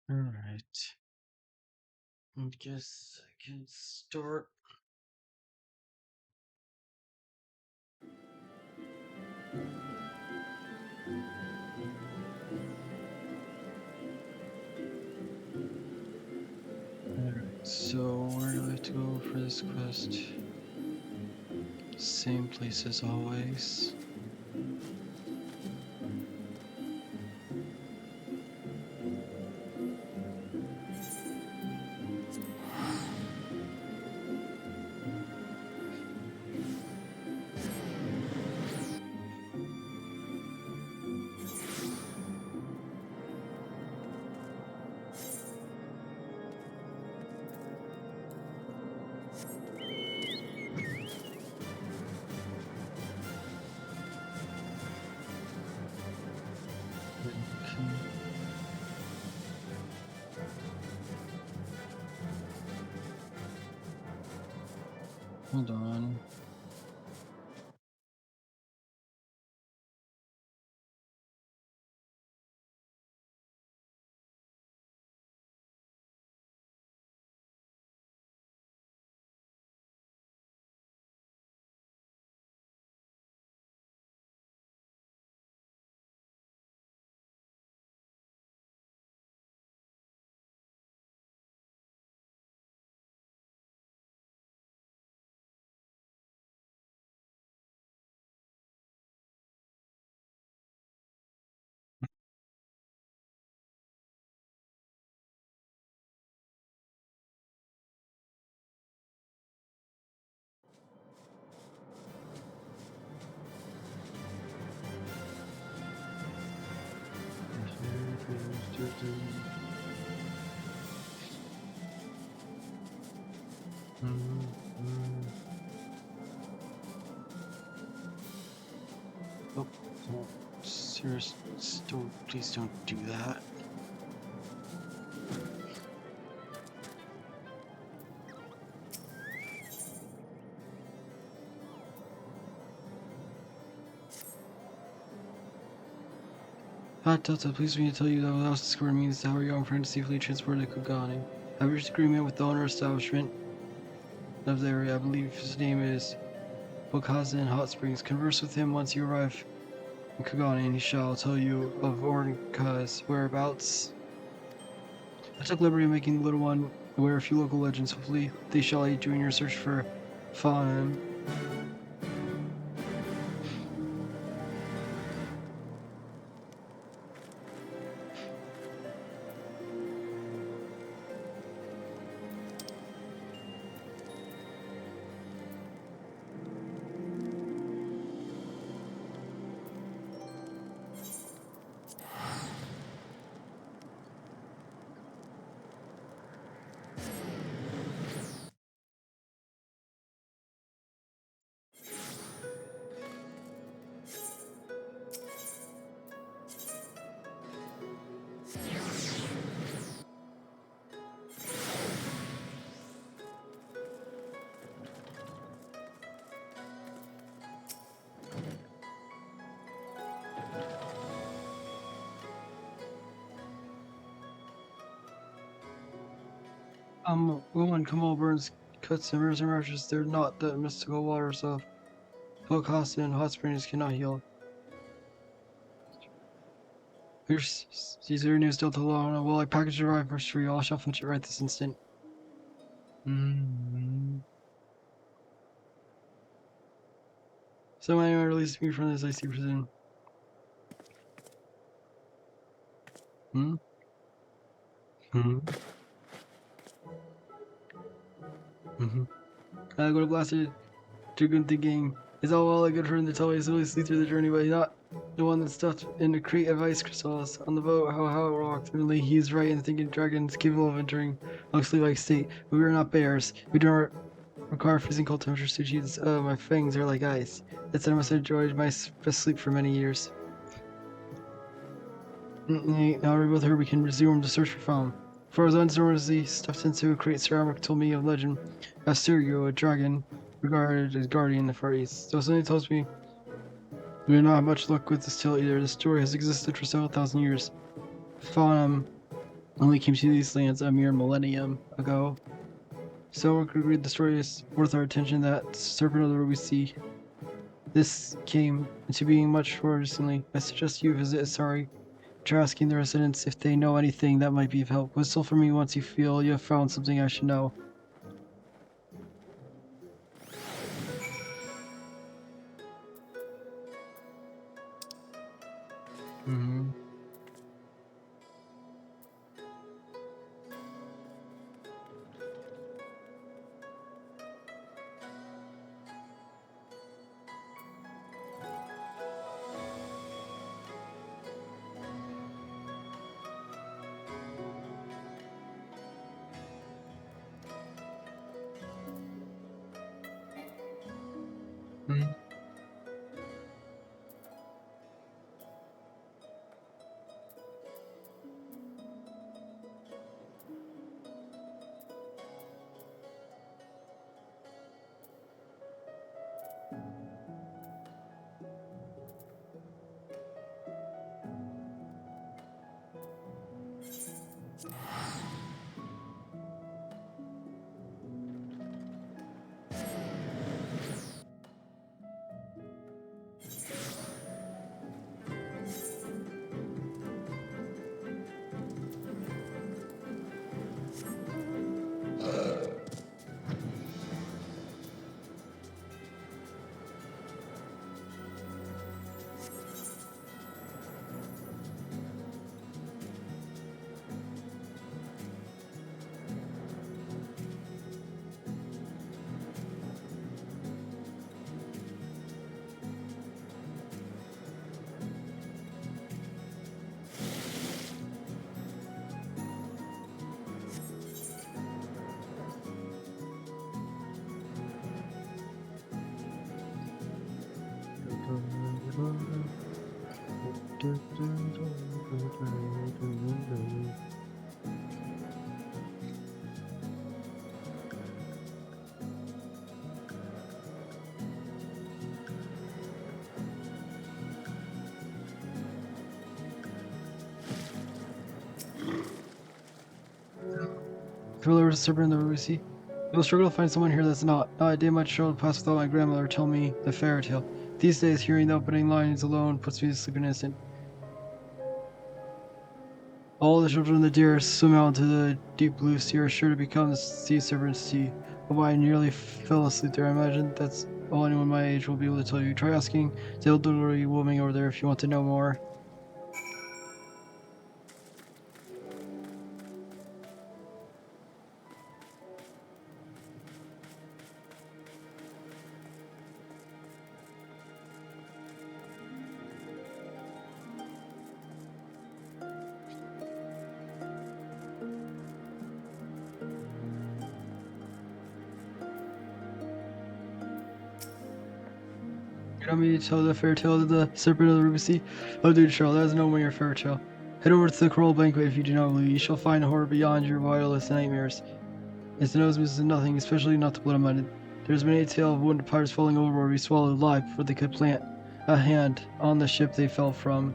Alright. I guess I can start. Alright, so where do I have to go for this quest? Same place as always. Okay. Hold on. Oh, oh, seriously, please don't do that. Hot Delta, please me to tell you that without the score means that we are trying to safely transport to Kugani. I've reached agreement with the owner establishment of the area. I believe his name is Bokazen Hot Springs. Converse with him once you arrive in Kugani, and he shall tell you of Ornka's whereabouts. I took liberty of making the little one aware of a few local legends. Hopefully, they shall aid you in your search for Fawn. Woman, come over and cuts and mirrors and rushes. They're not the mystical waters of Bokazen and hot springs cannot heal. Here's Caesar news Delta Lana. Well, I packaged your rifles for you. I'll shuffle it right this instant. So anyone released me from this icy prison. Hmm? Hmm? Mm-hmm. I go to blasted Dragoon thinking it's all well and good for him to tell me slowly through the journey, but he's not the one that's stuffed in a crate of ice crystals on the boat. How it walked. Really, he's right in thinking dragons capable of entering a sleep-like state. But we are not bears. We don't require freezing cold temperatures to achieve this. Oh, my fangs are like ice. That said, I must have enjoyed my best sleep for many years. Now we're both here, we can resume the search for foam. For as unstormily stuffed into a crate, ceramic told me of legend. Asterio, a dragon, regarded as guardian in the Far East. So something tells me we do not have much luck with this tale either. The story has existed for several thousand years. Faunum only came to these lands a mere millennium ago. So could read the story is worth our attention. That serpent of the Ruby Sea. This came into being much more recently. I suggest you visit Asari. Try asking the residents if they know anything that might be of help. Whistle for me once you feel you have found something I should know. Mm-hmm. Mm-hmm. There was a serpent in the Ruby Sea. You'll struggle to find someone here that's not. Not a day much show to pass without my grandmother tell me the fairy tale. These days, hearing the opening lines alone puts me to sleep in an instant. All the children of the deer swim out into the deep blue sea are sure to become the sea serpent's sea. Oh, I nearly fell asleep there. I imagine that's all anyone my age will be able to tell you. Try asking the elderly woman over there if you want to know more. You want me to tell the fairy tale of the serpent of the Ruby Sea? Oh, dude, Charles, that is no more fairy tale. Head over to the coral banquet if you do not believe. You shall find a horror beyond your wildest nightmares. Its nose misses nothing, especially not the blood-minded. There's been a tale of wounded pirates falling overboard, be swallowed alive before they could plant a hand on the ship they fell from.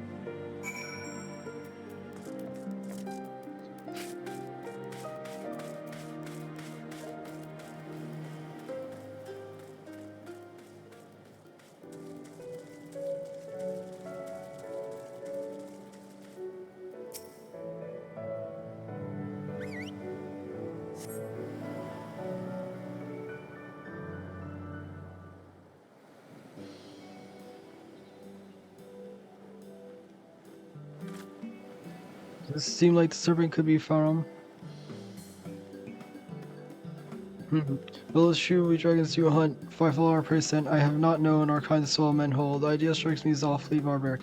Does this seem like the serpent could be from? Well, it's true, we dragons do hunt, 5 follow prey scent. I have not known our kind of swell men hold. The idea strikes me as awfully barbaric.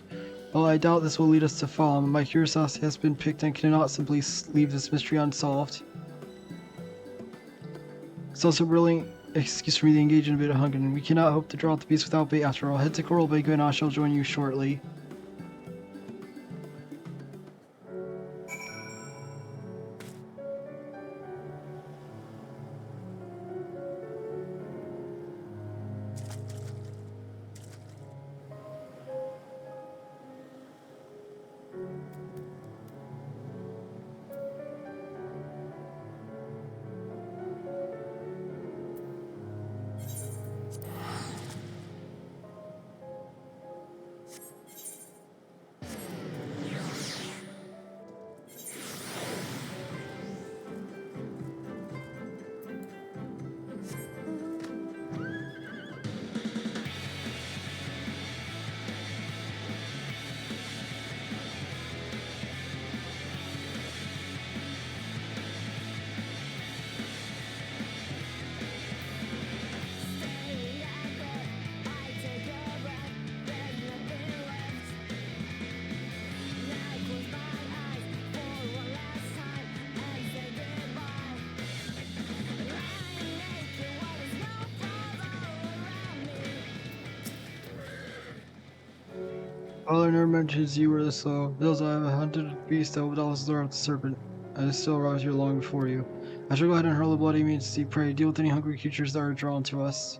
While I doubt this will lead us to follow him, my curiosity has been piqued and cannot simply leave this mystery unsolved. It's also a brilliant excuse for me to engage in a bit of hunting. We cannot hope to draw out the beast without bait after all. Head to Coral Banquet and I shall join you shortly. All I never mentions you were the slow. Those I have a hunted beast that would also throw out the serpent. I still arrived here long before you. I shall go ahead and hurl the bloody meat to see prey. Deal with any hungry creatures that are drawn to us.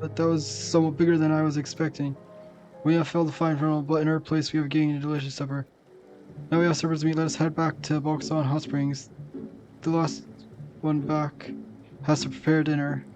But that was somewhat bigger than I was expecting. We have failed to find Vernal, but in our place we have gained a delicious supper. Now we have supper's meat. Let us head back to Boxon Hot Springs. The last one back has to prepare dinner.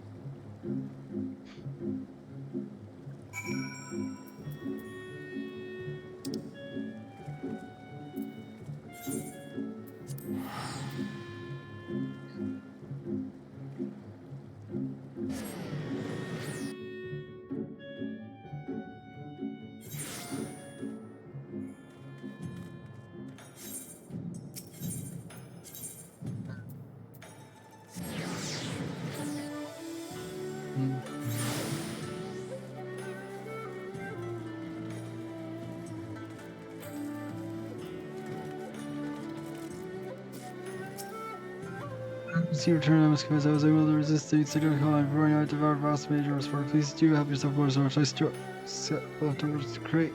See return, I must confess I was able to resist the signal call and before I devoured vast major sport. Please do help yourself more so much. I set leftovers to create.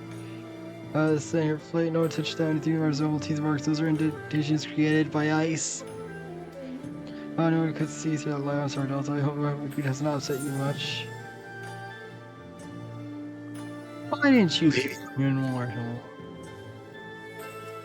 Sitting here plate, no attention to anything resemble teeth marks. Those are indentations created by ice. Oh, no one could see through that lie. I'm sorry, Delta. I hope my food has not upset you much. Why didn't you leave me immortal?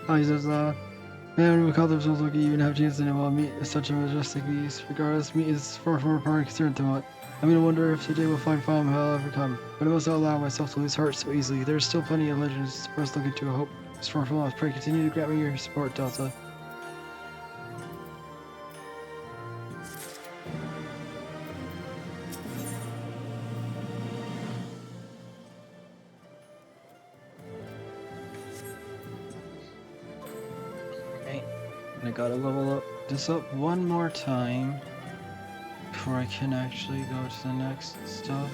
Oh, he says, man, we call themselves lucky even have chance to know while meat is such a majestic beast. Regardless, meat is far from a part concern to what. I'm gonna wonder if today we'll find Falm how I'll ever come. But I must not allow myself to lose heart so easily. There's still plenty of legends for us to look into. I hope it's far from lost. Pray continue to grant me your support, Delta. Okay. I gotta level this up one more time before I can actually go to the next stuff.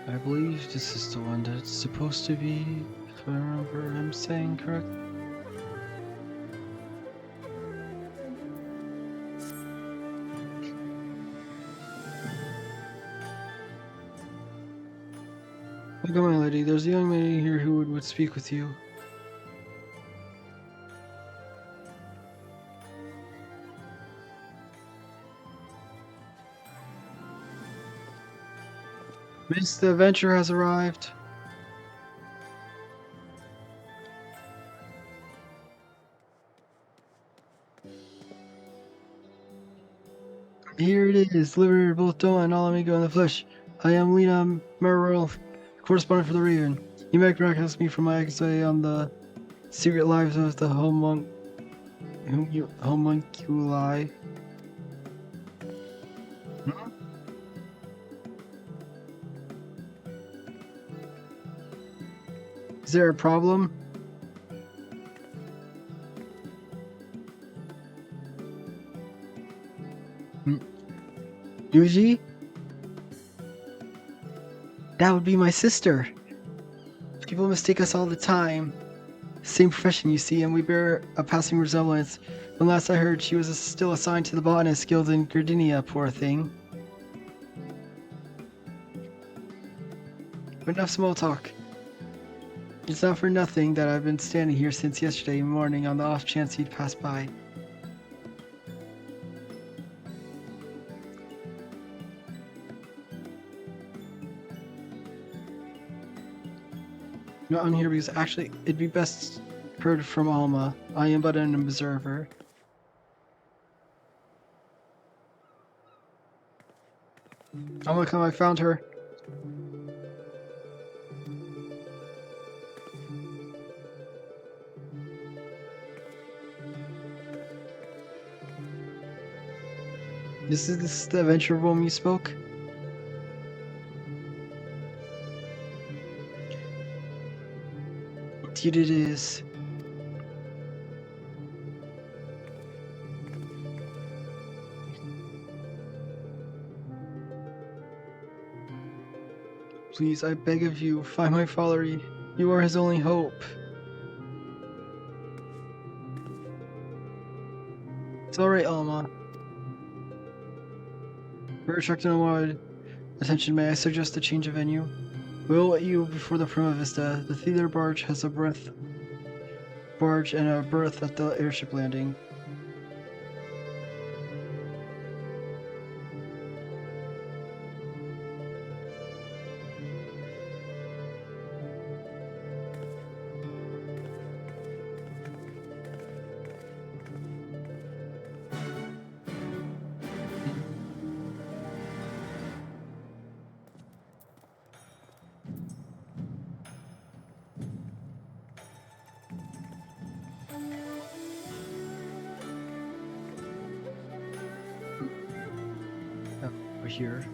I believe this is the one that it's supposed to be, if I remember him saying correctly. Welcome, my lady. There's a young lady here who would speak with you. Miss, the adventure has arrived. Here it is, delivered both Doma and all amigo in the flesh. I am Lena Merrill, correspondent for the Raven. You may recognize me from my essay on the secret lives of the homunculi. Hmm? Is there a problem? Yuji? That would be my sister. People mistake us all the time. Same profession, you see, and we bear a passing resemblance. When last I heard, she was still assigned to the botanist guild in Gardinia, poor thing. But enough small talk. It's not for nothing that I've been standing here since yesterday morning on the off chance he'd pass by. No, I'm here because actually it'd be best heard from Alma. I am but an observer. Alma, come, I found her. This is the adventure room you spoke? Indeed it is. Please, I beg of you, find my father. You are his only hope. It's alright, Alma. For attracting unwanted attention, may I suggest a change of venue? We'll let you before the Prima Vista. The theater barge has a barge and a berth at the airship landing. Over here.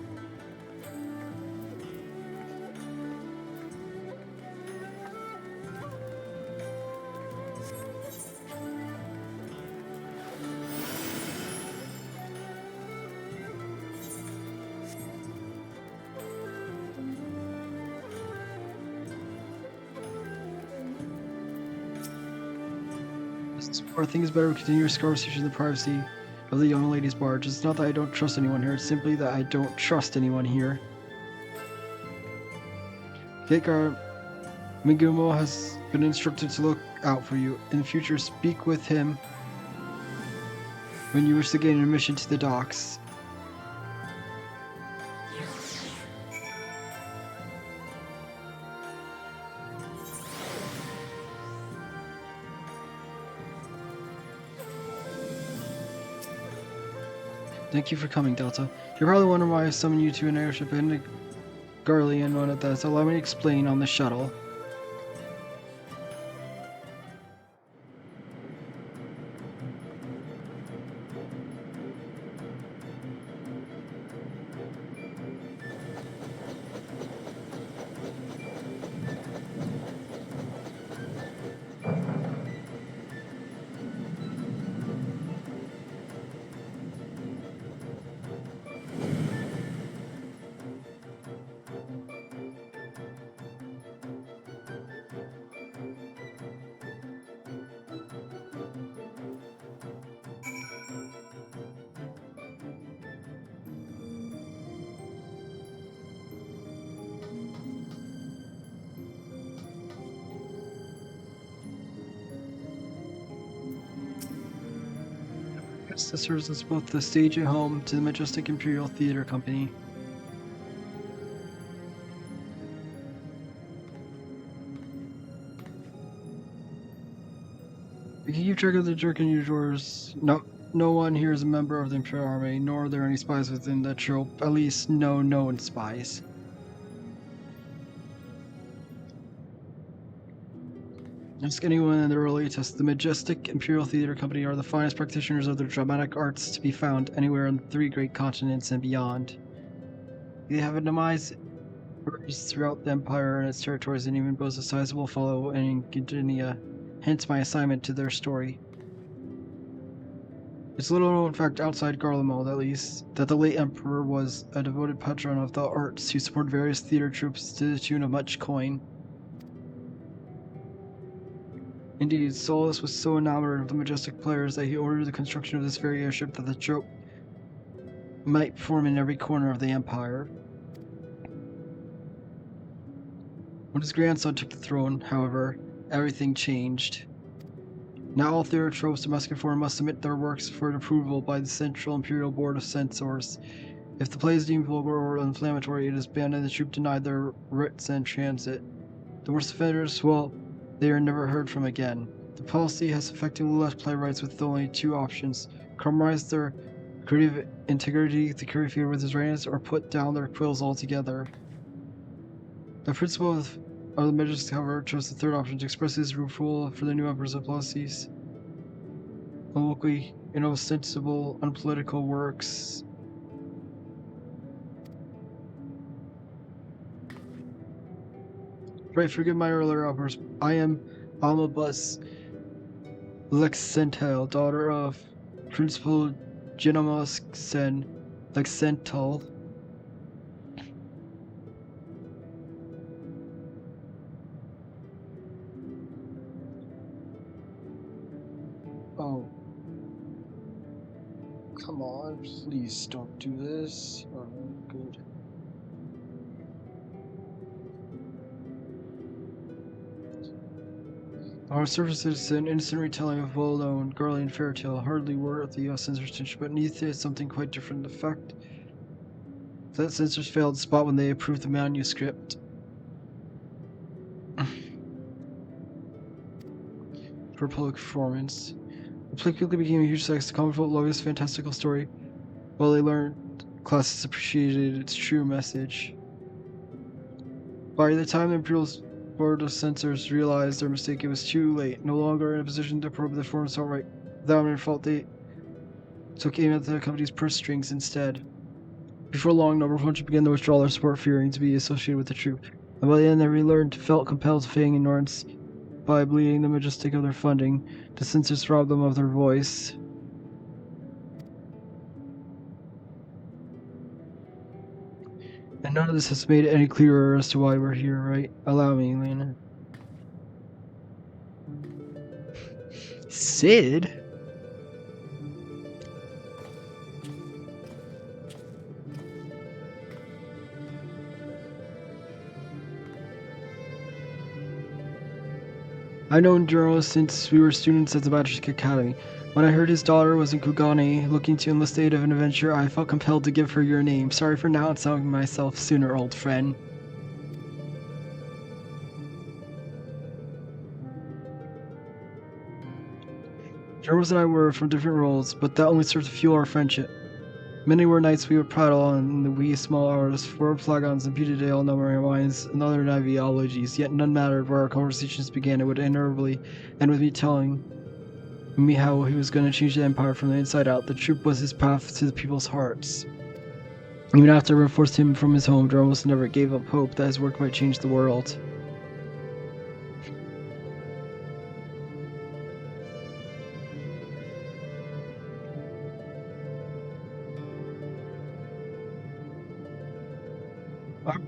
Or things better continue your conversation in the privacy of the young lady's barge. It's not that I don't trust anyone here, it's simply that I don't trust anyone here. Keikar Migumo has been instructed to look out for you. In the future, speak with him when you wish to gain admission to the docks. Thank you for coming, Delta. You're probably wondering why I summoned you to an airship and Garly and one of that, so allow me to explain on the shuttle. This serves as both the stage and home to the majestic Imperial Theater Company. You can keep track of the jerk in your drawers. No one here is a member of the Imperial Army, nor are there any spies within the trope. At least, no known spies. Ask anyone in the early test. The majestic Imperial Theater Company are the finest practitioners of the dramatic arts to be found anywhere on the 3 great continents and beyond. They have enemies throughout the Empire and its territories, and even boast a sizable following in Gdynia. Hence my assignment to their story. It's little known fact outside Garlemald, at least, that the late Emperor was a devoted patron of the arts who supported various theater troupes to the tune of much coin. Indeed, Solus was so enamored of the majestic players that he ordered the construction of this very airship that the troupe might perform in every corner of the Empire. When his grandson took the throne, however, everything changed. Now all theater tropes in Muscatform must submit their works for approval by the Central Imperial Board of Censors. If the play is deemed vulgar or inflammatory, it is banned and the troupe denied their writs and transit. The worst offenders, well, they are never heard from again. The policy has effectively left playwrights with only 2 options: compromise their creative integrity to carry fear with his reins, or put down their quills altogether. The principal of the Majesty, however, chose the 3rd option to express his approval for the new Emperor's policies. Locally inostensible, unpolitical works. Right, forgive my earlier outburst. I am Almabus Lexentel, daughter of Principal Genomos Sen Lexental. Oh. Come on, please don't do this. Oh, good. Our surface is an innocent retelling of well-known Garlean fairy tale, hardly worthy of censor's attention, but beneath it is something quite different. The fact that censors failed to spot when they approved the manuscript. For public performance. The play quickly became a huge success, the comic book longest fantastical story. While they learned, classes appreciated its true message. By the time the Imperial Board of Censors realized their mistake, it was too late. No longer in a position to probe the performance outright. Without any fault, they took aim at the company's purse strings instead. Before long, number 1 began to withdraw their support, fearing to be associated with the troupe. And by the end, they relearned, felt compelled to feign ignorance by bleeding the majestic of their funding. The censors robbed them of their voice. And none of this has made it any clearer as to why we're here, right? Allow me, Lena. Sid? I've known Juro since we were students at the Magic Academy. When I heard his daughter was in Kugane, looking to enlist aid of an adventure, I felt compelled to give her your name. Sorry for now outsouting myself sooner, old friend. Juros and I were from different roles, but that only served to fuel our friendship. Many were nights we would prattle on in the wee small hours, for plagons and Peterdale, numbering wines, and other naviologies, yet none mattered where our conversations began. It would inevitably end with me telling me how he was going to change the Empire from the inside out. The troupe was his path to the people's hearts. Even after I forced him from his home, Juros never gave up hope that his work might change the world.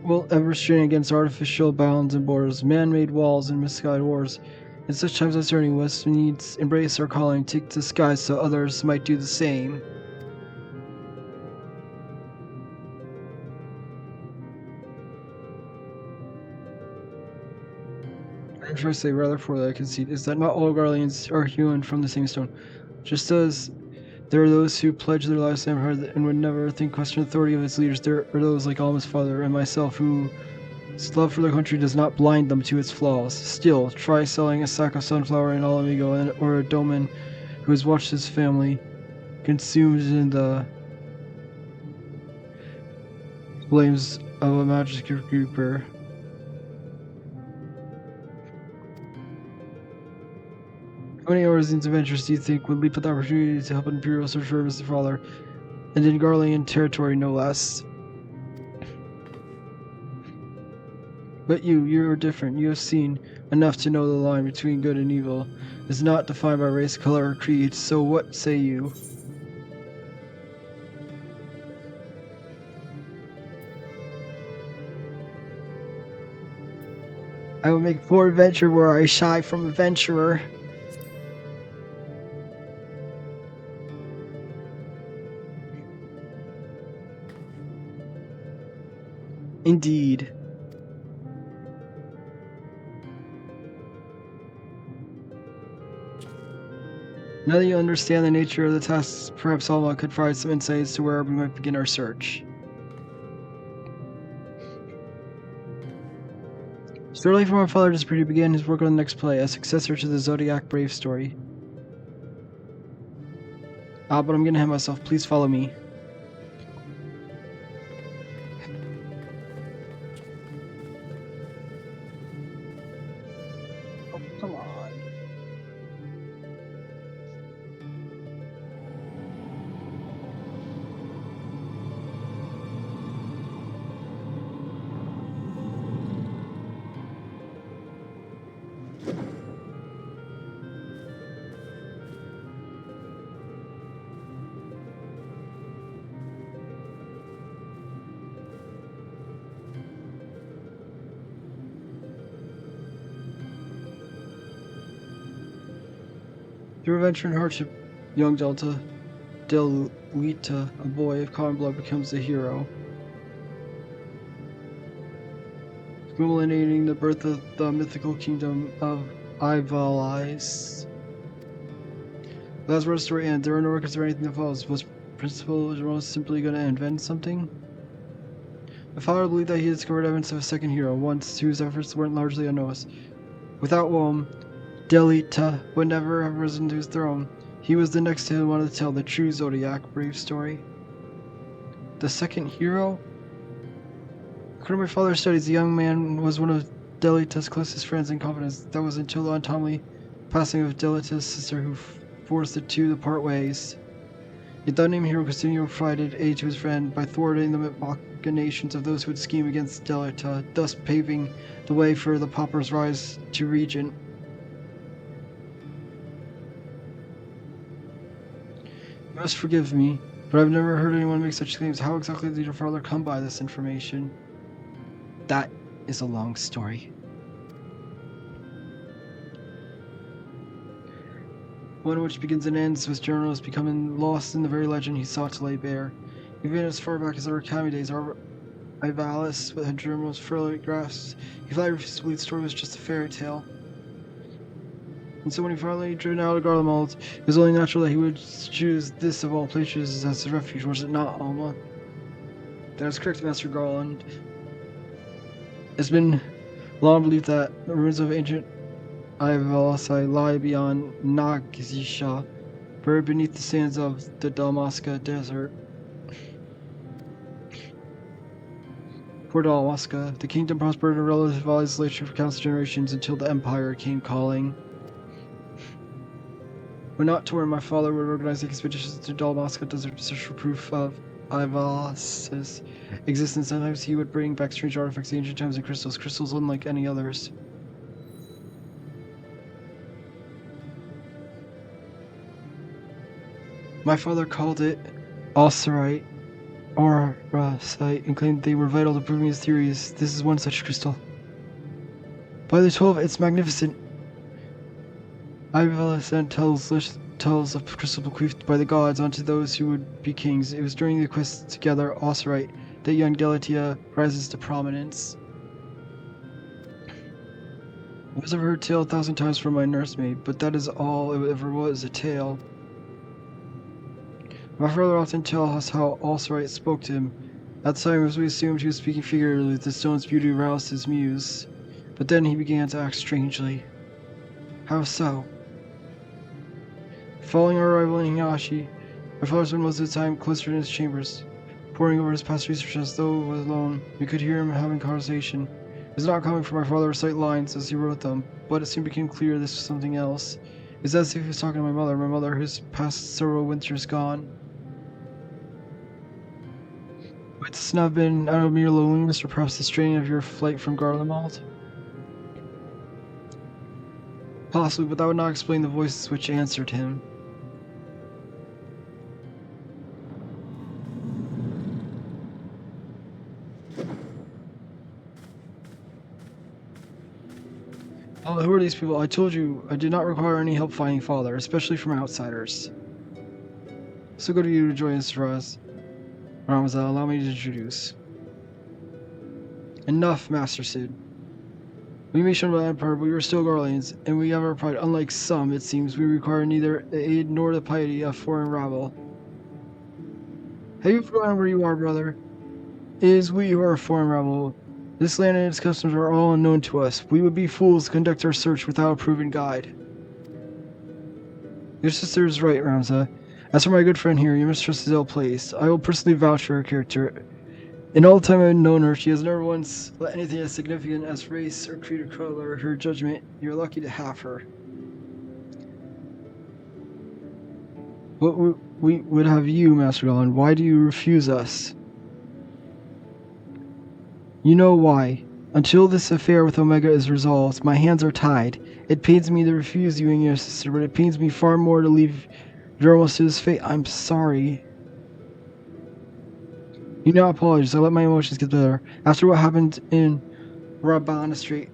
Will ever strain against artificial bounds and borders, man-made walls and misguided wars. In such times as turning, we must needs embrace our calling, take to the skies so others might do the same. I'm sure I say rather poorly, I concede, is that not all Garleans are hewn from the same stone. Just as there are those who pledge their lives to the Empire and would never think question the authority of its leaders, there are those like Alma's father and myself who His love for the country does not blind them to its flaws. Still, try selling a sack of sunflower in Alamigo or a doman who has watched his family consumed in the flames of a magic creeper. How many Origins adventures do you think would leap at the opportunity to help an Imperial search for Mr. Father, and in Garlean territory no less? But you are different. You have seen enough to know the line between good and evil is not defined by race, color, or creed, so what say you? I will make poor adventure where I shy from adventurer. Indeed. Now that you understand the nature of the tasks, perhaps Alma could provide some insights to where we might begin our search. Shortly before my father disappeared, he began his work on the next play, a successor to the Zodiac Brave story. But I'm gonna have myself. Please follow me. Oh, come on. Through adventure and hardship, young Delita, a boy of common blood, becomes a hero. Culminating the birth of the mythical kingdom of Ivalis. That's where the story ends. There are no records of anything that follows. Was Principal Jerome simply going to invent something? My father believed that he had discovered evidence of a second hero, once whose efforts weren't largely unnoticed. Without Wom, Delita would never have risen to his throne. He was the next who wanted to tell the true Zodiac Brave story. The second hero? According to my father's studies, the young man was one of Delita's closest friends and confidants. That was until the untimely passing of Delita's sister, who forced the two to part ways. Yet the unnamed hero continued provided aid to his friend by thwarting the machinations of those who would scheme against Delita, thus paving the way for the Pauper's rise to regent. You must forgive me, but I've never heard anyone make such claims. How exactly did your father come by this information? That is a long story. One which begins and ends with journalists becoming lost in the very legend he sought to lay bare. Even as far back as our academy days, our Ivalis had journals fairly grasped. He flatly refused to believe the story was just a fairy tale. And so when he finally driven out of Garlemald, it was only natural that he would choose this of all places as his refuge, was it not, Alma? That is correct, Master Garland. It's been long believed that the ruins of ancient Ivalasi lie beyond Nagzisha, buried beneath the sands of the Dalmasca Desert. Poor Dalmasca, the kingdom prospered in relative isolation for countless generations until the Empire came calling. When not torn, my father would organize expeditions to Dalmasca Desert to search for proof of Ivalis' existence. Sometimes he would bring back strange artifacts, ancient gems, and crystals unlike any others. My father called it Osirite, Auracite, and claimed they were vital to proving his theories. This is one such crystal. By the 12, it's magnificent. Ivalis tells of crystal bequeathed by the gods onto those who would be kings. It was during the quest to gather Osirite that young Delitia rises to prominence. I was ever heard a tale 1,000 times from my nursemaid, but that is all it ever was, a tale. My father often tells us how Osirite spoke to him, At the time, as we assumed he was speaking figuratively, the stone's beauty roused his muse. But then he began to act strangely. How so? Following our arrival in Higashi, my father spent most of the time cloistered in his chambers, poring over his past research as though he was alone. We could hear him having conversation. It was not coming from my father to recite lines as he wrote them, but it soon became clear this was something else. It was as if he was talking to my mother whose past several winters gone. Might this not have been out of mere loneliness, or perhaps the straining of your flight from Garlemald? Possibly, but that would not explain the voices which answered him. Oh, who are these people? I told you I did not require any help finding father, especially from outsiders. So good of you to join us, Ramazal. Allow me to introduce. Enough, Master Sid. We may shun by empire, but we are still Garleans, and we have our pride. Unlike some, it seems, we require neither the aid nor the piety of foreign rabble. Have you forgotten where you are, brother? It is we who are foreign rabble. This land and its customs are all unknown to us. We would be fools to conduct our search without a proven guide. Your sister is right, Ramza. As for my good friend here, you must trust his ill-placed. I will personally vouch for her character. In all the time I've known her, she has never once let anything as significant as race or creed or color her judgment. You're lucky to have her. What we would have you, Master Golan. Why do you refuse us? You know why. Until this affair with Omega is resolved, my hands are tied. It pains me to refuse you and your sister, but it pains me far more to leave Jarmus to his fate. I'm sorry. You know, apologies. I let my emotions get better. After what happened in Rabana Street,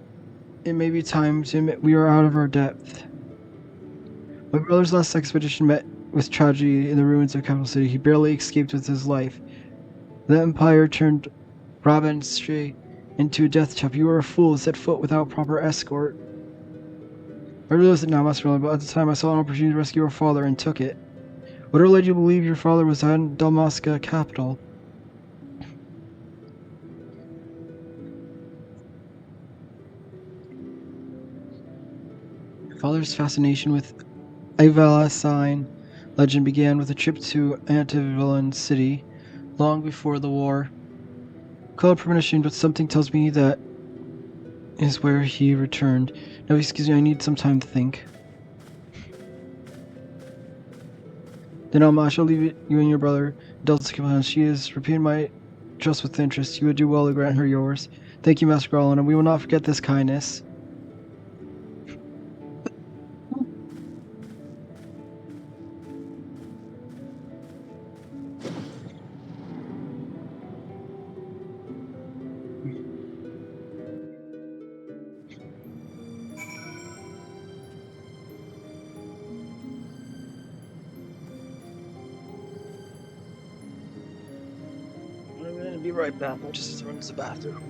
it may be time to admit we are out of our depth. My brother's last expedition met with tragedy in the ruins of Capital City. He barely escaped with his life. The Empire turned Raban Street into a death trap. You were a fool to set foot without proper escort. I realize it now, Master Roland, but at the time I saw an opportunity to rescue your father and took it. Whatever led you to believe your father was in Dalmasca capital? Your father's fascination with Ivalasine legend began with a trip to Antivillan City long before the war. Call it premonition, but something tells me that is where he returned. Now, excuse me, I need some time to think. Then, Alma, I shall leave it you and your brother, Delta Capellan. She has repaid my trust with interest. You would do well to grant her yours. Thank you, Master Garland, and we will not forget this kindness. I'm gonna be right back. I just run to the bathroom.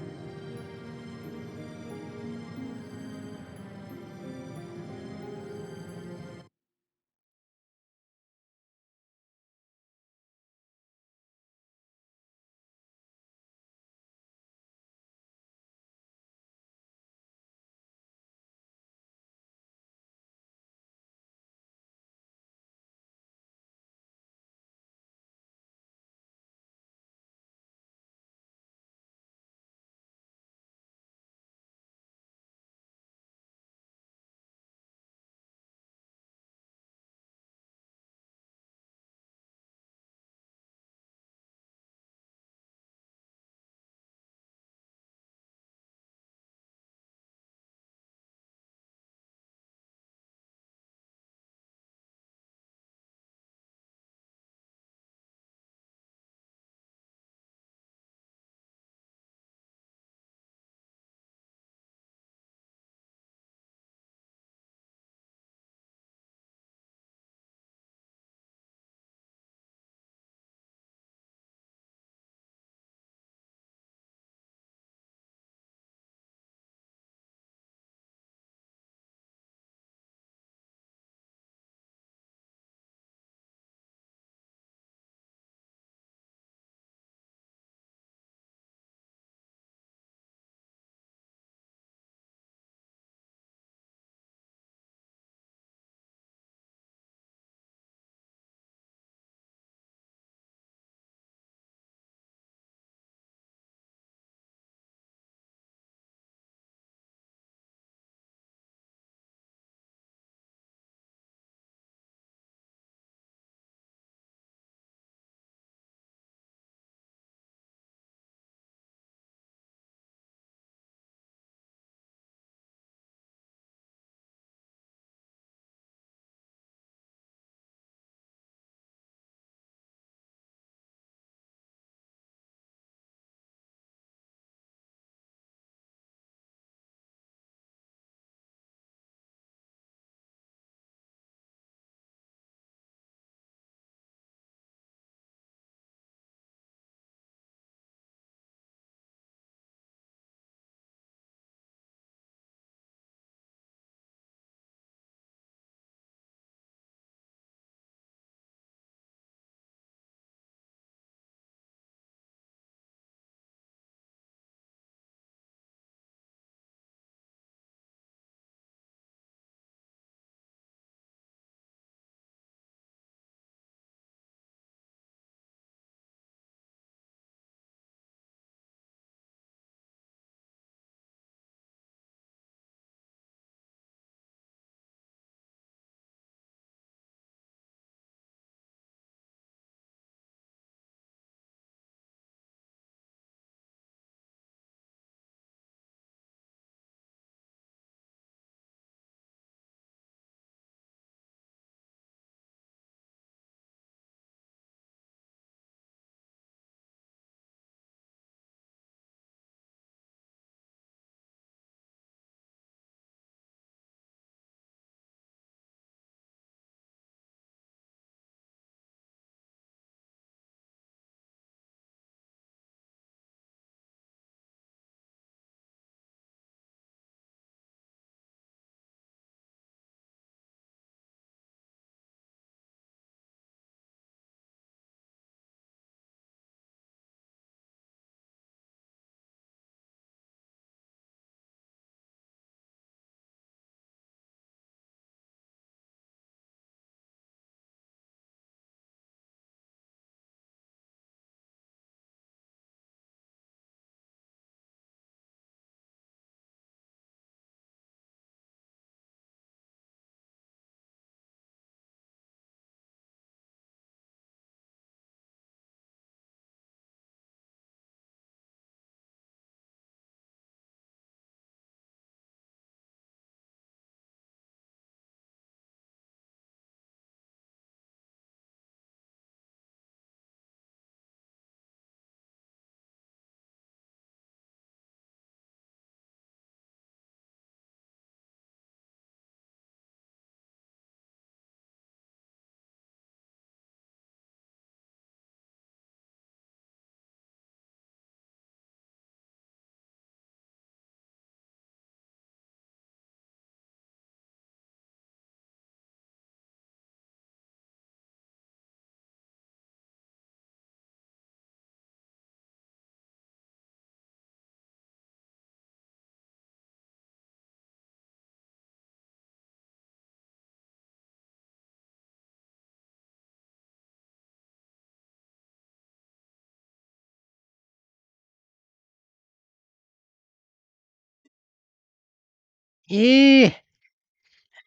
Eh!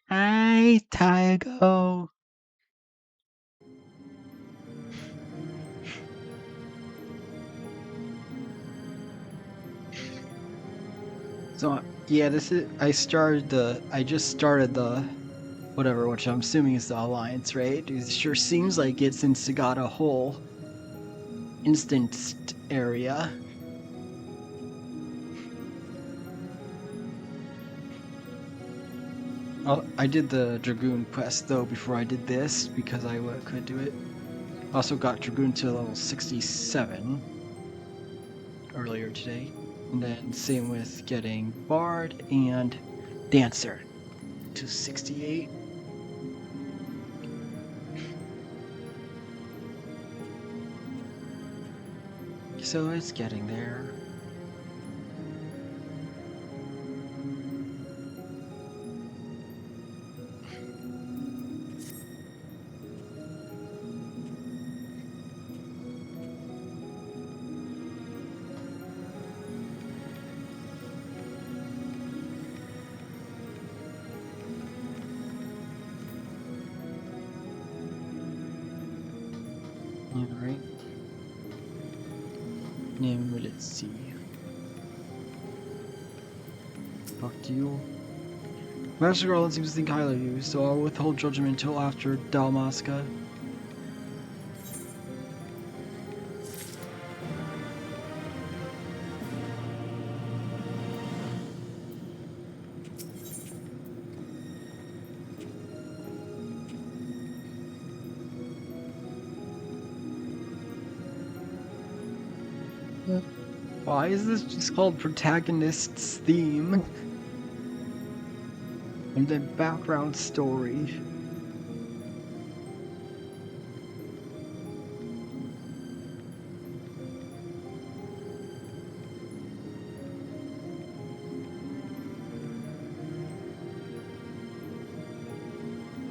Hi, Tygo. So yeah, I just started the whatever, which I'm assuming is the Alliance, right? It sure seems like it since it got a whole instanced area. Oh, I did the Dragoon quest though before I did this because I couldn't do it. Also got Dragoon to level 67 earlier today. And then same with getting Bard and Dancer to 68. So it's getting there. Alright. Now let's see. Talk to you. Master Garland seems to think highly of you, so I'll withhold judgment until after Dalmasca. Why is this just called Protagonist's Theme? And then background story.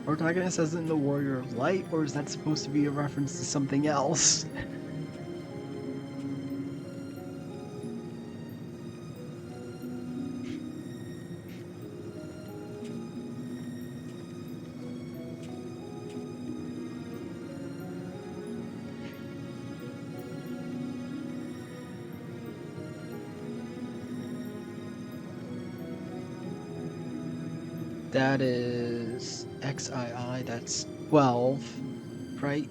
Protagonist as in the Warrior of Light, or is that supposed to be a reference to something else? That is XII, that's 12, right?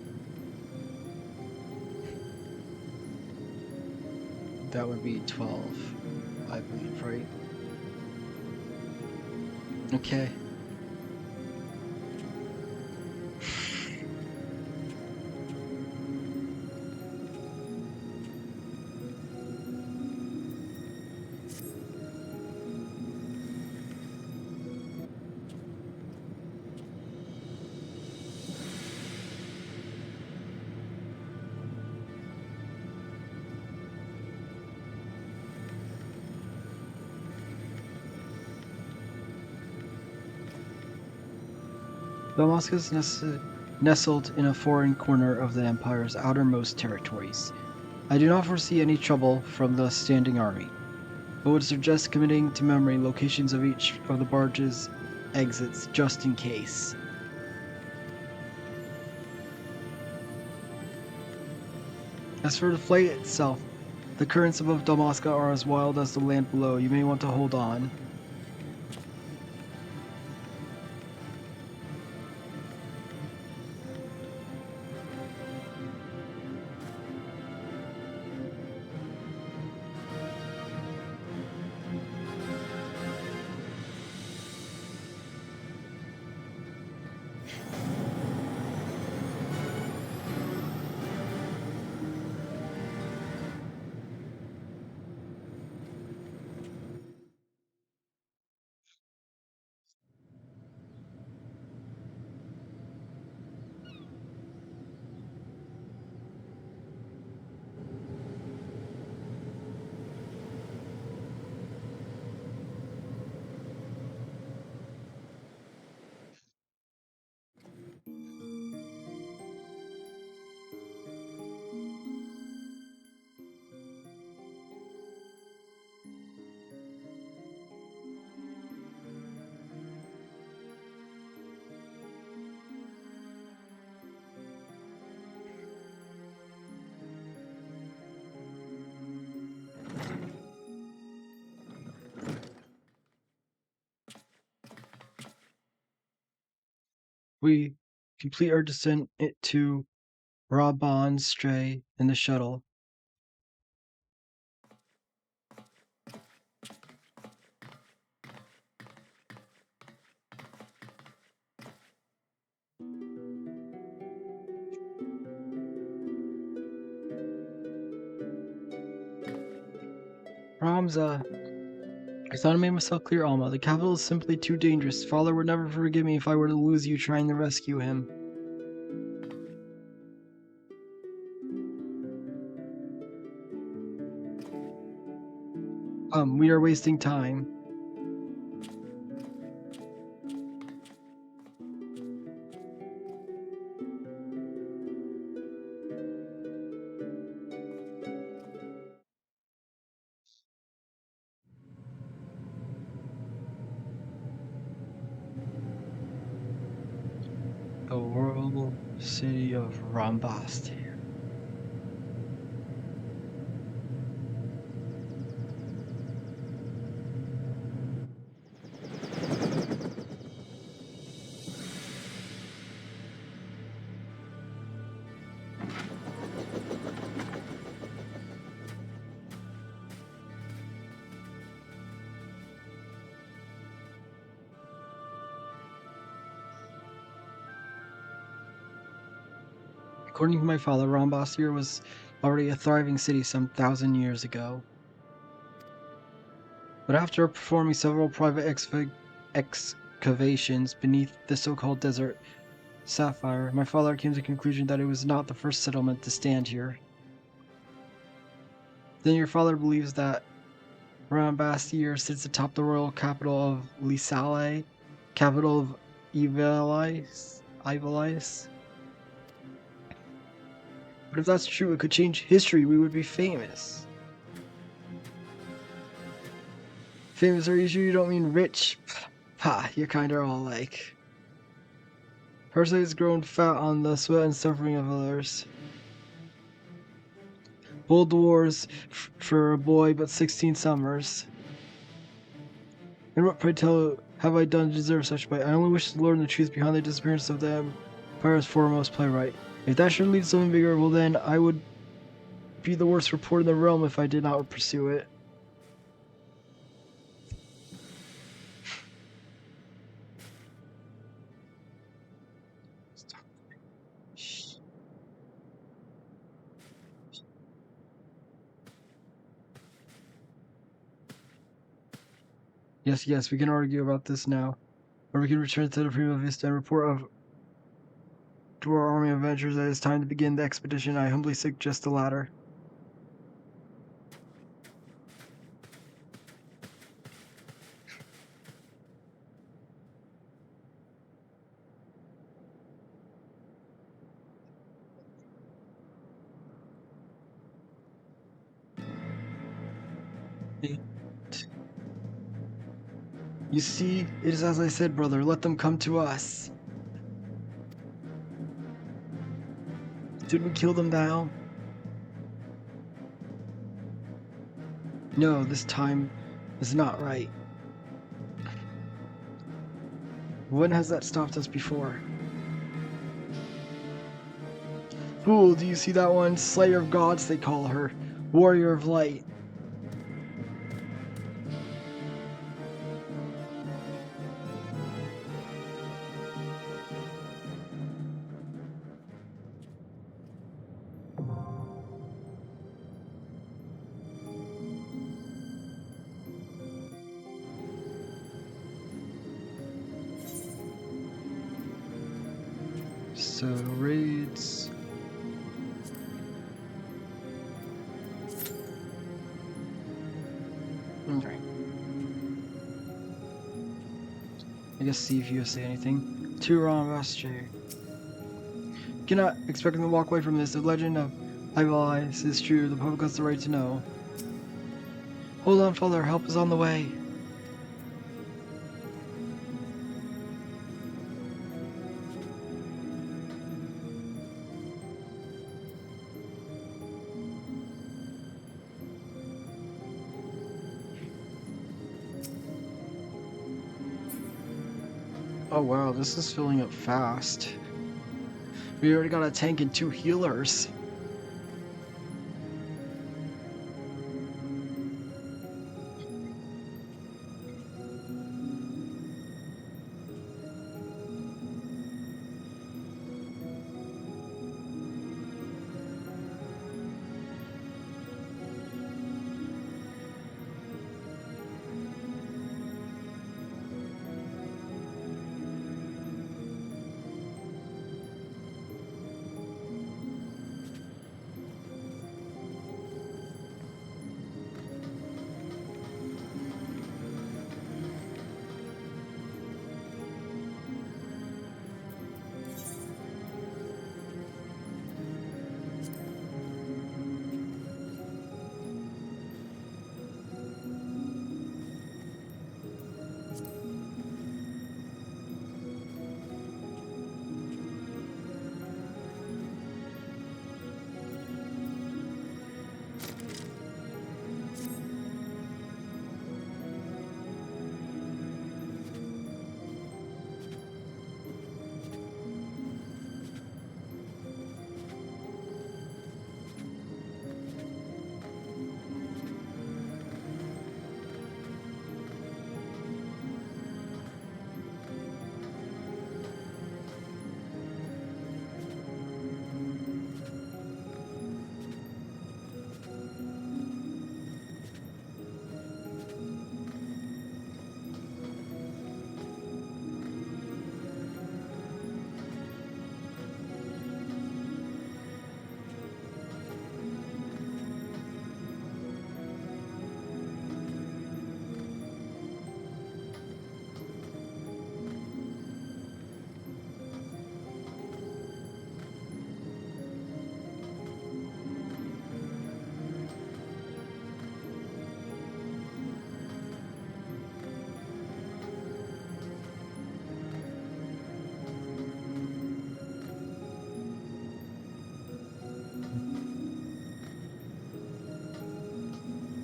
That would be 12, I believe, right? Okay. Dalmasca is nestled in a foreign corner of the Empire's outermost territories. I do not foresee any trouble from the standing army, but would suggest committing to memory locations of each of the barge's exits just in case. As for the flight itself, the currents above Dalmasca are as wild as the land below. You may want to hold on. We complete our descent to Raban Stray in the shuttle. Ramza, I thought I made myself clear, Alma. The capital is simply too dangerous. Father would never forgive me if I were to lose you trying to rescue him. We are wasting time. The royal city of Rambast. According to my father, Rambasir was already a thriving city some 1,000 years ago. But after performing several private excavations beneath the so-called desert sapphire, my father came to the conclusion that it was not the first settlement to stand here. Then your father believes that Rambasir sits atop the royal capital of Lisale, capital of Ivalice. But if that's true, it could change history. We would be famous. Famous, are you sure you don't mean rich? Ha, you're kinda all like. Personally, has grown fat on the sweat and suffering of others. Bold wars for a boy but 16 summers. And what, pray tell, have I done to deserve such fate? I only wish to learn the truth behind the disappearance of the Empire's foremost playwright. If that should lead to something bigger, well then I would be the worst reporter in the realm if I did not pursue it. Yes, we can argue about this now. Or we can return to the Prima Vista and report to our army of adventurers that it is time to begin the expedition. I humbly suggest the latter. You see, it is as I said, brother. Let them come to us. Should we kill them now? No, this time is not right. When has that stopped us before? Fool, do you see that one? Slayer of gods, they call her. Warrior of light. So, raids. Okay. I guess see if you say anything. Too wrong, Vastre. Cannot expect them to walk away from this. The legend of Ivalice is true. The public has the right to know. Hold on, father. Help is on the way. Oh wow, this is filling up fast. We already got a tank and 2 healers.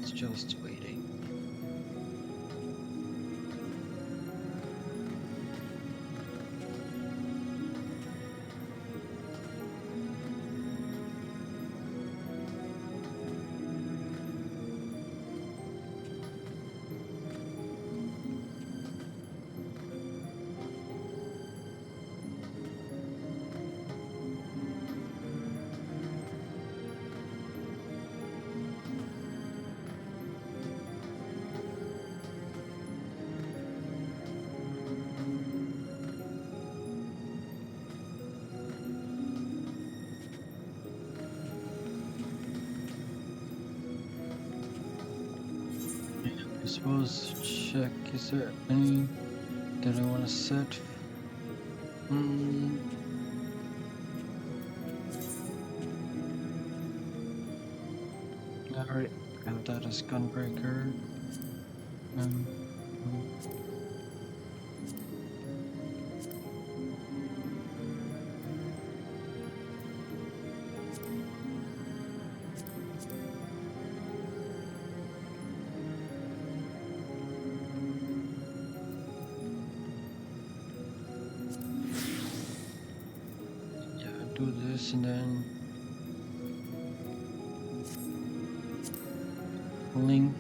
It's just waiting. I suppose check, is there any that I want to set? I already have that as Gunbreaker. Um, yeah, do this and then link.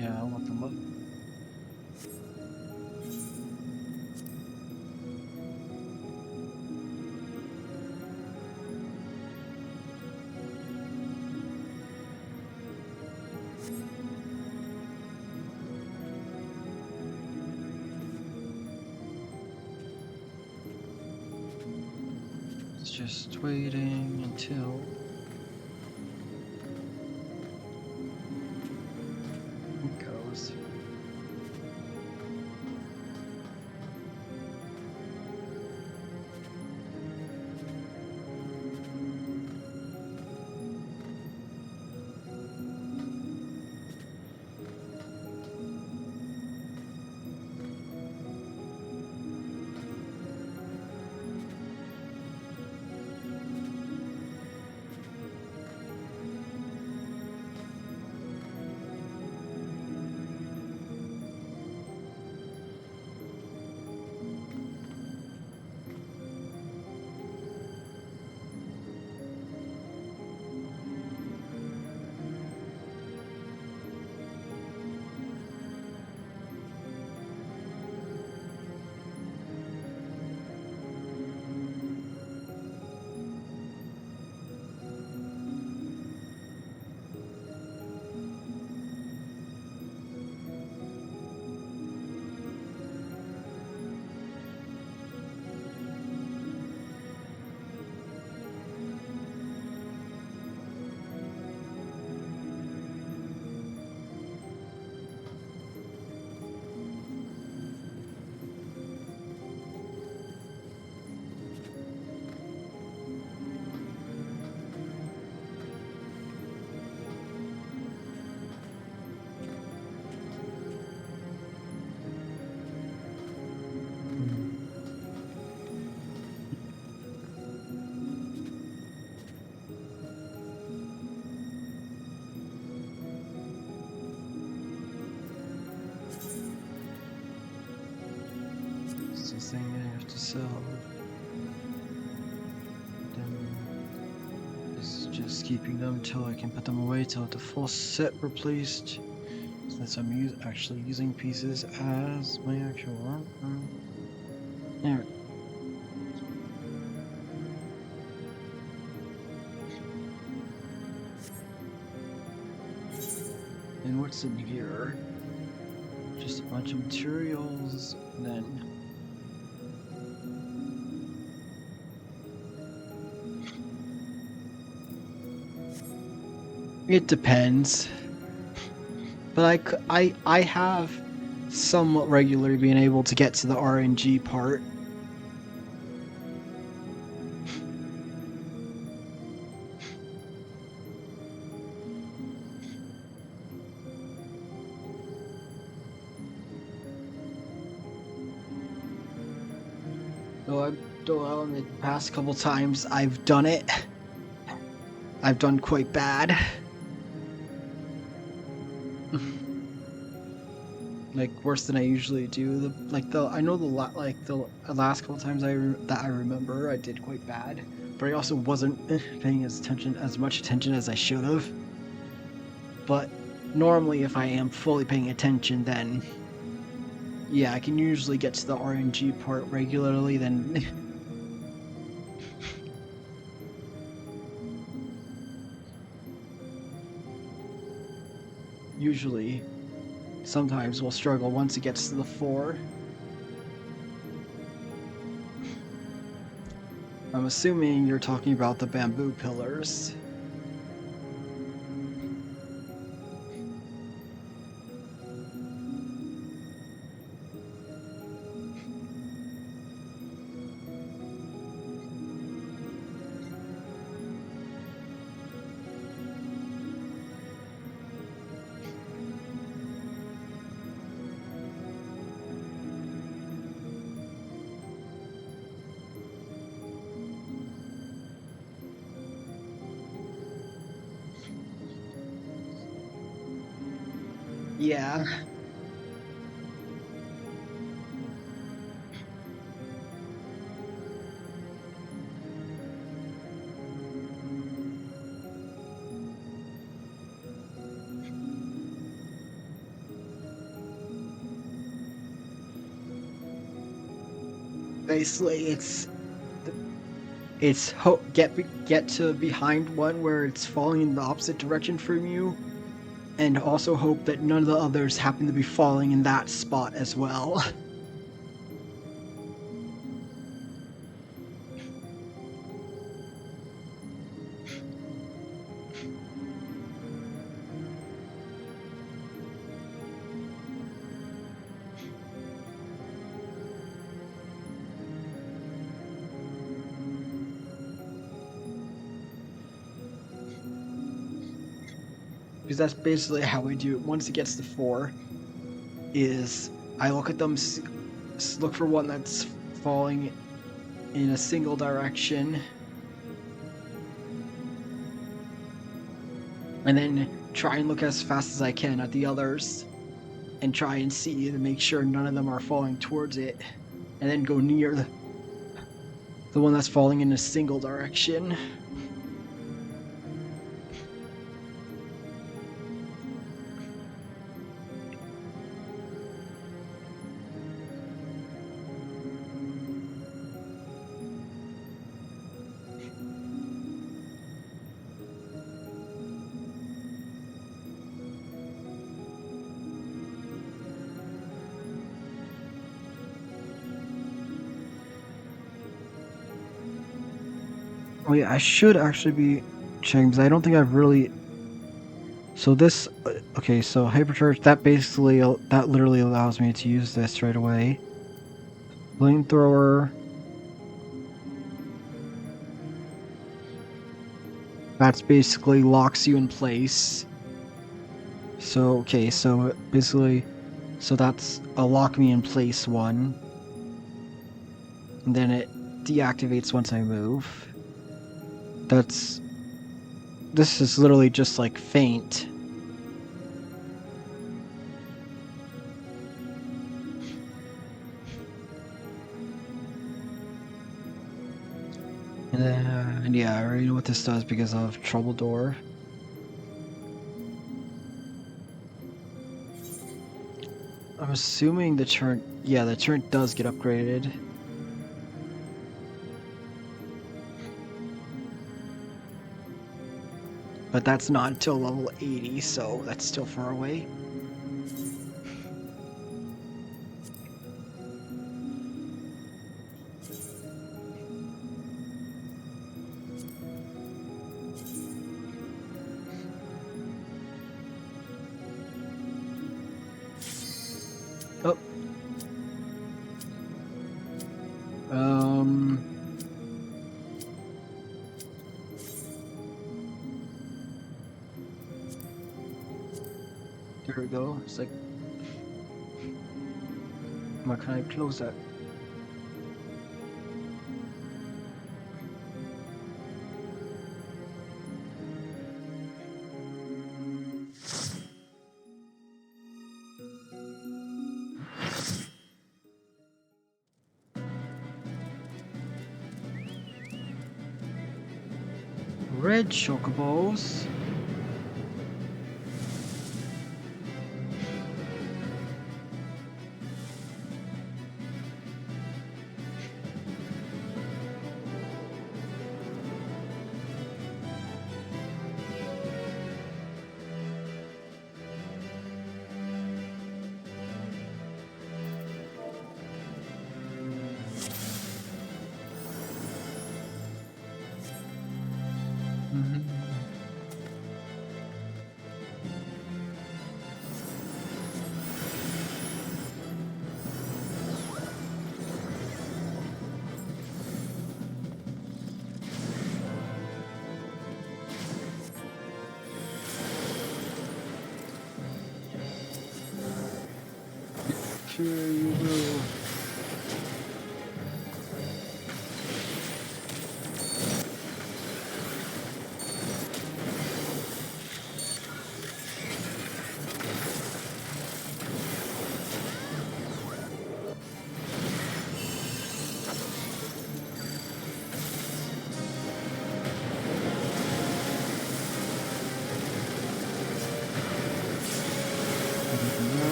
Yeah, I want the look. It's just waiting until it goes. last thing I have to sell. Then it's just keeping them till I can put them away till the full set replaced. Since I'm actually using pieces as my actual arm. There. And what's in here? Just a bunch of materials, and then it depends. But I have somewhat regularly been able to get to the RNG part. Though in the past couple times I've done it, I've done quite bad. Like worse than I usually do. I know the last couple times that I remember I did quite bad, but I also wasn't paying as much attention as I should have. But normally, if I am fully paying attention, then yeah, I can usually get to the RNG part regularly. Then usually, sometimes we'll struggle once it gets to the 4. I'm assuming you're talking about the bamboo pillars. Yeah. Basically, get to behind one where it's falling in the opposite direction from you, and also hope that none of the others happen to be falling in that spot as well. Because that's basically how I do it. Once it gets to 4, is I look at them, look for one that's falling in a single direction, and then try and look as fast as I can at the others, and try and see to make sure none of them are falling towards it, and then go near the one that's falling in a single direction. Oh yeah, I should actually be checking, because I don't think I've really... So this... Okay, so Hypercharge, that literally allows me to use this right away. Flamethrower... That's basically locks you in place. So, okay, so basically... So that's a lock me in place one. And then it deactivates once I move. This is literally just like feint. And yeah, I already know what this does because of Trouble Door. I'm assuming the turret, yeah, the turret does get upgraded. But that's not until level 80, so that's still far away. Oh. There we go. It's like, why can I close that? Red chocobos. Sure you will.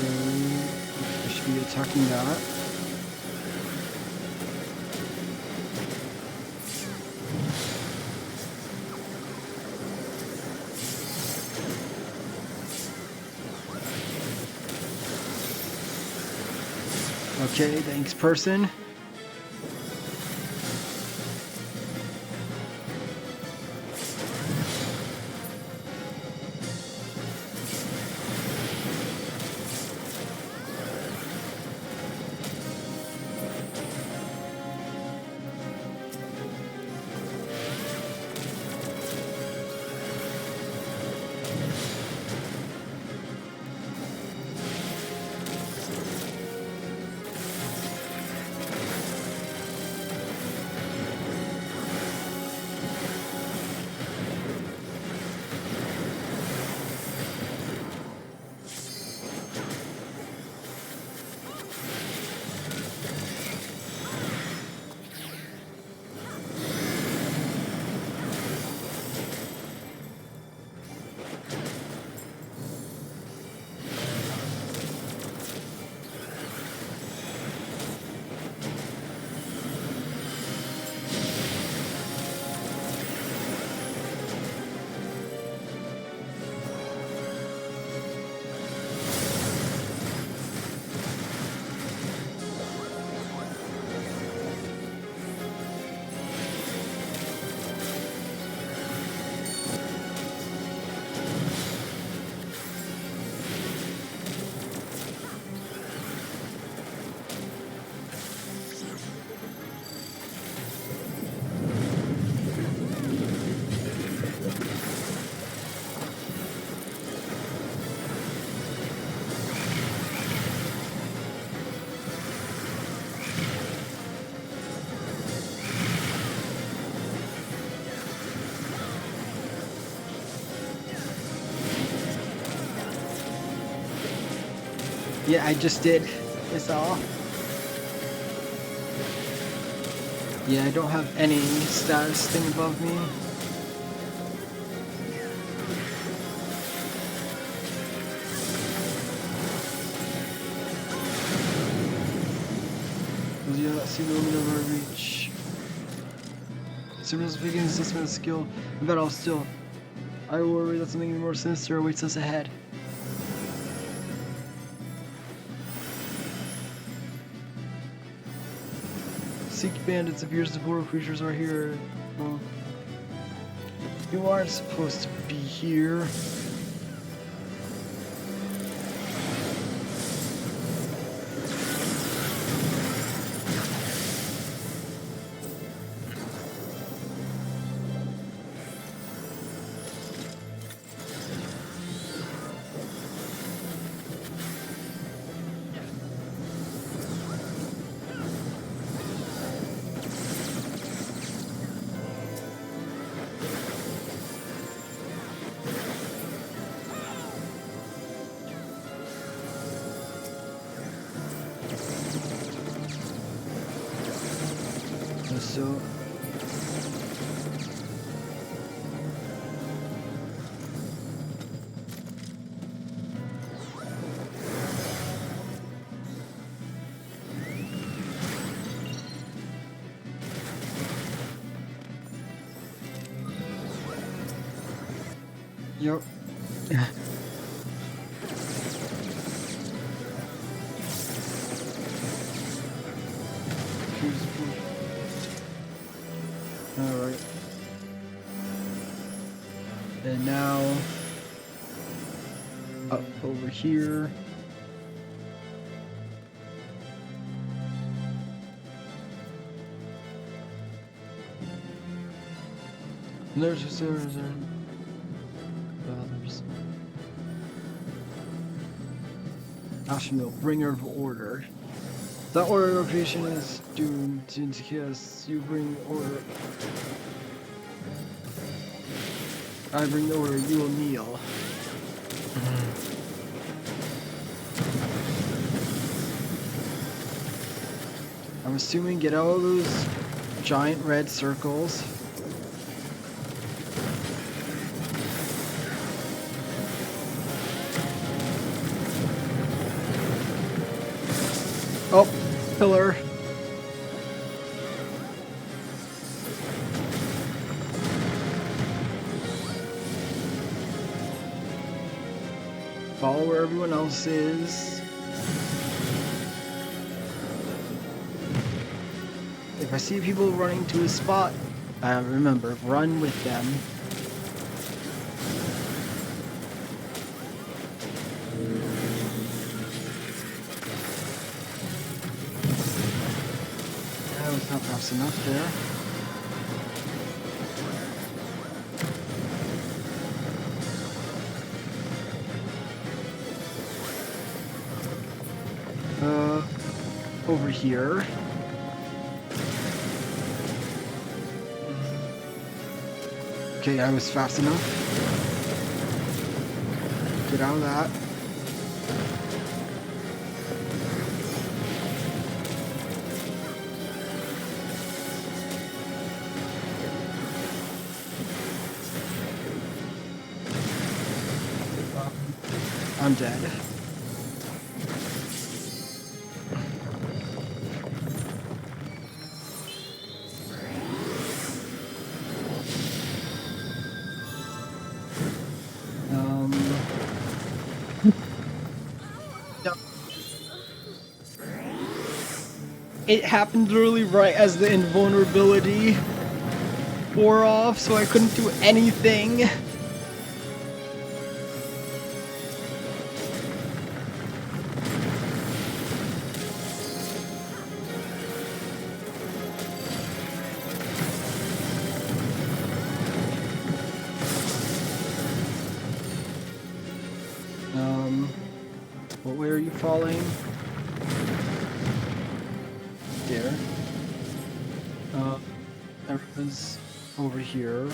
I should be attacking that. Okay, thanks, person. Yeah, I just did. It's all. Yeah, I don't have any status thing above me. You do not see the limit of our reach. As soon as we begin assessment of skill, I bet I'll still. I worry that something even more sinister awaits us ahead. Seek bandits appears the border creatures are here. Well, you aren't supposed to be here. So yep. Alright. And now up over here. And there's just others. Ashmill, bringer of order. That order of creation is doomed to chaos. You bring order. I bring the order, you will kneel. I'm assuming get out of those giant red circles. Oh, pillar. Follow where everyone else is. If I see people running to a spot, remember, run with them. That was not perhaps enough there. Over here. Okay, I was fast enough. Get out of that. I'm dead. It happened literally right as the invulnerability wore off, so I couldn't do anything. What way are you falling? There. Everyone's over here.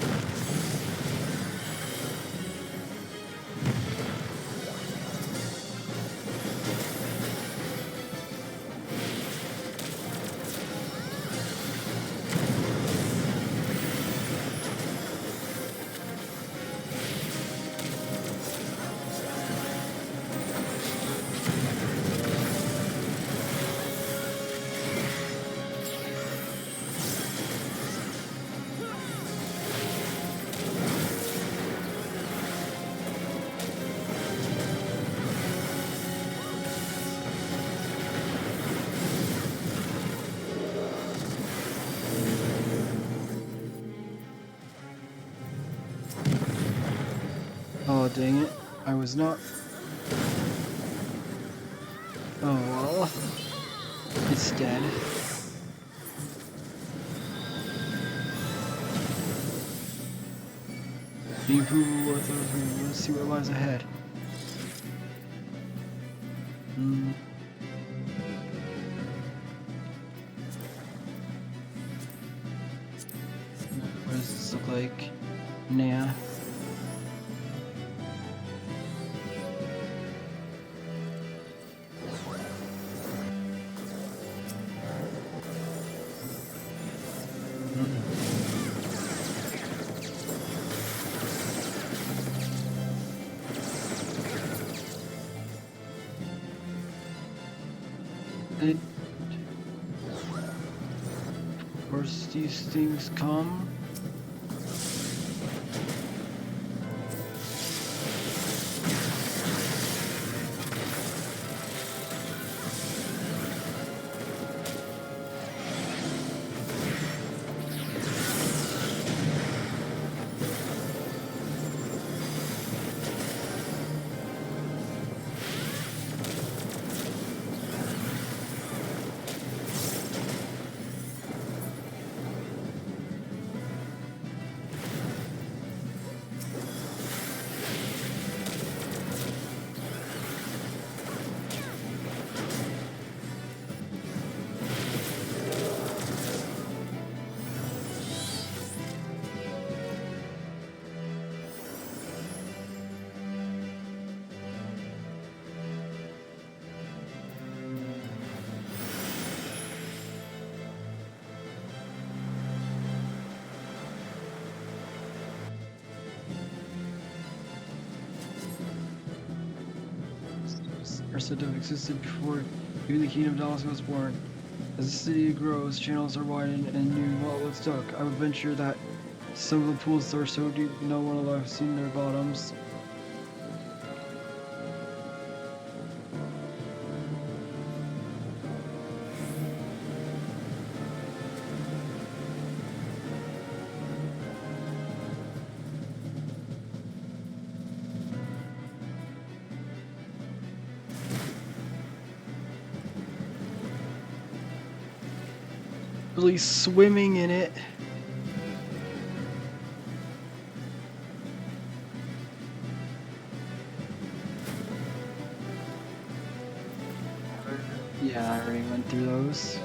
Oh, dang it. I was not... Oh, well. It's dead. The approval worth of... Let's see what lies ahead. What does this look like? Nah. Of course, these things come. Said to have existed before even the Kingdom of Dallas was born. As the city grows, channels are widened and new outlets dug. I would venture that some of the pools are so deep no one alive has seen their bottoms. Really swimming in it. Yeah, I already went through those.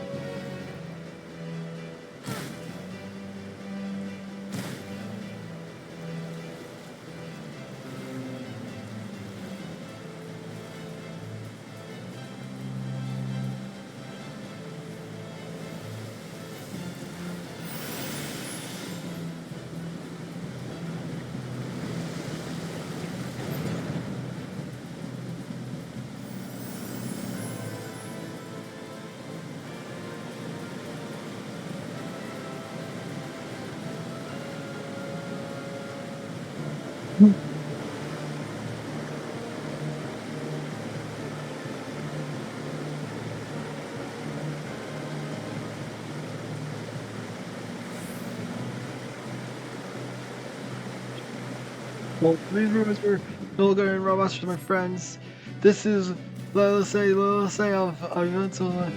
Well, these rumors were Nolgar and robots to my friends. This is, let's say, of events of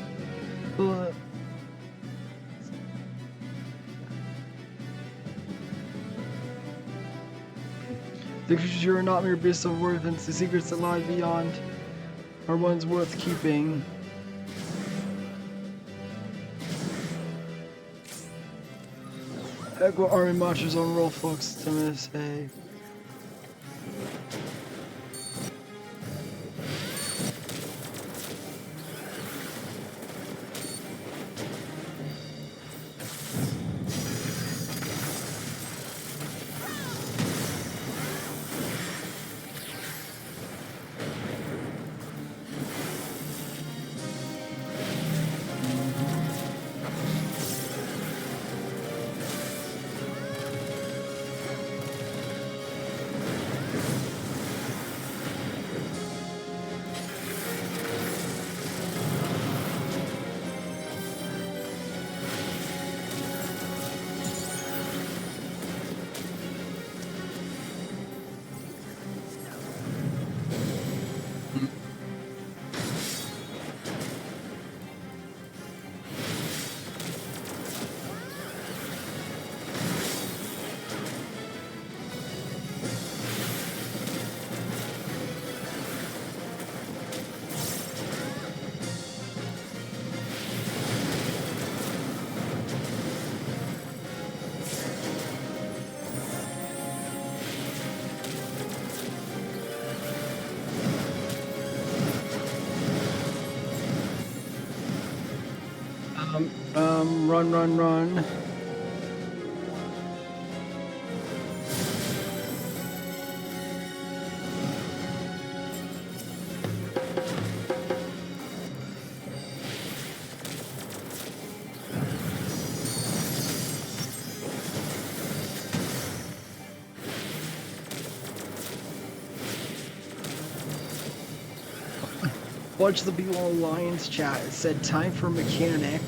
the creatures are not mere beasts of worth, and the secrets that lie beyond are ones worth keeping. Echo army marchers on roll, folks, to say. Run, run, run. Bunch of the people on Lions chat said time for mechanic.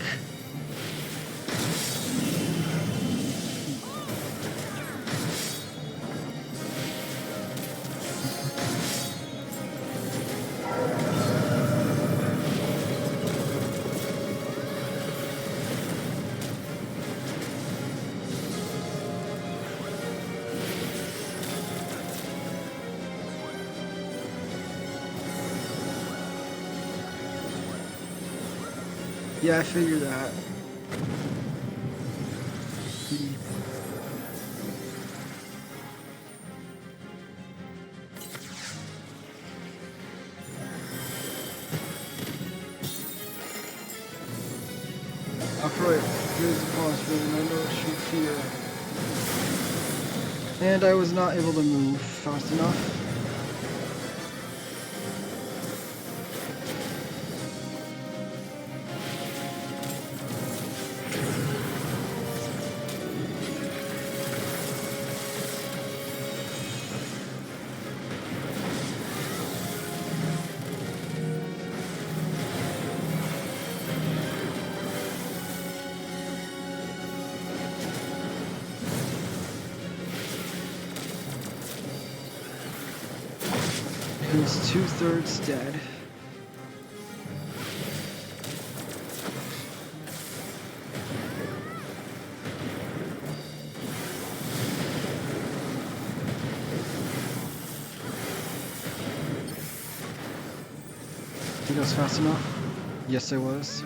Yeah, I figured that. Upright, there's a possibility, I know shoot fear. And I was not able to move fast enough. He's 2/3 dead. Think I was fast enough? Yes, I was.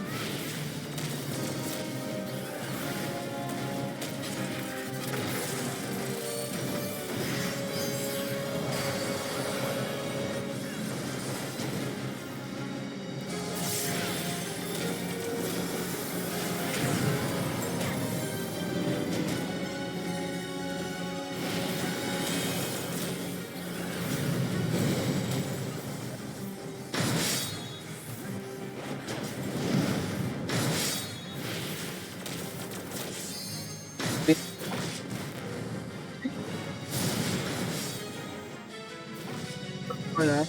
Try that.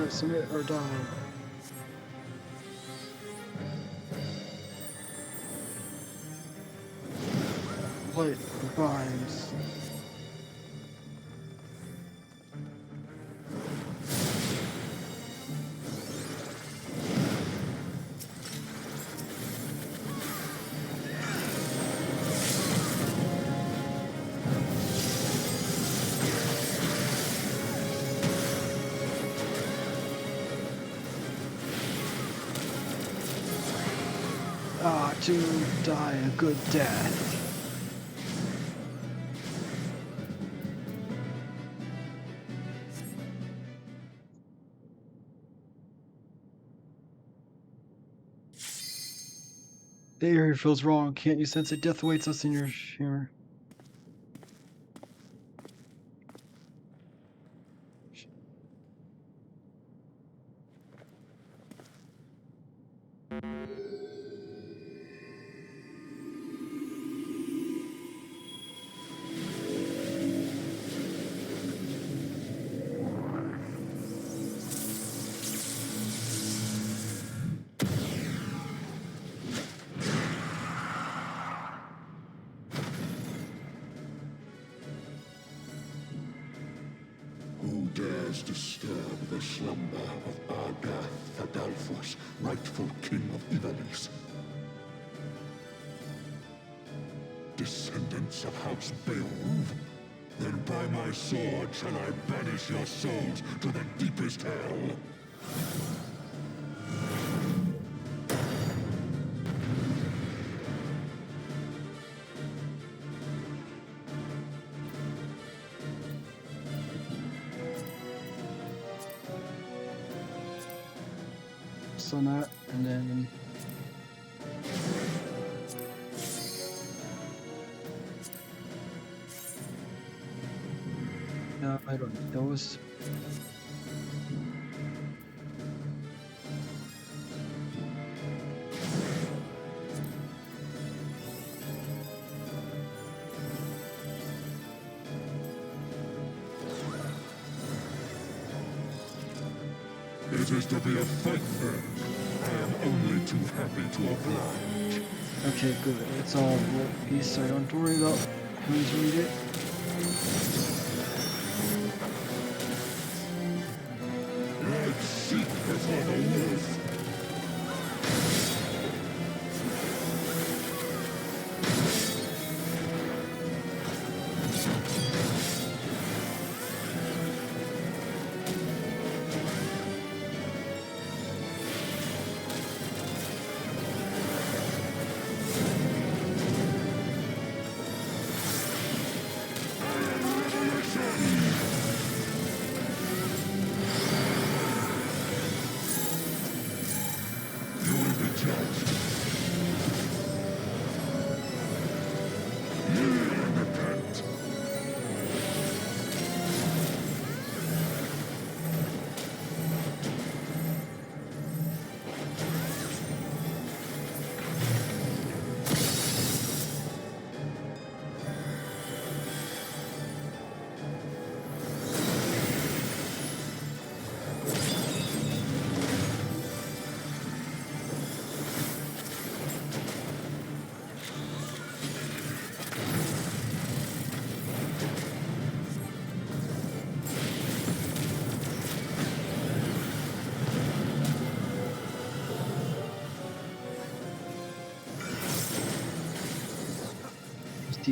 Submit or die. Light binds. To die a good death. The area feels wrong. Can't you sense it? Death awaits us in your shimmer. Who dares to member of Argath Adalphus, rightful king of Ivalice. Descendants of House Beowulf? Then by my sword shall I banish your souls to the deepest hell. On that, and then no, I don't need those. It is to be a fight then. I am only too happy to oblige. Okay, good. It's all one piece, so I don't have to worry about having to read it. Like sheep before the wolf.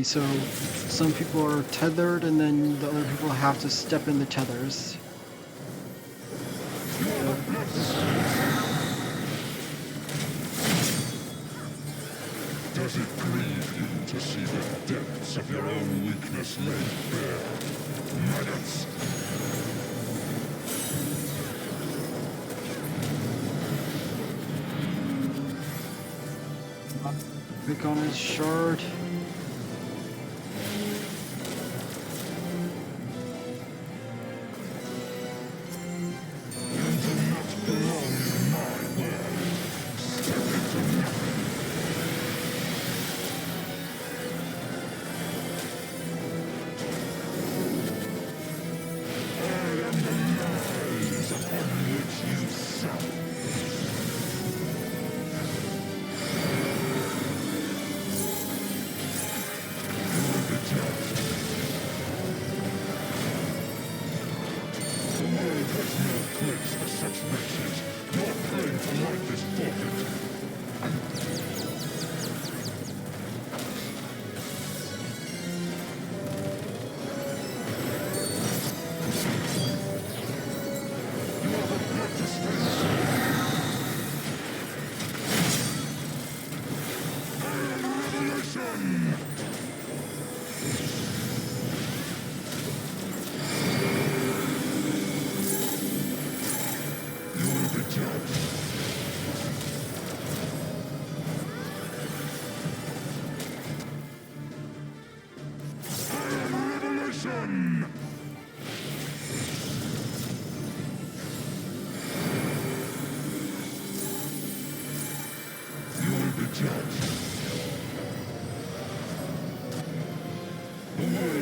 So some people are tethered and then the other people have to step in the tethers. Does it grieve you to see the depths of your own weakness laid bare? Maggots! Pick on his shard.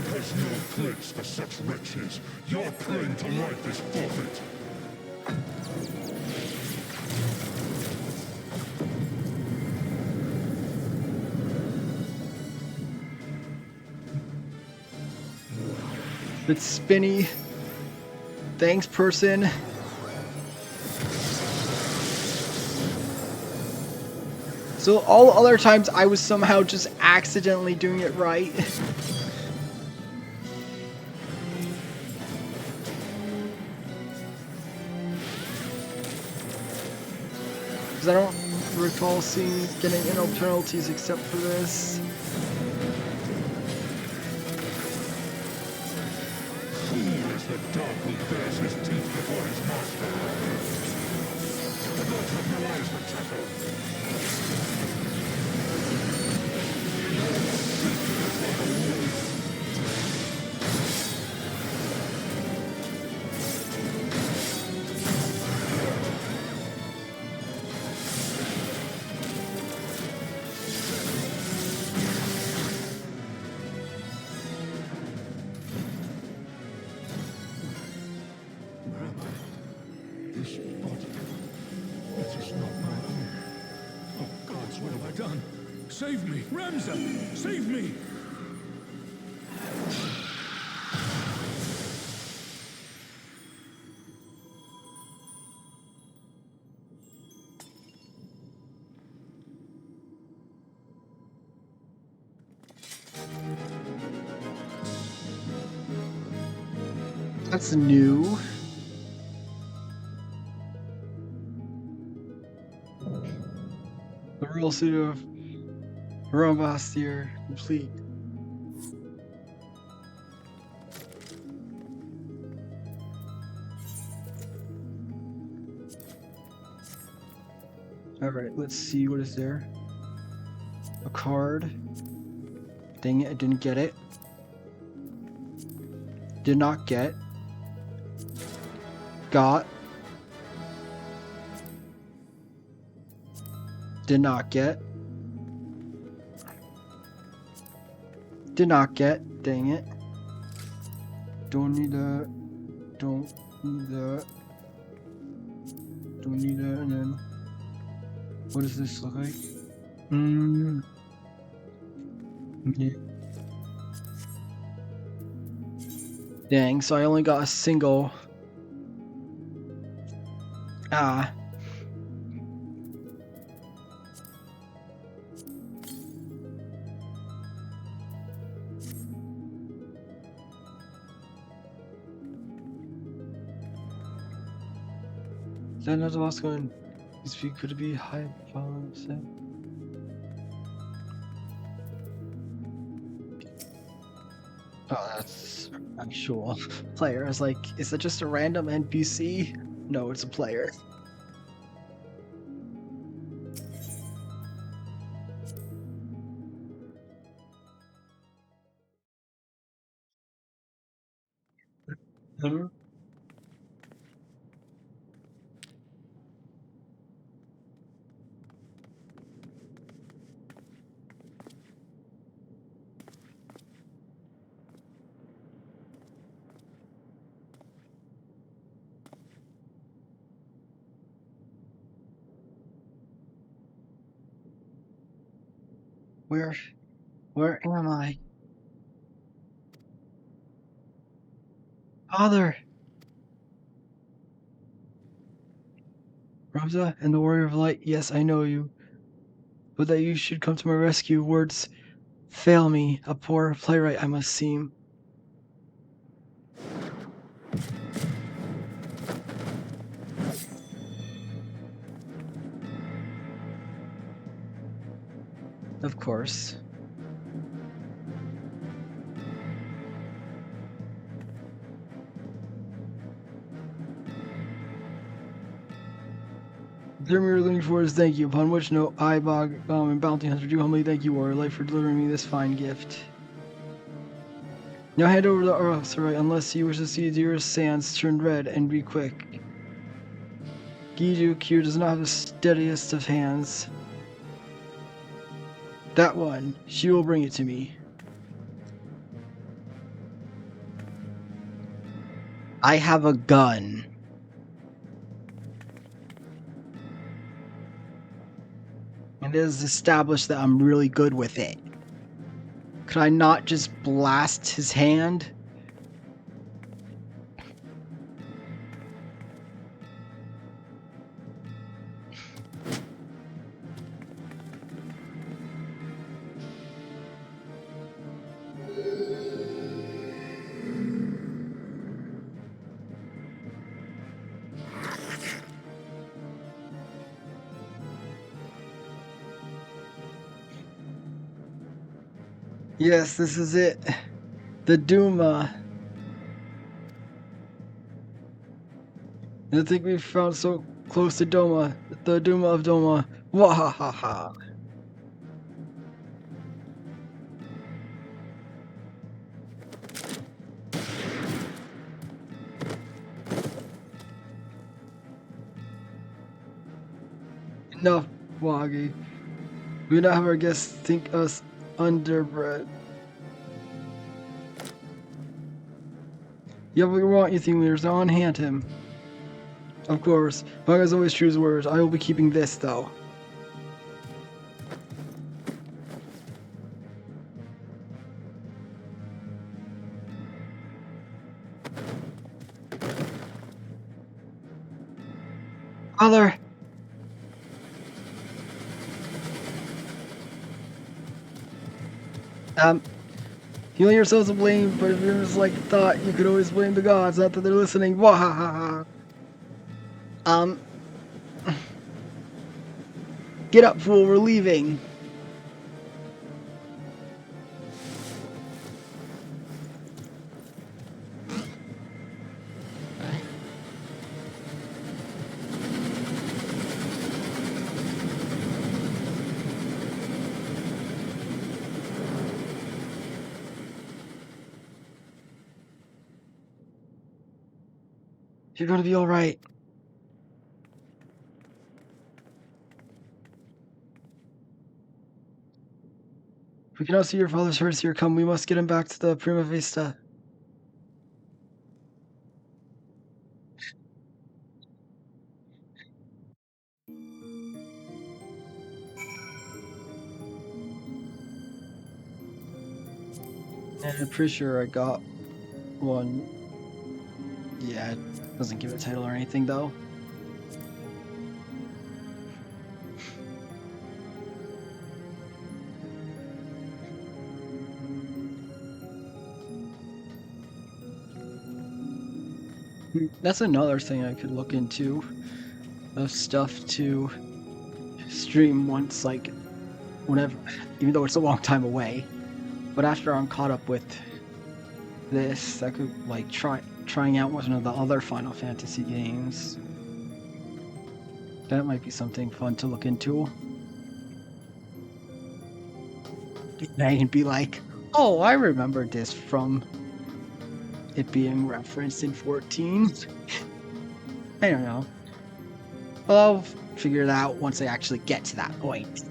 There's no place for such wretches. Your claim to life is forfeit. It's spinny. Thanks, person. So all other times I was somehow just accidentally doing it right. Because I don't recall seeing getting no penalties except for this. Who is the dog who bears his teeth before his master? The gods have no eyes for tackle. This body, it is not my own. Oh gods, what have I done? Save me! Ramza! Save me! That's new. The real suit of Rambastier complete. Alright, let's see what is there. A card. Dang it, I didn't get it. Did not get. Got. Did not get. Did not get. Dang it. Don't need that. Don't need that. Don't need that. And then, what does this look like? Yeah. Dang, so I only got a single. Ah. Then another last one. This view could be high balance. Oh, that's actual player. I was like, is that just a random NPC? No, it's a player. Where am I? Father! Ramza and the Warrior of Light, yes, I know you. But that you should come to my rescue, words fail me. A poor playwright I must seem. Of course. The term you're looking for is thank you, upon which note I, Bog, and Bounty Hunter do humbly thank you, Warrior Light, for delivering me this fine gift. Now hand over the Arthurite unless you wish to see dearest sands turn red, and be quick. Gidu Q does not have the steadiest of hands. That one, she will bring it to me. I have a gun. And it is established that I'm really good with it. Could I not just blast his hand? Yes, this is it. The Duma. I think we've found so close to Doma. The Duma of Doma. Wahahaha. Enough, Wagi. We now have our guests think us underbred. Yeah, we want you, thing leaders. Now unhand him. Of course. Waga's always true his words. I will be keeping this, though. Father! You only yourselves to blame, but if you're just like thought, you could always blame the gods, not that they're listening. Wahahaha. Get up, fool, we're leaving. You're gonna be alright. We cannot see your father's herds here come. We must get him back to the Prima Vista. And I'm pretty sure I got one. Yeah, it doesn't give a title or anything, though. That's another thing I could look into. Of stuff to stream once, like, whenever, even though it's a long time away. But after I'm caught up with this, I could, like, trying out one of the other Final Fantasy games. That might be something fun to look into. And I can be like, oh, I remember this from it being referenced in 14. I don't know. Well, I'll figure it out once I actually get to that point.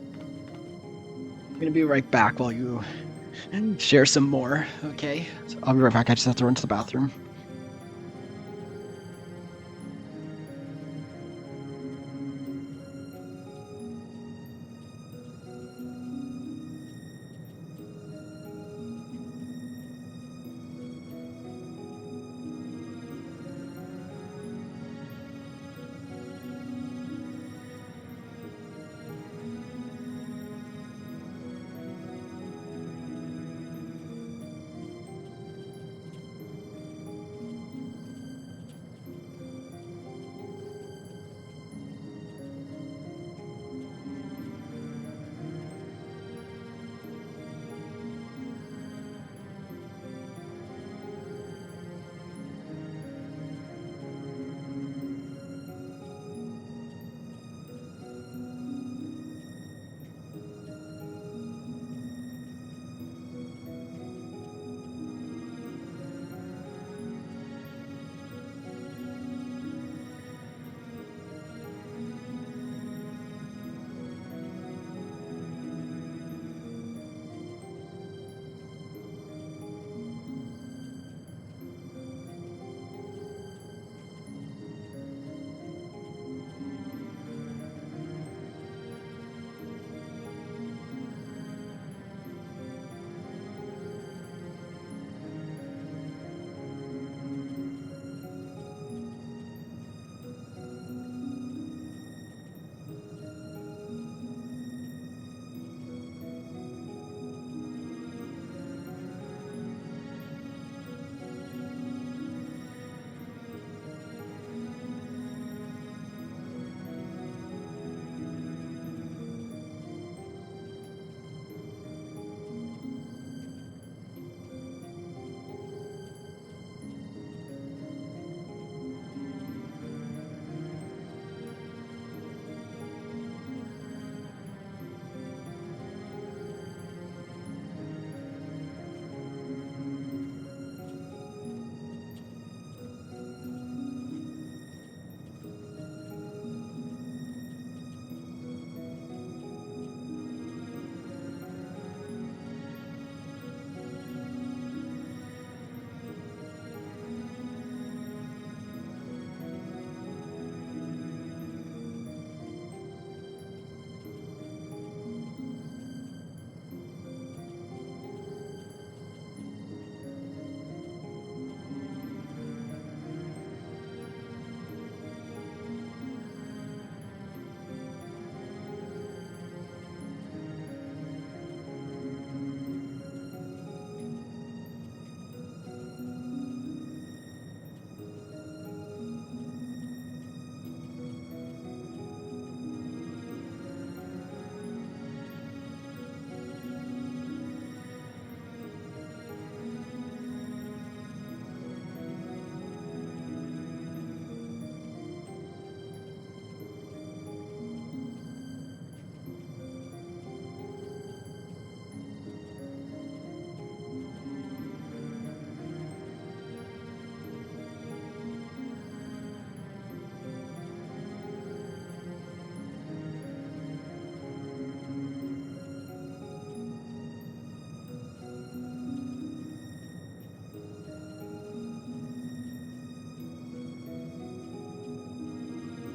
I'm gonna be right back while you share some more, okay? So I'll be right back. I just have to run to the bathroom.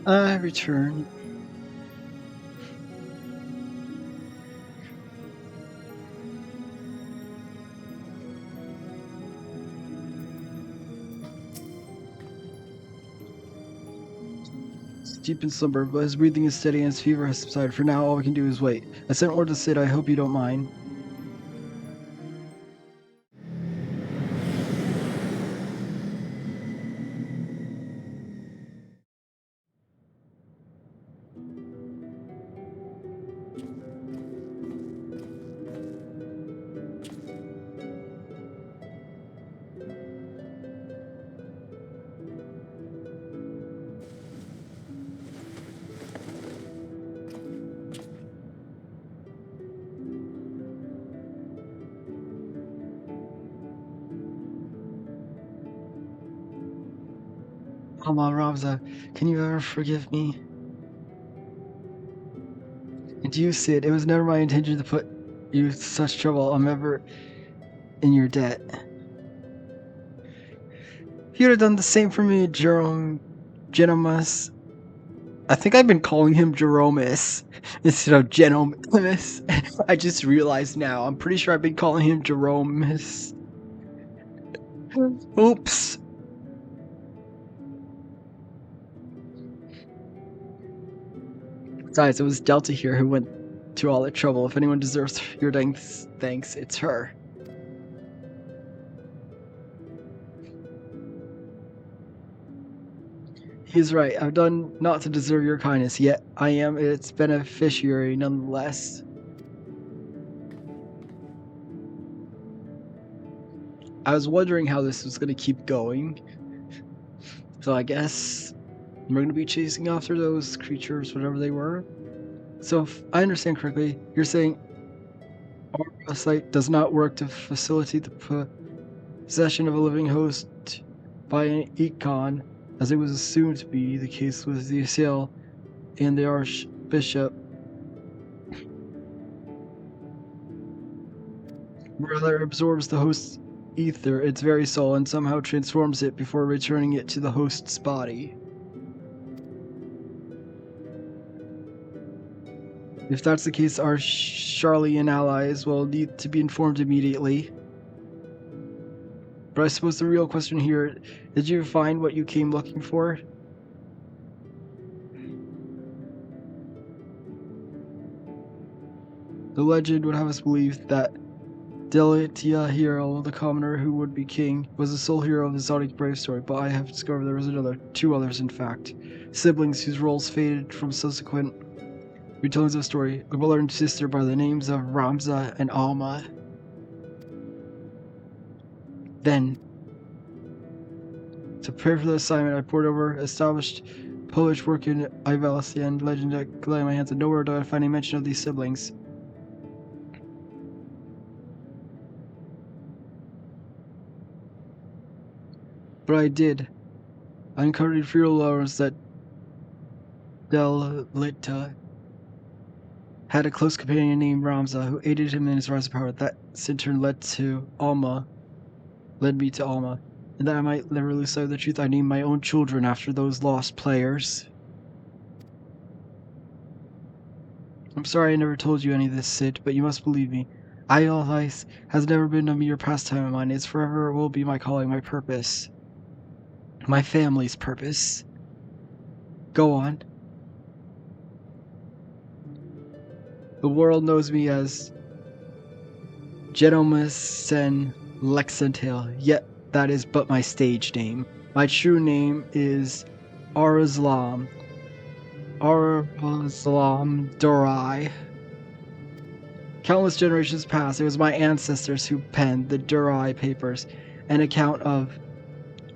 I return. He's deep in slumber, but his breathing is steady and his fever has subsided. For now, all we can do is wait. I sent word to Sid. I hope you don't mind. Mama Ramza, can you ever forgive me? And to you, Sid, it was never my intention to put you to such trouble. I'm ever in your debt. If you'd have done the same for me, Genomus. I think I've been calling him Jeromus instead of Genomus. I just realized now. I'm pretty sure I've been calling him Jeromus. Oops. Besides, it was Delta here who went to all the trouble. If anyone deserves your thanks, it's her. He's right. I've done not to deserve your kindness, yet I am its beneficiary nonetheless. I was wondering how this was going to keep going. So I guess we're going to be chasing after those creatures, whatever they were. So if I understand correctly, you're saying our site does not work to facilitate the possession of a living host by an econ, as it was assumed to be the case with the Assail and the Archbishop. Rather absorbs the host's ether, its very soul, and somehow transforms it before returning it to the host's body. If that's the case, our Charlian allies will need to be informed immediately. But I suppose the real question here, did you find what you came looking for? The legend would have us believe that Delitia Hero, the commoner who would be king, was the sole hero of the Zodiac Brave story, but I have discovered there was two others in fact. Siblings whose roles faded from subsequent retellings of the story, a brother and sister by the names of Ramza and Alma. Then, to prepare for the assignment, I poured over established Polish work in Ivalis and legend that lay in my hands, and nowhere did I find any mention of these siblings. But I did. I uncovered feudal lores that Delita had a close companion named Ramza who aided him in his rise to power. That in turn led me to Alma. And that I might never lose sight of the truth, I named my own children after those lost players. I'm sorry I never told you any of this, Sid, but you must believe me. Ice has never been a mere pastime of mine. It's forever will be my calling, my purpose. My family's purpose. Go on. The world knows me as Genomus Sen Lexentil, yet that is but my stage name. My true name is Arazlam Durai. Countless generations past, it was my ancestors who penned the Durai papers, an account of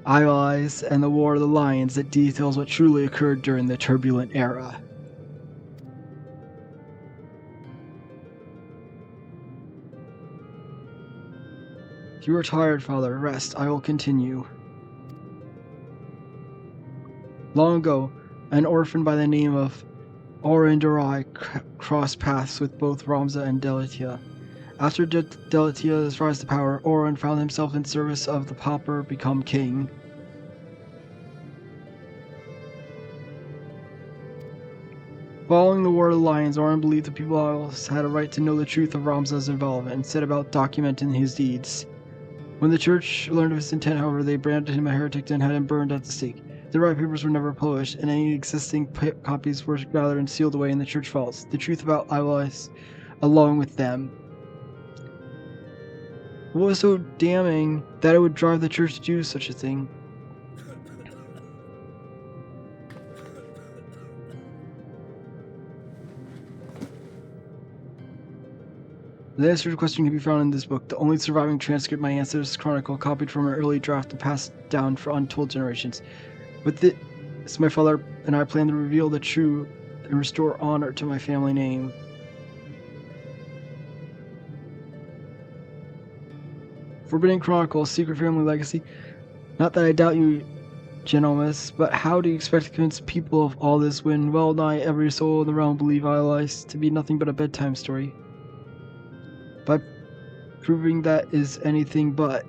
Eyes and the War of the Lions that details what truly occurred during the turbulent era. If you are tired, Father, rest. I will continue. Long ago, an orphan by the name of Orandurai crossed paths with both Ramza and Delitia. After Delitia's rise to power, Oran found himself in service of the pauper become king. Following the War of the Lions, Orin believed the people of Isles had a right to know the truth of Ramza's involvement and set about documenting his deeds. When the church learned of his intent, however, they branded him a heretic and had him burned at the stake. The right papers were never published, and any existing copies were gathered and sealed away in the church vaults. The truth about Isles, along with them. What was so damning that it would drive the church to do such a thing? The answer to the question can be found in this book, the only surviving transcript my ancestors' chronicle, copied from an early draft and passed down for untold generations. With this, my father and I plan to reveal the truth and restore honor to my family name. Forbidden Chronicle, Secret Family Legacy. Not that I doubt you, gentlemen, but how do you expect to convince people of all this when well nigh every soul in the realm believe Isles to be nothing but a bedtime story? By proving that is anything but.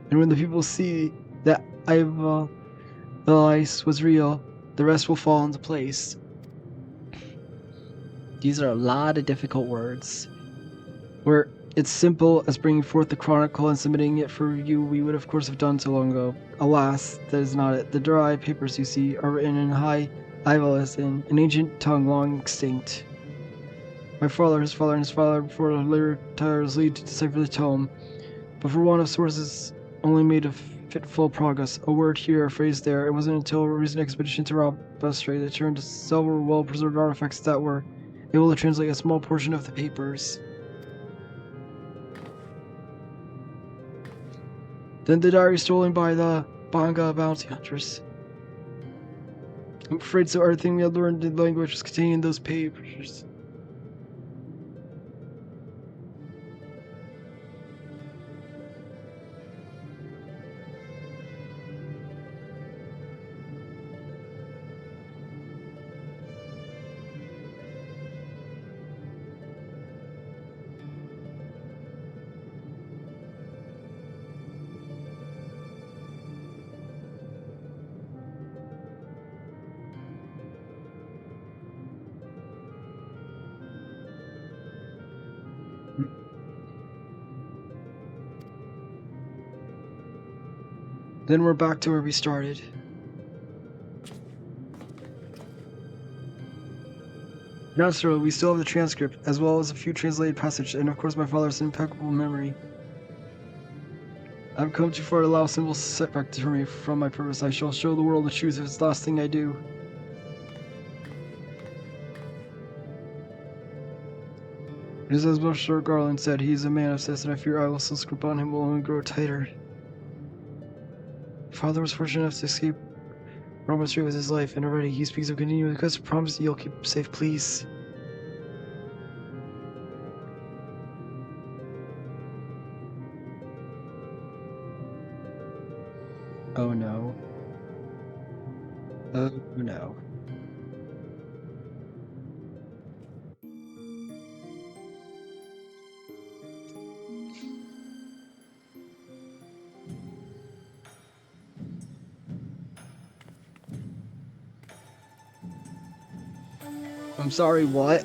And when the people see that Isles was real, the rest will fall into place. These are a lot of difficult words. Where it's simple as bringing forth the chronicle and submitting it for review, we would of course have done so long ago. Alas, that is not it. The dry papers you see are written in High Isles, in an ancient tongue long extinct. My father, his father, and his father before later tirelessly to decipher the tome, but for want of sources only made of fitful progress. A word here, a phrase there. It wasn't until a recent expedition to rob Bustray that turned to several well-preserved artifacts that were able to translate a small portion of the papers. Then the diary stolen by the Banga bounty hunters. I'm afraid so. Everything we had learned in language was contained in those papers. Then we're back to where we started. Naturally, we still have the transcript, as well as a few translated passages, and of course my father's impeccable memory. I've come too far to allow simple setback to turn me from my purpose. I shall show the world the truth if it's the last thing I do. It is as Mr. Garland said, he is a man of sense, and I fear Isles' grip on him will only grow tighter. Father was fortunate enough to escape Roma Street with his life, and already he speaks of continuing the quest. Promise you'll keep him safe, please. Oh no. Oh no. I'm sorry, what?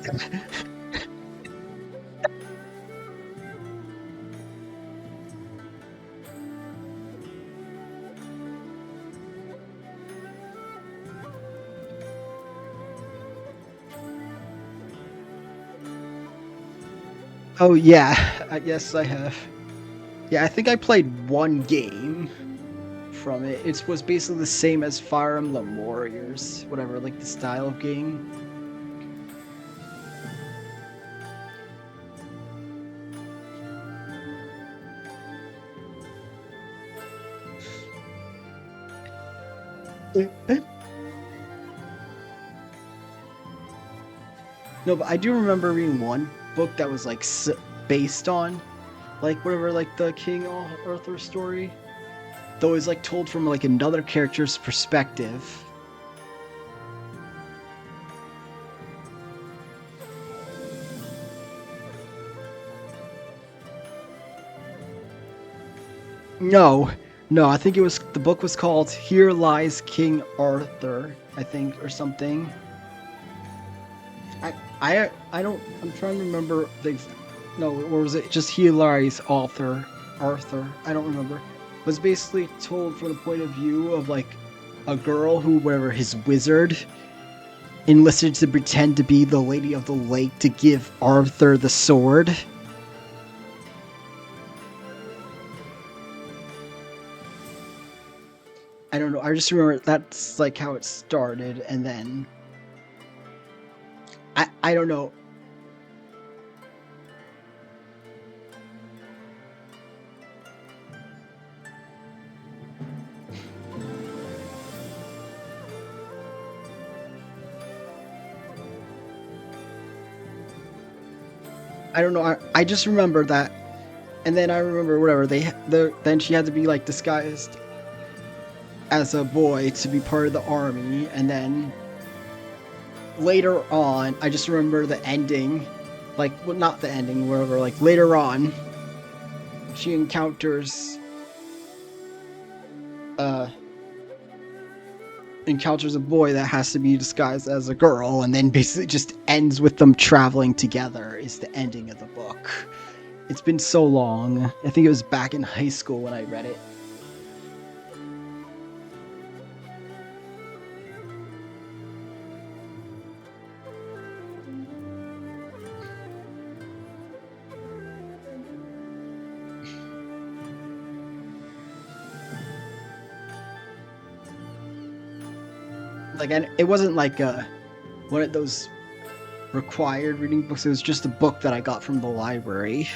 Oh yeah, yes I have. Yeah, I think I played one game from it. It was basically the same as Fire Emblem Warriors, whatever, like the style of game. No, but I do remember reading one book that was like based on, like whatever, like the King Arthur story, though it's like told from like another character's perspective. No, no, I think it was the book was called "Here Lies King Arthur," I think, or something. I don't. I'm trying to remember the. No, or was it just Hilari's author, Arthur? I don't remember. Was basically told from the point of view of like a girl who, whatever, his wizard enlisted to pretend to be the Lady of the Lake to give Arthur the sword. I don't know. I just remember that's like how it started, and then I don't know. I don't know. I just remember that, and then I remember whatever then she had to be like disguised as a boy to be part of the army, and then later on, I just remember the ending, like well, not the ending, whatever. Like later on, she uh encounters a boy that has to be disguised as a girl, and then basically just ends with them traveling together. Is the ending of the book. It's been so long. I think it was back in high school when I read it. Like, and it wasn't like one of those required reading books. It was just a book that I got from the library.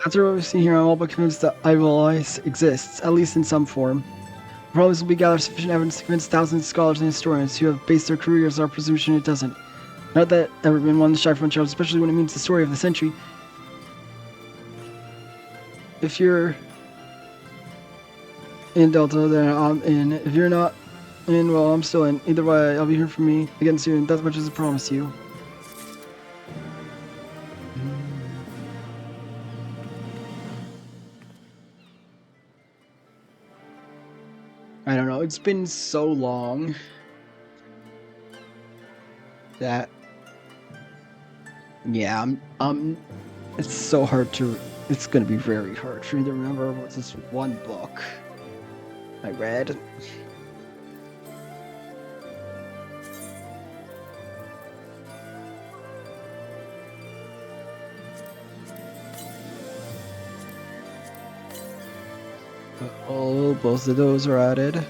After what we've seen here, I'm all but convinced that evil eyes exists, at least in some form. The problem is we gather sufficient evidence to convince thousands of scholars and historians who have based their careers on our presumption it doesn't. Not that ever been one to shy from child, especially when it means the story of the century. If you're in Delta, then I'm in. If you're not in, well, I'm still in. Either way, I'll be here for me again soon. That's much as I promise you. I don't know. It's been so long that yeah, it's so hard to. It's gonna be very hard for me to remember what's this one book I read. Oh, both of those are added.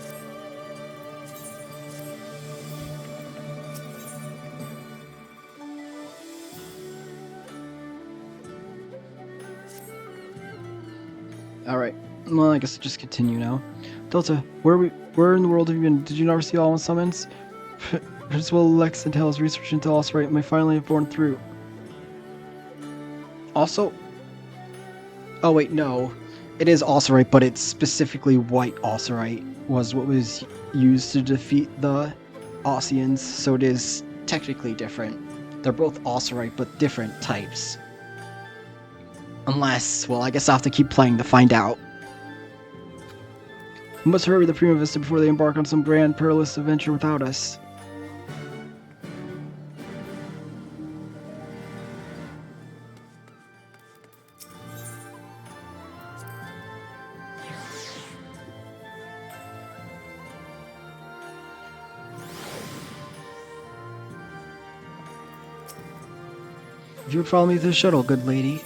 Alright. Well, I guess I'll just continue now. Delta, where in the world have you been? Did you never see all summons? Principal Lex and Tails research into Osirite may finally have borne through. Also... Oh wait, no. It is Osirite, but it's specifically white Osirite was what was used to defeat the Ossians, so it is technically different. They're both Osirite, but different types. Unless, well, I guess I'll have to keep playing to find out. We must hurry the Prima Vista before they embark on some grand, perilous adventure without us. If you would follow me to the shuttle, good lady.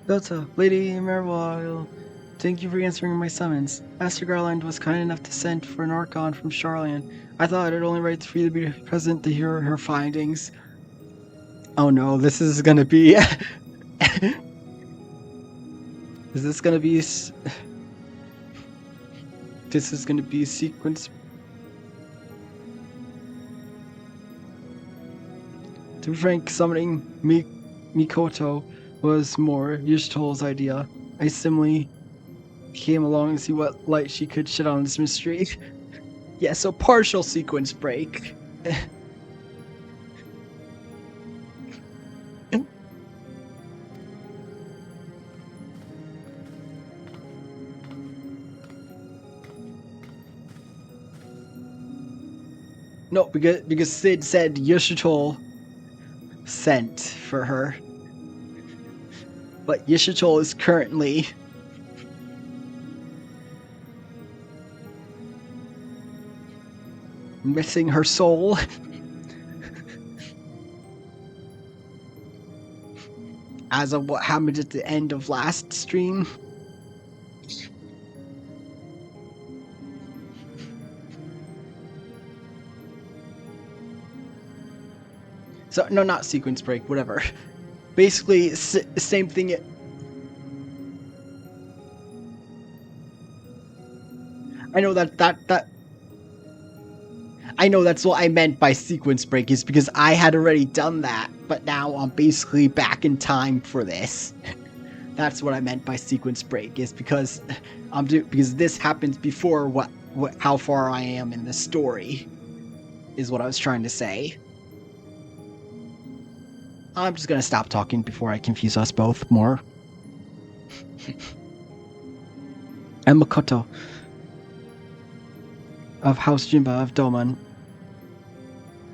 Delta, Lady Mervile, Thank you for answering my summons. Master Garland was kind enough to send for an Archon from Charlian. I thought it only right for you to be present to hear her findings. Oh no, this is gonna be... Is this gonna be... This is gonna be a sequence... To be frank, summoning Mikoto was more Yushtol's idea. I simply came along to see what light she could shed on this mystery. Yeah, so partial sequence break. No, because Sid said Yushatol sent for her. But Yushatol is currently missing her soul. As of what happened at the end of last stream. So, no, not sequence break, whatever. Basically, same thing. I know that I know that's what I meant by sequence break, is because I had already done that, but now I'm basically back in time for this. That's what I meant by sequence break, is because because this happens before how far I am in the story, is what I was trying to say. I'm just gonna stop talking before I confuse us both more. I'm Makoto of House Jinba of Doman.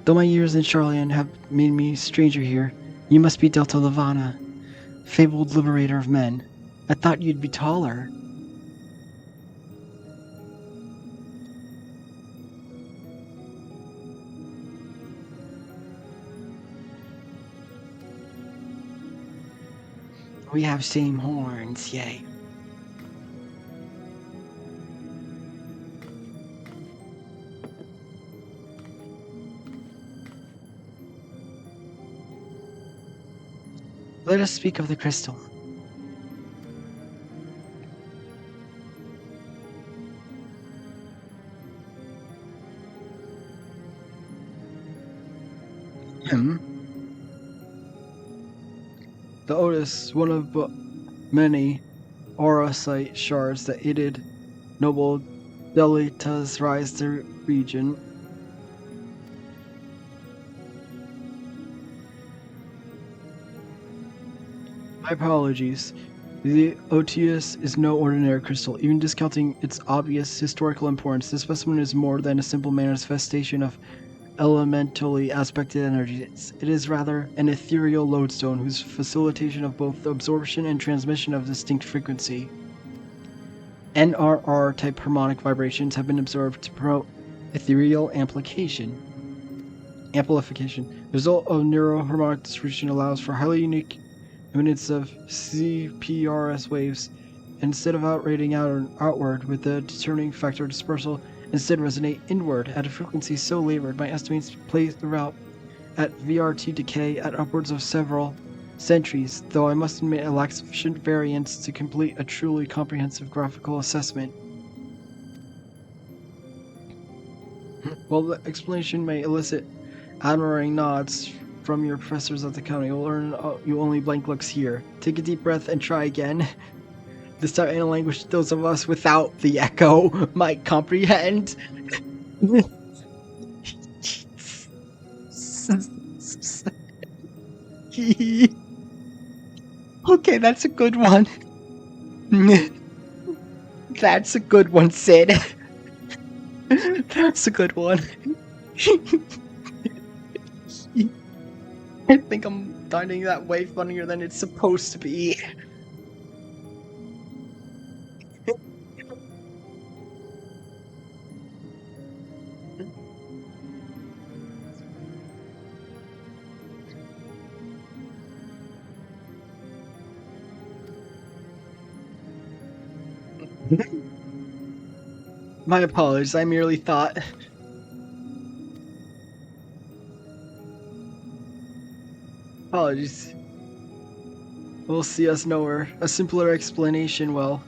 Though my years in Charlian have made me stranger here, you must be Delta Lavana, fabled liberator of men. I thought you'd be taller. We have same horns, yay. Let us speak of the crystal. The Otis, one of many aurosite shards that aided noble Delita's rise to region. My apologies. The Otius is no ordinary crystal. Even discounting its obvious historical importance, this specimen is more than a simple manifestation of elementally aspected energies. It is rather an ethereal lodestone whose facilitation of both the absorption and transmission of distinct frequency NRR-type harmonic vibrations have been observed to promote ethereal amplification. The result of neuroharmonic distribution allows for highly unique eminence of CPRS waves. Instead of outrating outward with the determining factor dispersal, instead resonate inward at a frequency so labored my estimates play throughout at VRT decay at upwards of several centuries, though I must admit it lacks sufficient variance to complete a truly comprehensive graphical assessment. While the explanation may elicit admiring nods from your professors at the county, you'll learn you only blank looks here. Take a deep breath and try again. This time in a language those of us without the echo might comprehend. Okay, that's a good one. That's a good one, Sid. That's a good one. I think I'm finding that way funnier than it's supposed to be. My apologies, I merely thought. Apologies. We'll see us nowhere. A simpler explanation, well.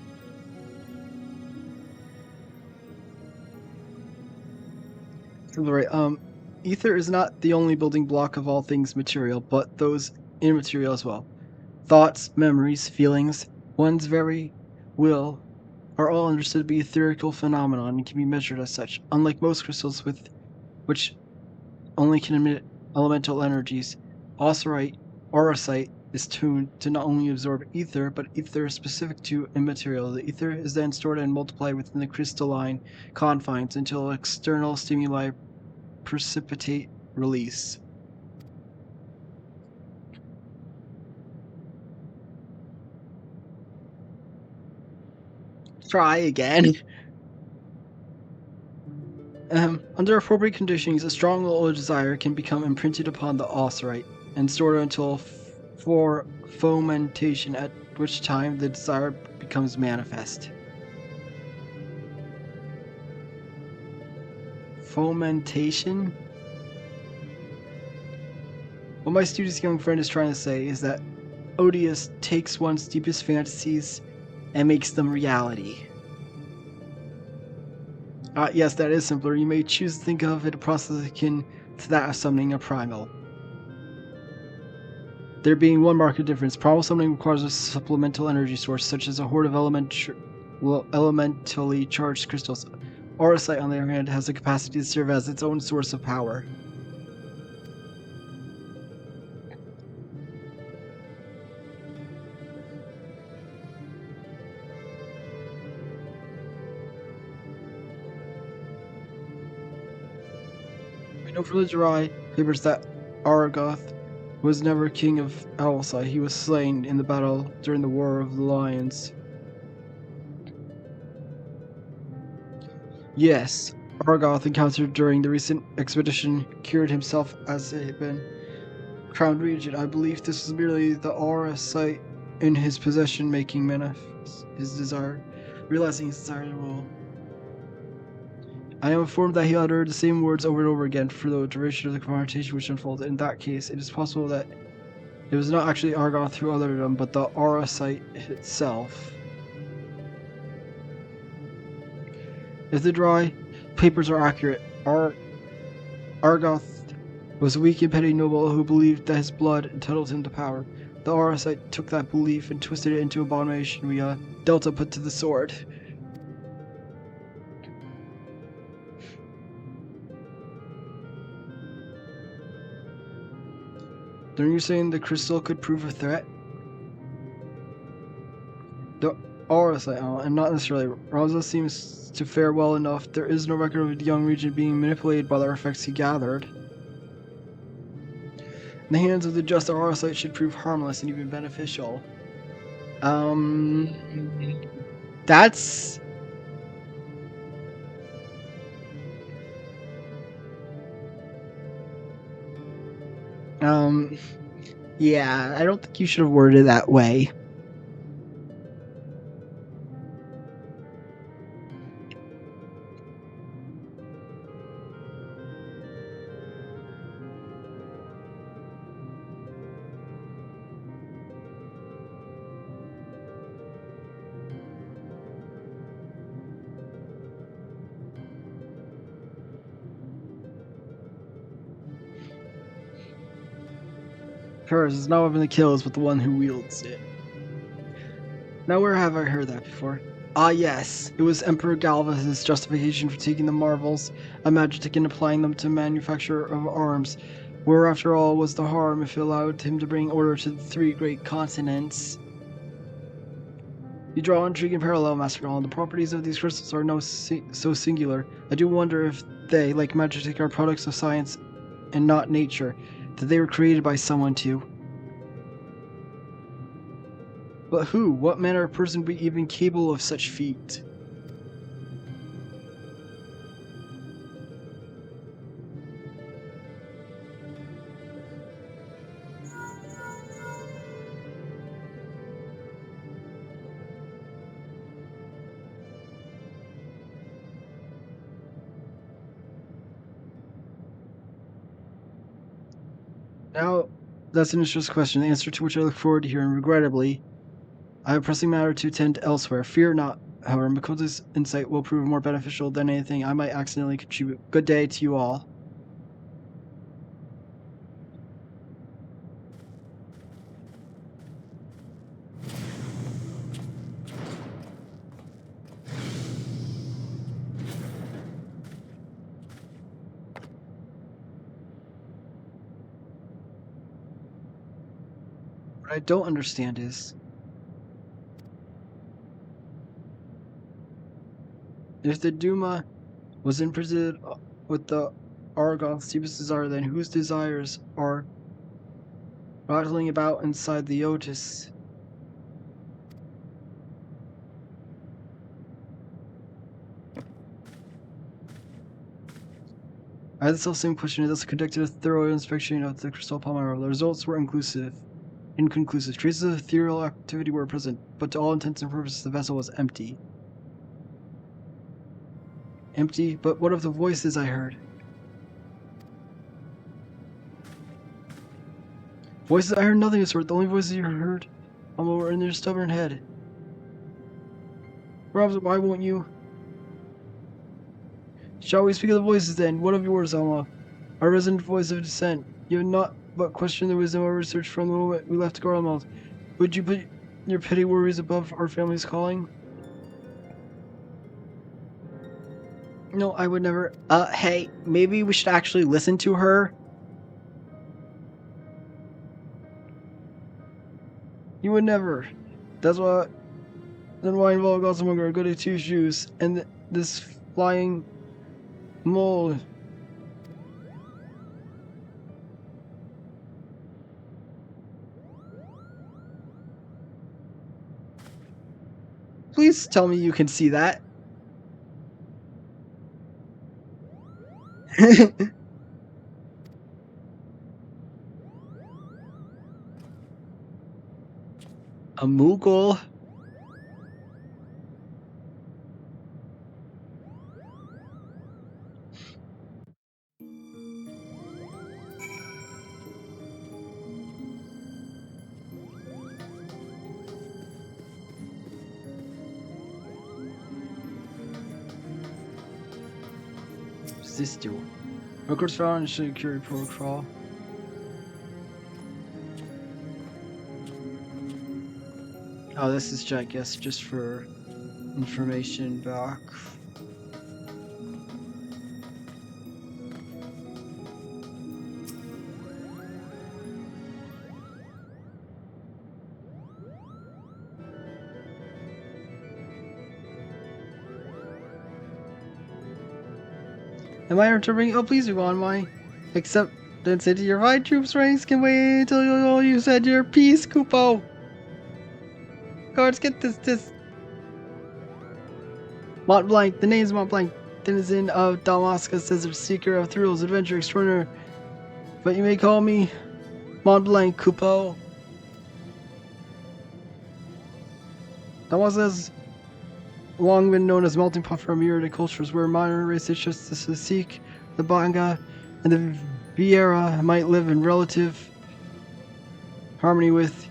Right, ether is not the only building block of all things material, but those immaterial as well. Thoughts, memories, feelings, one's very will are all understood to be etherical phenomenon and can be measured as such. Unlike most crystals with which only can emit elemental energies, aurosite is tuned to not only absorb ether, but ether is specific to immaterial. The ether is then stored and multiplied within the crystalline confines until external stimuli precipitate release. Try again. Under appropriate conditions, a strong will or desire can become imprinted upon the aurosite and stored until for fomentation, at which time the desire becomes manifest. Fomentation? What my student's young friend is trying to say is that Odious takes one's deepest fantasies and makes them reality. Yes, that is simpler. You may choose to think of it a process akin to that of summoning a primal. There being one marked difference, primal summoning requires a supplemental energy source, such as a horde of elementally charged crystals. Aurosite, on the other hand, has the capacity to serve as its own source of power. We know from the dry papers that Argoth was never king of Owlside. He was slain in the battle during the War of the Lions. Yes, Argoth, encountered during the recent expedition, cured himself as he had been crowned regent. I believe this was merely the aurosite in his possession making manifest his desire, realizing his desire to rule. I am informed that he uttered the same words over and over again for the duration of the confrontation which unfolded. In that case, it is possible that it was not actually Argoth who uttered them, but the aurosite itself. If the dry papers are accurate, Argoth was a weak and petty noble who believed that his blood entitled him to power. The aurosite took that belief and twisted it into abomination we Delta put to the sword. Then you're saying the crystal could prove a threat? The aurosite, and not necessarily. Raza seems to fare well enough. There is no record of the young regent being manipulated by the artifacts he gathered. In the hands of the just, the aurosite should prove harmless and even beneficial. That's... yeah, I don't think you should have worded it that way. Hers is not one the kills, but the one who wields it. Now where have I heard that before? Ah yes, it was Emperor Galvas' justification for taking the marvels of magic and applying them to manufacture of arms. Where after all was the harm if it allowed him to bring order to the three great continents? You draw intriguing parallel, Master Nolan. The properties of these crystals are so singular. I do wonder if they, like magic, are products of science and not nature, that they were created by someone too. But who? What manner of person would be even capable of such feat? Now, that's an interesting question, the answer to which I look forward to hearing. Regrettably, I have a pressing matter to attend elsewhere. Fear not, however, Makoto's insight will prove more beneficial than anything I might accidentally contribute. Good day to you all. What I don't understand is, if the Duma was imprisoned with the Argon's deepest desire, then whose desires are rattling about inside the Otis? I had the self-same question and thus conducted a thorough inspection of the crystal Palmyra. The results were inconclusive. Traces of ethereal activity were present, but to all intents and purposes the vessel was empty. Empty? But what of the voices I heard? Voices? I heard nothing of the sort. The only voices you heard were in their stubborn head. Robs, why won't you? Shall we speak of the voices then? What of yours, Alma? Our resident voice of dissent. You have not but questioned the wisdom of our research from the moment we left Garlemald. Would you put your petty worries above our family's calling? No, I would never. Hey, maybe we should actually listen to her? You would never. That's why. Then why involve gods among our goody two shoes and this flying mole? Please tell me you can see that. A Moogle? What's this do? Records found in security protocol. Oh, this is, I guess, just for information back. Am I interpreting? Oh, please do on my. Except, then say to your fine troops ranks can wait until you said your piece, Kupo. Guards, get this. Mont Blanc, the name's Mont Blanc, denizen of Damascus, desert seeker of thrills, adventure, extraordinary. But you may call me Mont Blanc, Kupo. Damascus has long been known as melting pot for a myriad of cultures, where modern races such as the Sikh, the Banga, and the Vieira might live in relative harmony with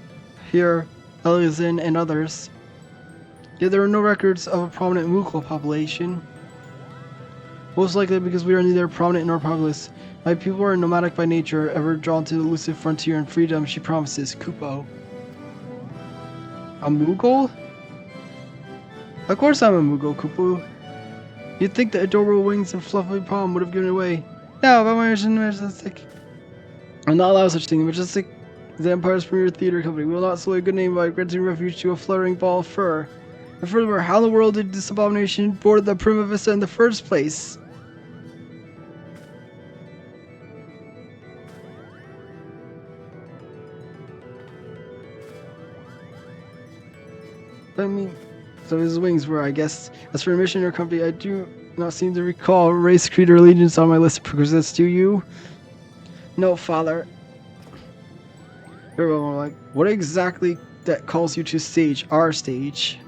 here, Elizin, and others. Yet there are no records of a prominent Mughal population. Most likely because we are neither prominent nor populous. My people are nomadic by nature, ever drawn to the elusive frontier and freedom she promises, Kupo. A Mughal? Of course I'm a Mughal, Kupo. You'd think the adorable wings and fluffy palm would have given away. Now, if I'm majestic, I'll not allow such thing. Majestic is the Empire's premier theater company. We will not sully a good name by granting refuge to a fluttering ball of fur. And furthermore, how in the world did this abomination board the Prima Vista in the first place? I mean, so his wings were, I guess. As for a mission or company, I do not seem to recall race, creed, or allegiance on my list of prerequisites. Do you? No, father. Everyone like, what exactly that calls you to stage, our stage?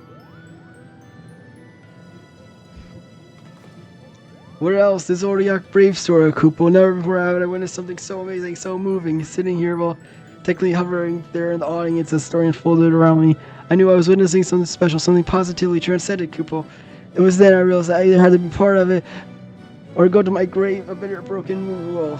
What else? The Zodiac Brave story, Kupo. Never before have I witnessed something so amazing, so moving. Sitting here while technically hovering there in the audience, the story unfolded around me. I knew I was witnessing something special, something positively transcendent, Kupo. It was then I realized I either had to be part of it or go to my grave, a bitter, broken moon.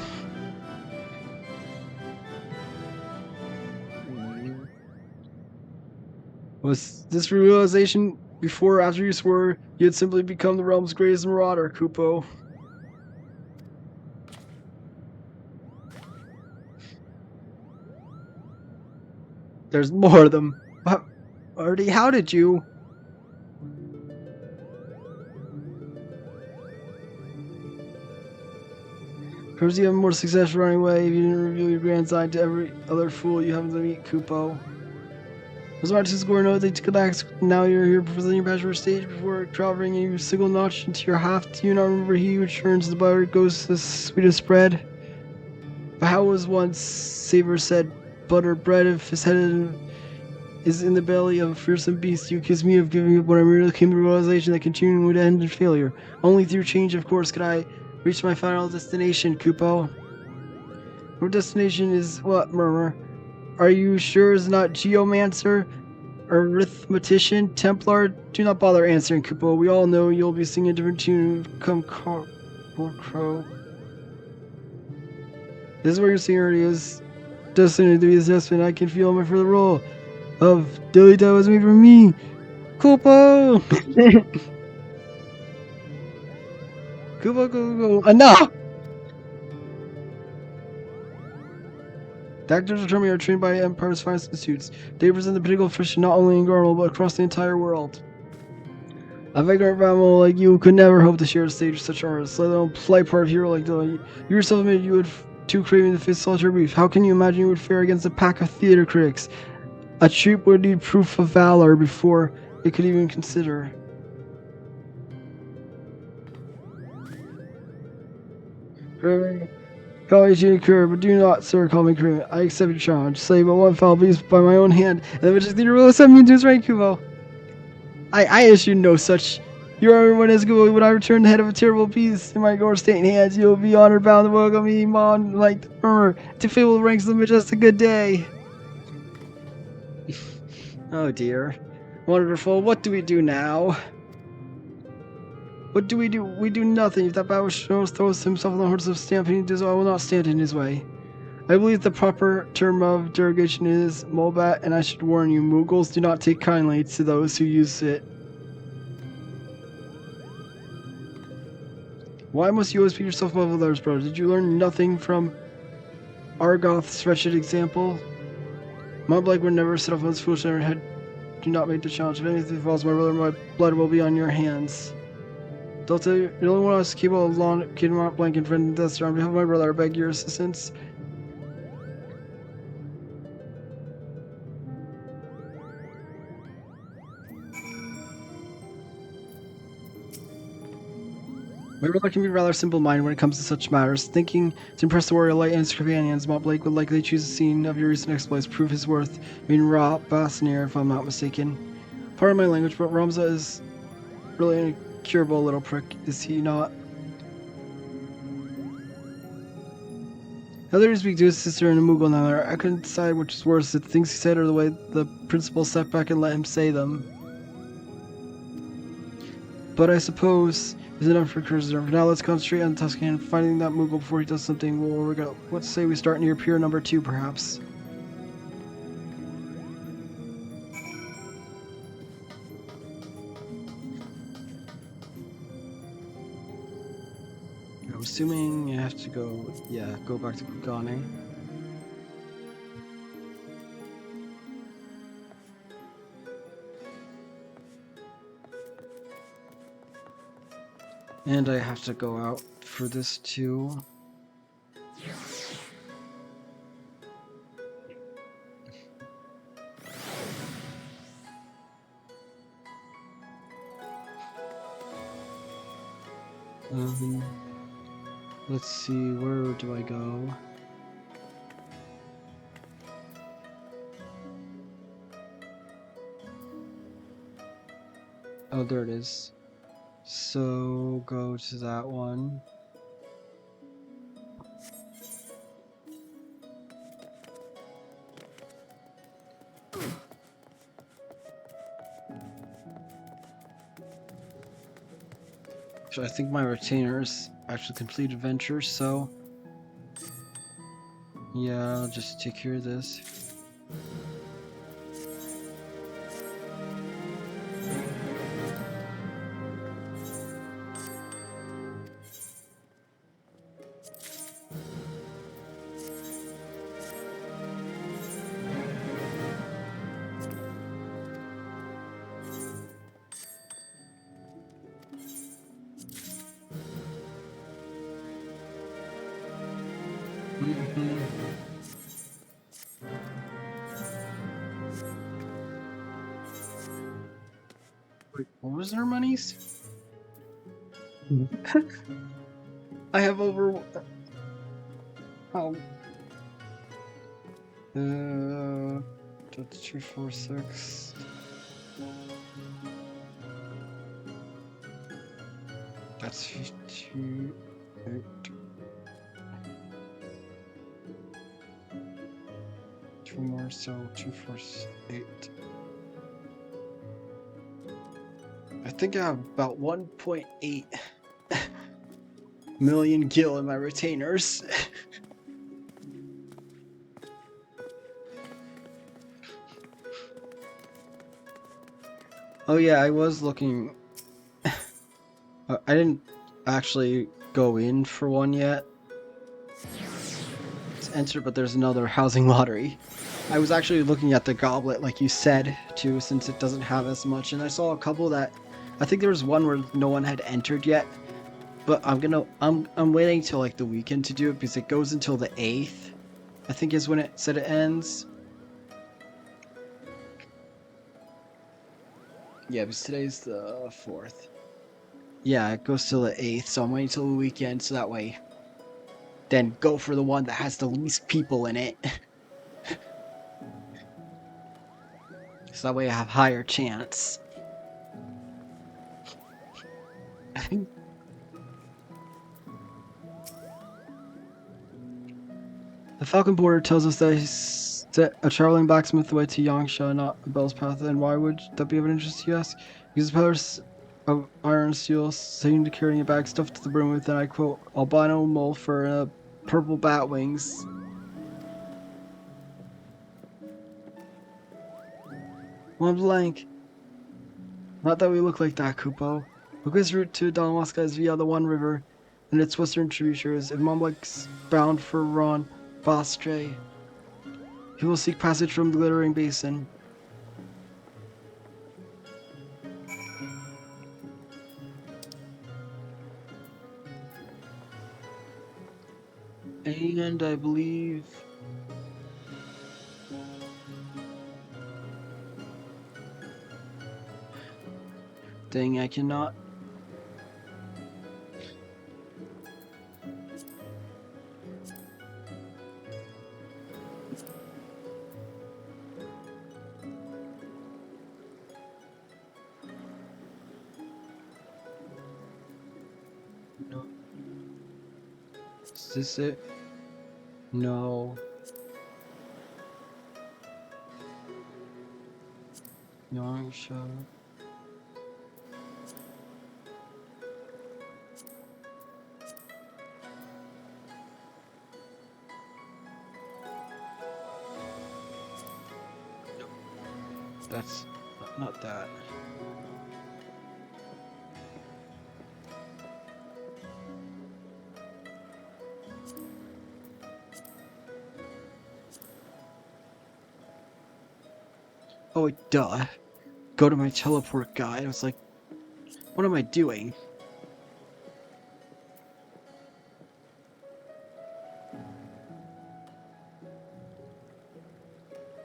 Was this realization before or after you swore you had simply become the realm's greatest marauder, Kupo? There's more of them. What? Artie, how did you? Perhaps you have more success running away if you didn't reveal your grand design to every other fool you happen to meet, Kupo. Was hard to score no they took back. Now you're here presenting your bachelor stage before traveling and you single notch into your half. Do you not remember he who churns the butter goes to the sweetest bread? But how was once Saber said butter bread if his head is in the belly of a fearsome beast? You accuse me of giving up when I merely came to the realization that continuing would end in failure. Only through change, of course, could I reach my final destination, Kupo. Your destination is what, Murmur? Are you sure it's not Geomancer? Arithmetician? Templar? Do not bother answering, Kupo. We all know you'll be singing a different tune come Crow. This is where your seniority is destined to be assessment. I can feel my further role of Dilly Dell is made for me. Kupo! Kupo, enough! The actors of Termi are trained by Empire's finest institutes. They represent the pinnacle of fiction not only in Garmal, but across the entire world. A vagrant mammal like you could never hope to share a stage with such artists, let alone play part of a hero like Dilly. You yourself admitted you would too craving to face solitary brief. How can you imagine you would fare against a pack of theater critics? A troupe would need proof of valor before it could even consider. Call me Gene Kerr, but do not, sir, call me Kerr. I accept your challenge. Slay but one foul beast by my own hand, and the Majestic Leader will send me to his rank, Kupo. I issue no such. Your everyone is good. When I return the head of a terrible beast in my gore-stained hands, you'll be honored bound to welcome me, Mon, like the murmur, to fill the ranks of the Majestic Good Day. Oh dear. Wonderful. What do we do now? What do? We do nothing. If that battle throws himself on the horse of stampeding, I will not stand in his way. I believe the proper term of derogation is Mobat, and I should warn you, Mughals do not take kindly to those who use it. Why must you always beat yourself above others, brother? Did you learn nothing from Argoth's wretched example? My blood would never set off on this foolish head. Do not make the challenge. If anything falls, my brother, my blood will be on your hands. Delta, you're the only one else to keep all alone, Kid Blank and friend Death on behalf of my brother, I beg your assistance. My brother can be rather simple-minded when it comes to such matters. Thinking to impress the warrior light and his companions, Mont Blake would likely choose a scene of your recent exploits to prove his worth. I mean, Basnir, if I'm not mistaken. Pardon my language, but Ramza is really an incurable little prick, is he not? How did he speak to his sister and a Mughal now? I couldn't decide which is worse, the things he said or the way the principal stepped back and let him say them. But I suppose is enough for Cursor. For now, let's concentrate on Tuscan and finding that Mughal before he does something we'll regret. Let's say we start near pier number 2, perhaps. I'm assuming you have to go, go back to Kugane. And I have to go out for this too. Let's see, where do I go? Oh, there it is. So go to that one. So I think my retainers actually complete adventure, so yeah, I'll just take care of this. Wait, what was their monies? I have over. Oh. That's 246. That's 58. 2 more, so 248. I think I have about 1.8 million gil in my retainers. Oh yeah, I was looking. I didn't actually go in for one yet. It's entered, but there's another housing lottery. I was actually looking at the goblet, like you said, too, since it doesn't have as much, and I saw a couple that. I think there was one where no one had entered yet, but I'm waiting till like the weekend to do it because it goes until the 8th. I think is when it said it ends. Yeah, because today's the 4th. Yeah, it goes till the 8th, so I'm waiting till the weekend so that way. Then go for the one that has the least people in it. So that way I have higher chance. The Falcon Border tells us that he's set a traveling blacksmith away to Yangsha, not Bell's Path, and why would that be of interest, you ask? Because the powers of iron steel seem to carrying a bag stuffed to the brim with, and I quote, albino mole for purple bat wings. One blank. Not that we look like that, Kupo. Luca's route to Dalmasca is via the One River and its western tributaries. If Momblek's bound for Ron Bastre, he will seek passage from the Glittering Basin. And I believe... Dang, I cannot... No. Is this it? No. Yangsha. That's not that. Oh, duh. Go to my teleport guide. I was like, what am I doing?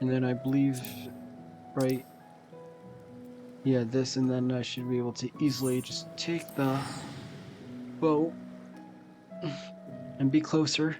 And then I believe, right? Yeah, this, and then I should be able to easily just take the boat and be closer.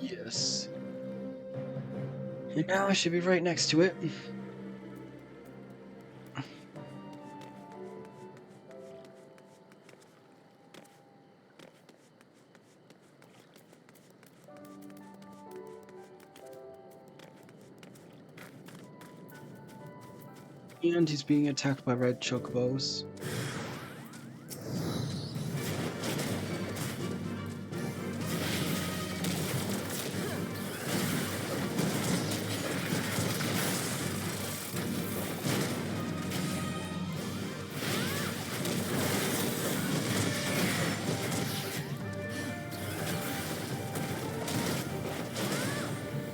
Yes. And now I should be right next to it. And he's being attacked by red chocobos.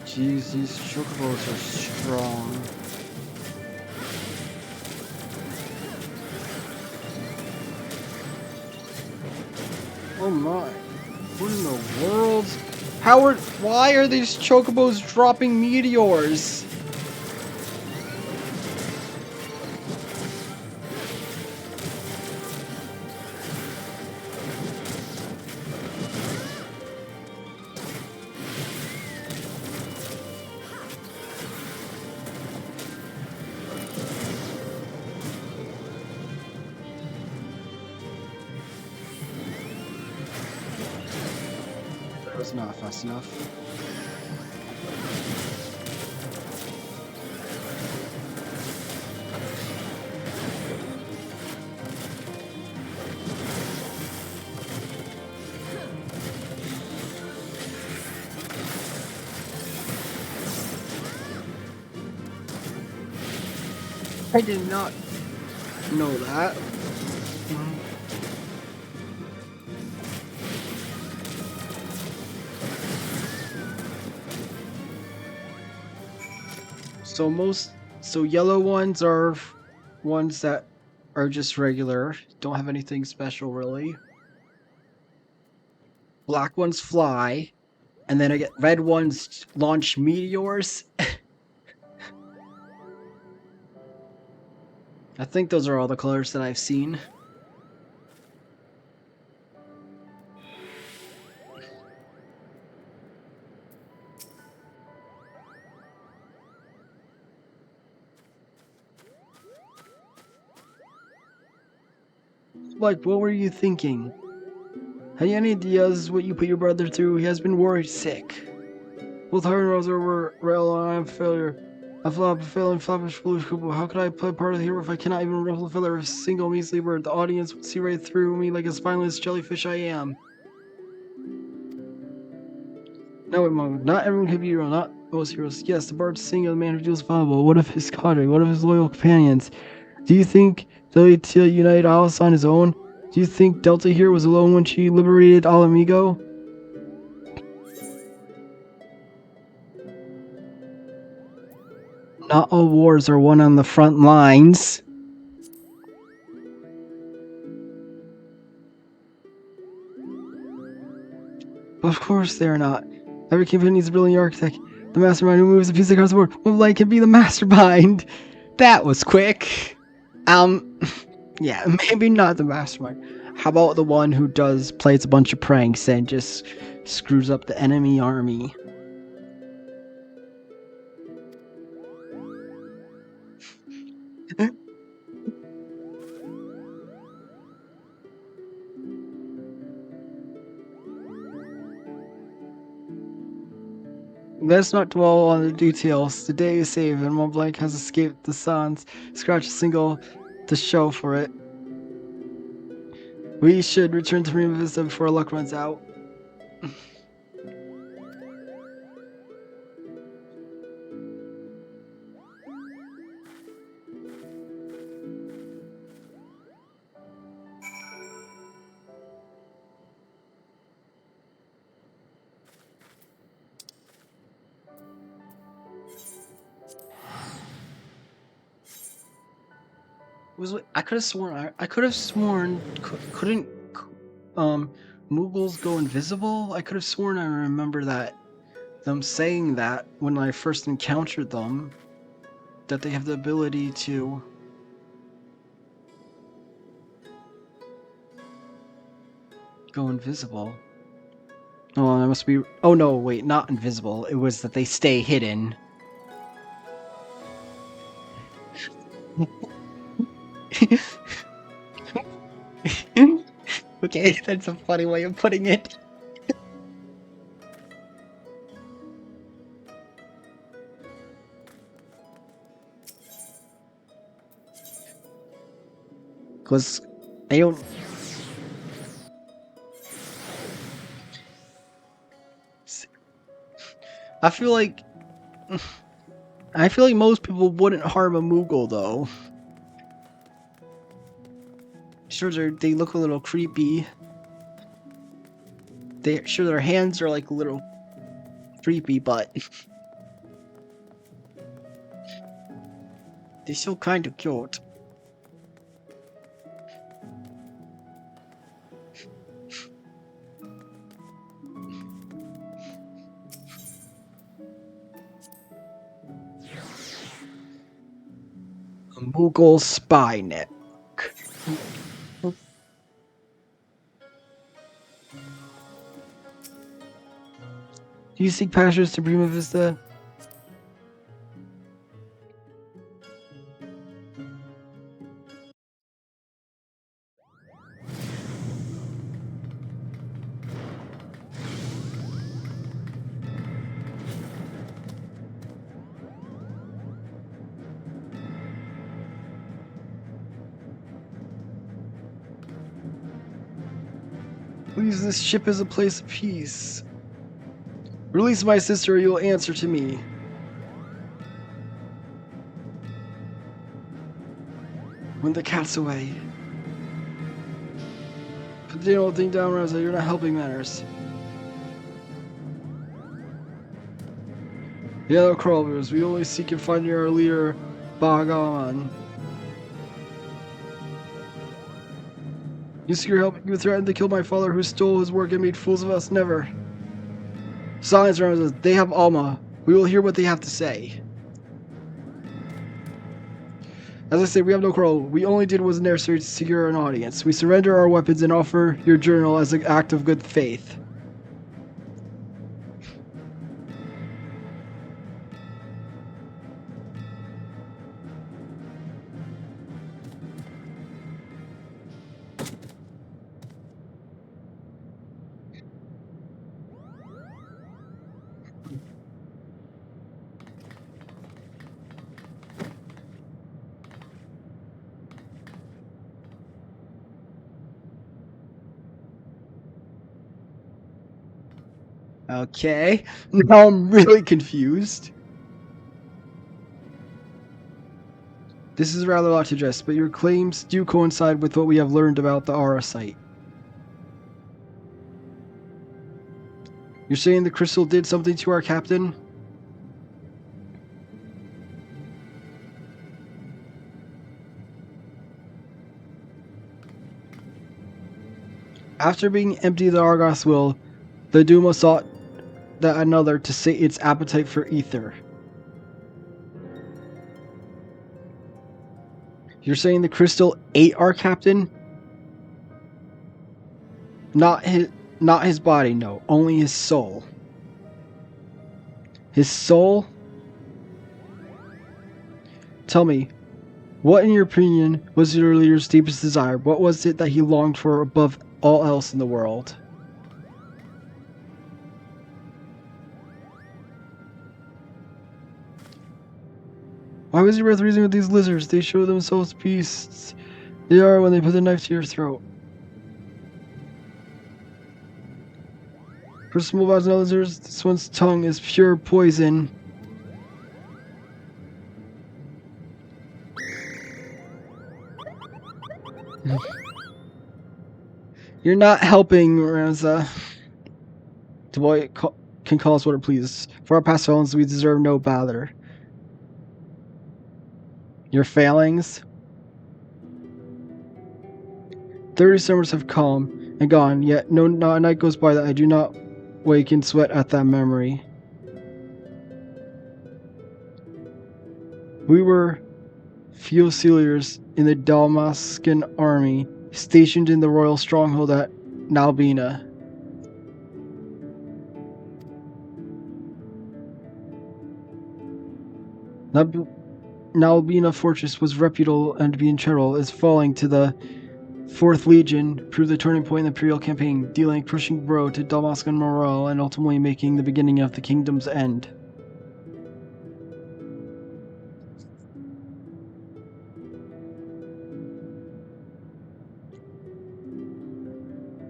Jeez, these chocobos are strong. Oh my. What in the world? Why are these chocobos dropping meteors? That was not fast enough. I did not know that. So yellow ones are ones that are just regular, don't have anything special really. Black ones fly, and then I get red ones launch meteors. I think those are all the colors that I've seen. Like, what were you thinking? Have you any ideas what you put your brother through? He has been worried sick. Both her and Rosa were rail and I am a failure. I flop a failing floppish foolish couple. How could I play part of the hero if I cannot even ruffle a feather of a single measly word? The audience would see right through me like a spineless jellyfish I am. No, Mom, not everyone can be a hero, not most heroes. Yes, the bard sing of the man who deals vulnerable. What of his cadre? What of his loyal companions? Do you think Delta united Alice on his own? Do you think Delta here was alone when she liberated Al Amigo? Not all wars are won on the front lines. Of course they're not. Every campaign needs a brilliant architect. The mastermind who moves a piece across the board. What like can be the mastermind? That was quick. Yeah, maybe not the mastermind. How about the one who plays a bunch of pranks and just screws up the enemy army? Let's not dwell on the details. The day is saved and Montblanc has escaped the Sans. Scratch a single to show for it. We should return to Prima Vista before luck runs out. I could have sworn couldn't Mughals go invisible? I could have sworn I remember them saying that when I first encountered them, that they have the ability to go invisible. Oh, that must be... Oh no, wait, not invisible. It was that they stay hidden. Okay, that's a funny way of putting it. Because they don't... I feel like most people wouldn't harm a Moogle though. Sure, they look a little creepy. Their hands are like a little creepy, but they're still kind of cute. A Moogle spy neck. Do you seek passage to Prima Vista? Please, this ship is a place of peace. Release my sister or you will answer to me. When the cat's away. Put the old thing down, Rosa. You're not helping matters. The other crawlers, we only seek and find our leader, Bagaman. You seek your help. You threatened to kill my father who stole his work and made fools of us. Never. Silence, Rosa. They have Alma. We will hear what they have to say. As I said, we have no quarrel. We only did what was necessary to secure an audience. We surrender our weapons and offer your journal as an act of good faith. Okay, now I'm really confused. This is rather a lot to address, but your claims do coincide with what we have learned about the Aura site. You're saying the crystal did something to our captain? After being emptied of the Argos will, the Duma sought that another to sate its appetite for ether. You're saying the crystal ate our captain? Not his body, no. Only his soul. His soul? Tell me, what in your opinion was your leader's deepest desire? What was it that he longed for above all else in the world? Why was he worth reasoning with these lizards? They show themselves beasts. They are when they put the knife to your throat. For small bodies and lizards, this one's tongue is pure poison. You're not helping, Rosa. The boy can call us what it pleases. For our past failings, we deserve no bother. Your failings? 30 summers have come and gone, yet not a night goes by that I do not wake in sweat at that memory. We were Fusiliers in the Dalmascan army, stationed in the royal stronghold at Nalbina. Nalbina Fortress was reputable and being Cheryl is falling to the 4th Legion, proved the turning point in the Imperial campaign, dealing crushing blow to Damascus morale and ultimately making the beginning of the kingdom's end.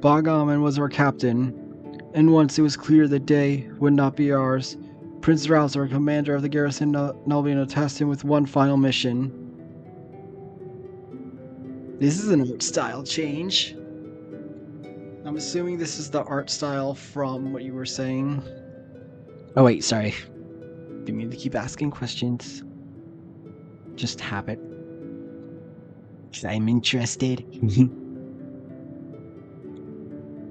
Bagaman was our captain, and once it was clear the day would not be ours, Prince Rouser, commander of the garrison Nalbina, tasked him with one final mission. This is an art style change. I'm assuming this is the art style from what you were saying. Oh wait, sorry. Didn't mean to keep asking questions. Just habit. Because I'm interested.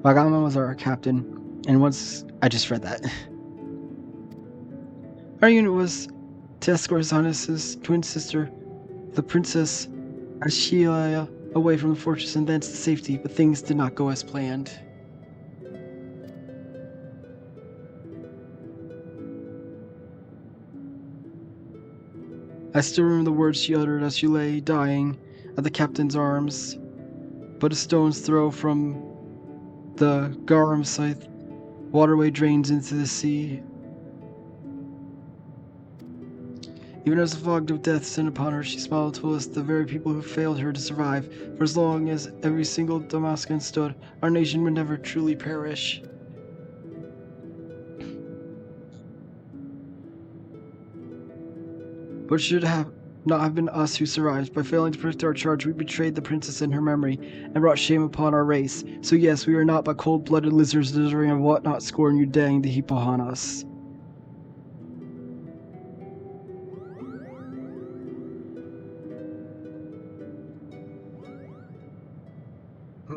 Bagaman was our captain, and once I just read that. Our unit was to escort His Highness's twin sister, the Princess Ashila, away from the fortress and thence to safety, but things did not go as planned. I still remember the words she uttered as she lay dying at the captain's arms, but a stone's throw from the Garum Scythe waterway drains into the sea. Even as the fog of death descended upon her, she smiled to us, the very people who failed her to survive. For as long as every single Damascus stood, our nation would never truly perish. But it should not have been us who survived. By failing to protect our charge, we betrayed the princess and her memory, and brought shame upon our race. So yes, we are not but cold-blooded lizards deserving of what not scorn you dang to heap upon us.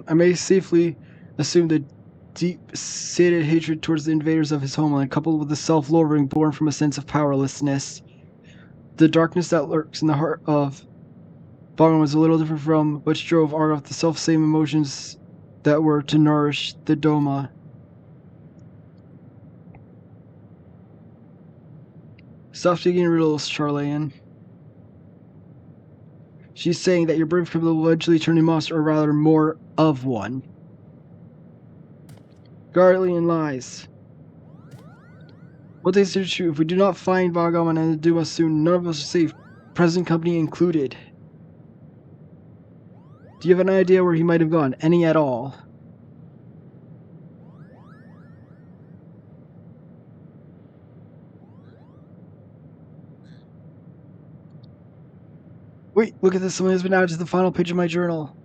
I may safely assume the deep-seated hatred towards the invaders of his homeland, coupled with the self-loathing born from a sense of powerlessness. The darkness that lurks in the heart of Bagaman was a little different from which drove Argoth the self-same emotions that were to nourish the Doma. Stop digging riddles, Charlayan. She's saying that your brave criminal will eventually turn a monster, or rather more of one. Garlian lies. What they say is true. If we do not find Bagaman and the Duma soon, none of us are safe, present company included. Do you have an idea where he might have gone? Any at all? Wait, look at this. Something has been added to the final page of my journal.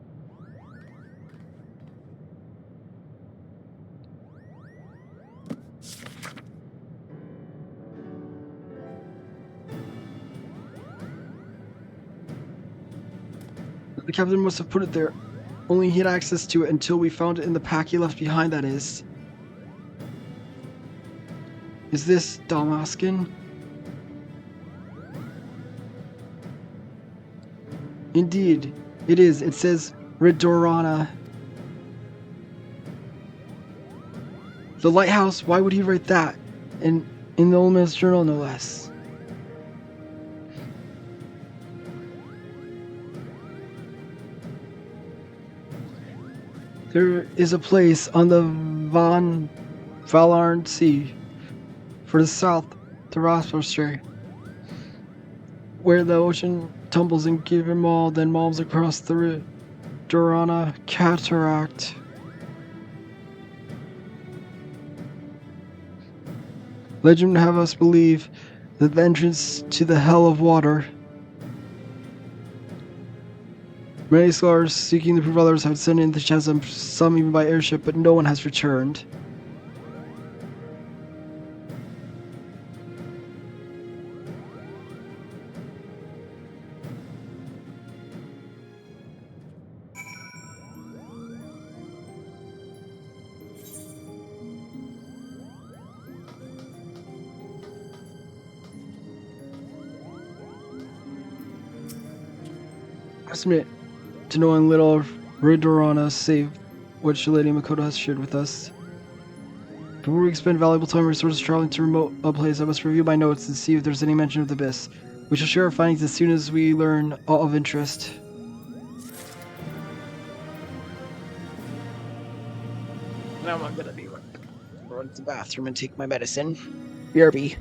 The captain must have put it there. Only he had access to it until we found it in the pack he left behind, that is. Is this Damascus? Indeed, it is. It says Redorana. The lighthouse, why would he write that? And in the old man's journal, no less. There is a place on the Valarn Sea, for the south to Rospostre, where the ocean tumbles in Givermal, then malms across the Durana Cataract. Legend would have us believe that the entrance to the Hell of Water. Many scholars seeking to prove others have descended into the chasm, some even by airship, but no one has returned. I submit to knowing little of Redorana save what Lady Makoto has shared with us. Before we spend valuable time and resources traveling to remote a place, I must review my notes and see if there's any mention of the abyss. We shall share our findings as soon as we learn all of interest. Now I'm gonna be run to the bathroom and take my medicine. BRB.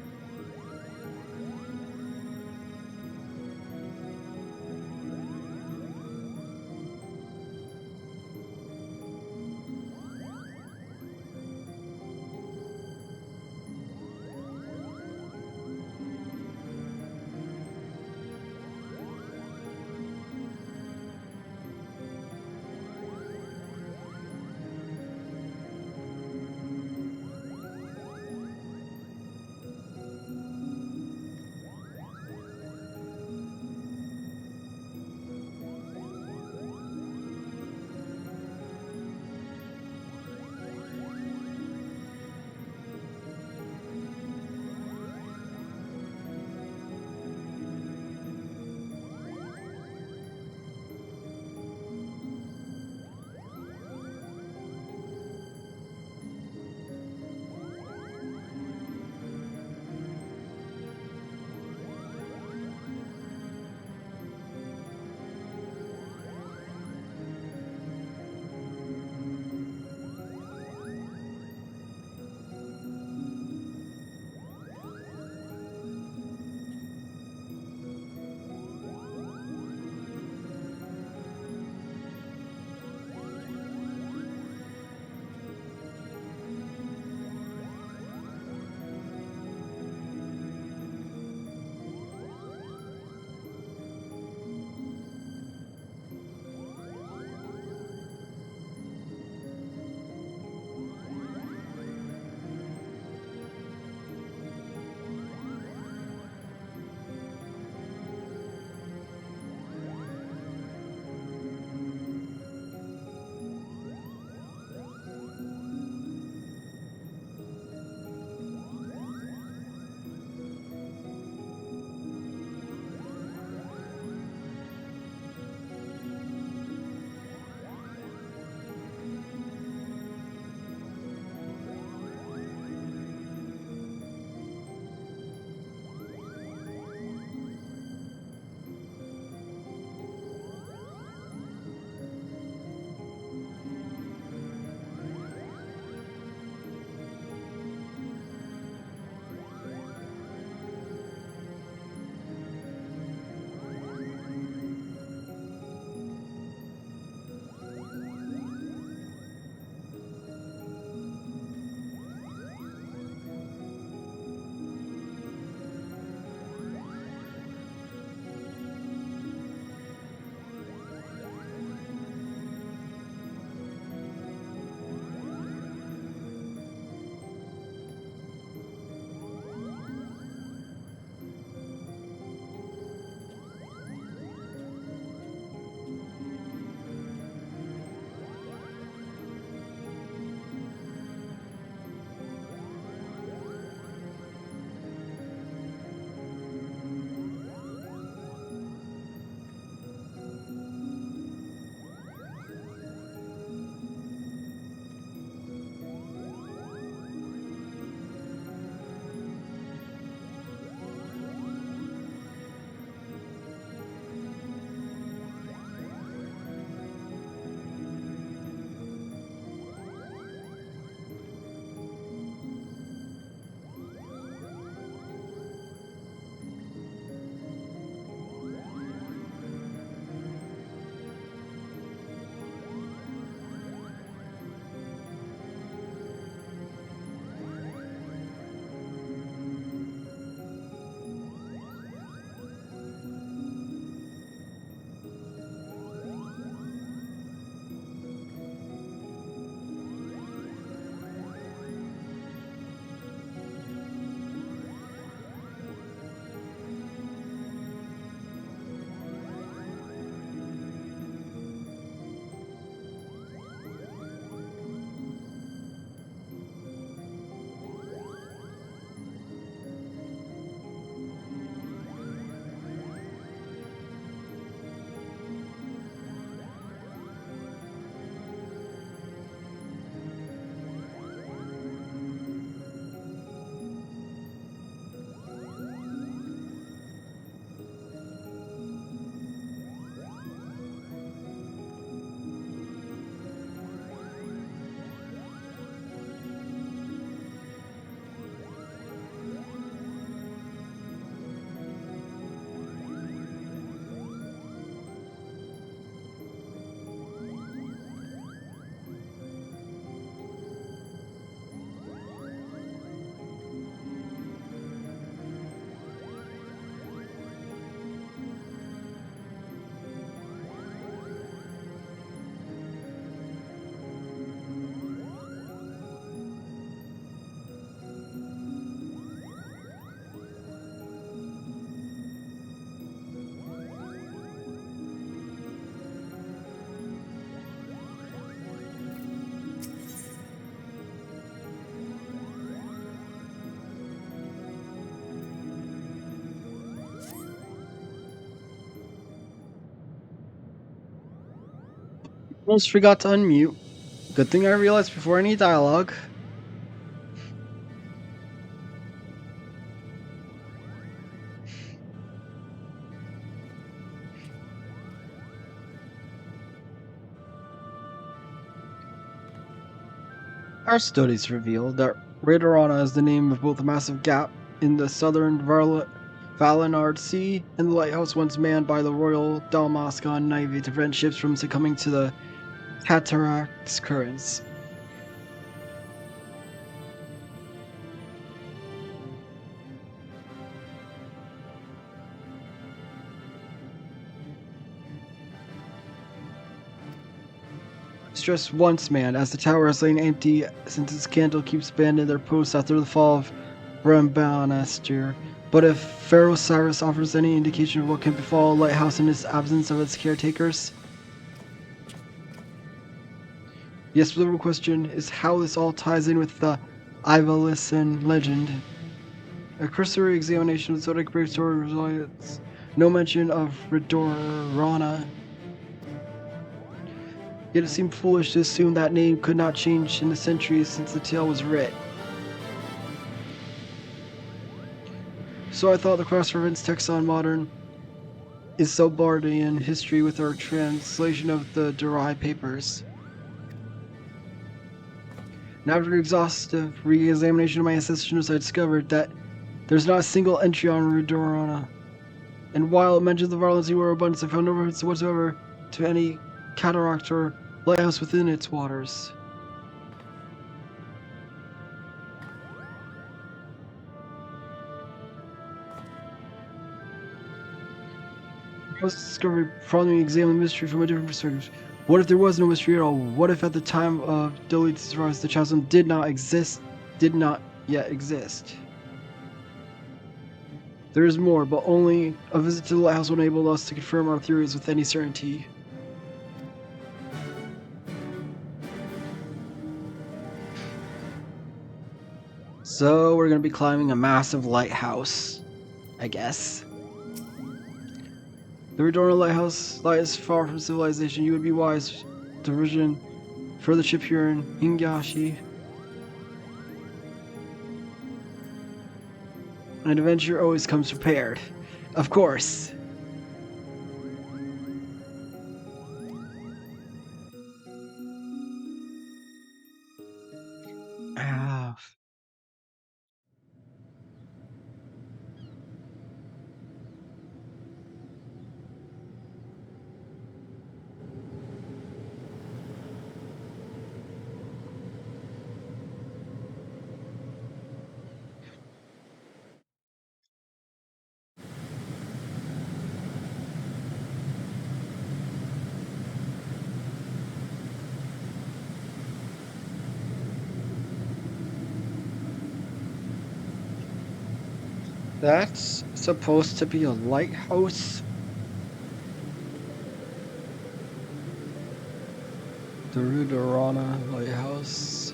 Almost forgot to unmute. Good thing I realized before any dialogue. Our studies reveal that Radorana is the name of both a massive gap in the southern Valinard Sea and the lighthouse once manned by the Royal Dalmascan Navy to prevent ships from succumbing to the Cataract's currents. Stress once manned, as the tower has lain empty since its candle keeps abandoning their posts after the fall of Rambanastir. But if Pharaoh Cyrus offers any indication of what can befall a lighthouse in its absence of its caretakers? Yes, but the real question is how this all ties in with the Ivalisan legend. A cursory examination of the Zodiac Brave story results no mention of Redorana. Yet it seemed foolish to assume that name could not change in the centuries since the tale was writ. So I thought the cross-reference text on modern Isobardian history with our translation of the Durai papers. And after exhaustive re-examination of my ancestors, I discovered that there's not a single entry on Redorana. And while it mentions the violence or abundance, I found no reference whatsoever to any cataract or lighthouse within its waters. This discovery prompted me to examine the mystery from a different perspective. What if there was no mystery at all? What if at the time of Delete's rise, the chasm did not yet exist? There is more, but only a visit to the lighthouse will enable us to confirm our theories with any certainty. So we're going to be climbing a massive lighthouse, I guess. The Redorna lighthouse lies far from civilization. You would be wise to provision for the ship here in Hingashi. An adventure always comes prepared. Of course. Ah. That's supposed to be a lighthouse? The Redorana lighthouse.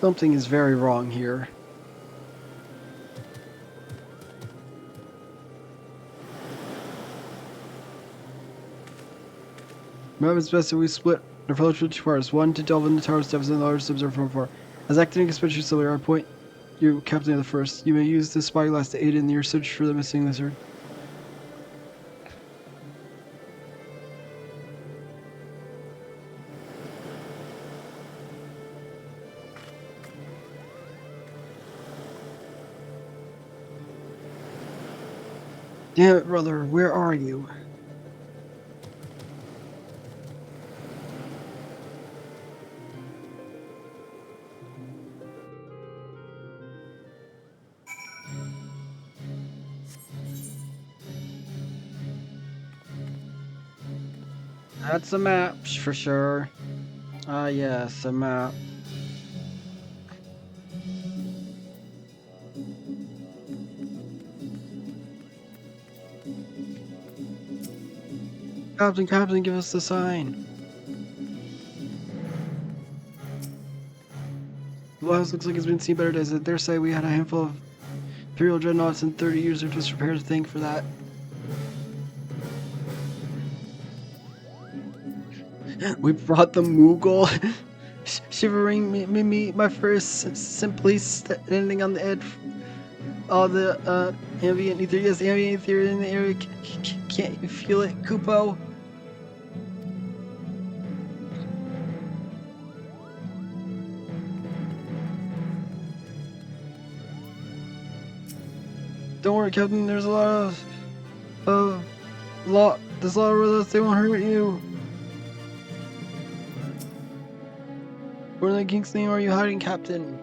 Something is very wrong here. Maybe it's best that we split our approach into two parts. One to delve into the tower's depths and the other to observe from afar. As acting especially similar, I point you captain of the first. You may use the spyglass to aid in your search for the missing lizard. Damn it, brother, where are you? That's a map, for sure. Ah, yes, a map. Captain, Captain, give us the sign. The house looks like it's been seen better days. I dare say we had a handful of Imperial dreadnoughts and 30 years of disrepair to thank for that. We brought the Moogle. Shivering me, my first, simply standing on the edge. All the ambient ether, yes, ambient ether in the area. Can't you feel it, Kupo? Don't worry, Captain. There's a lot of there's a lot of robots. They won't hurt you. Where in the king's name are you hiding, Captain?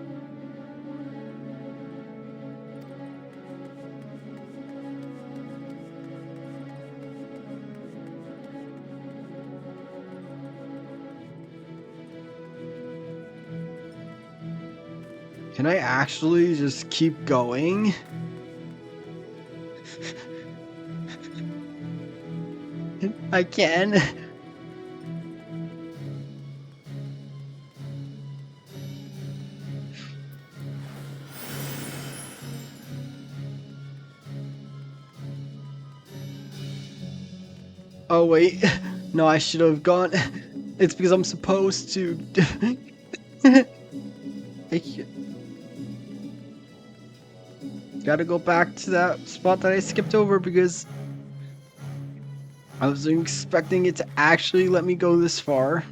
Can I actually just keep going? I can. Oh wait, no, I should have gone. It's because I'm supposed to. I gotta go back to that spot that I skipped over because I was expecting it to actually let me go this far.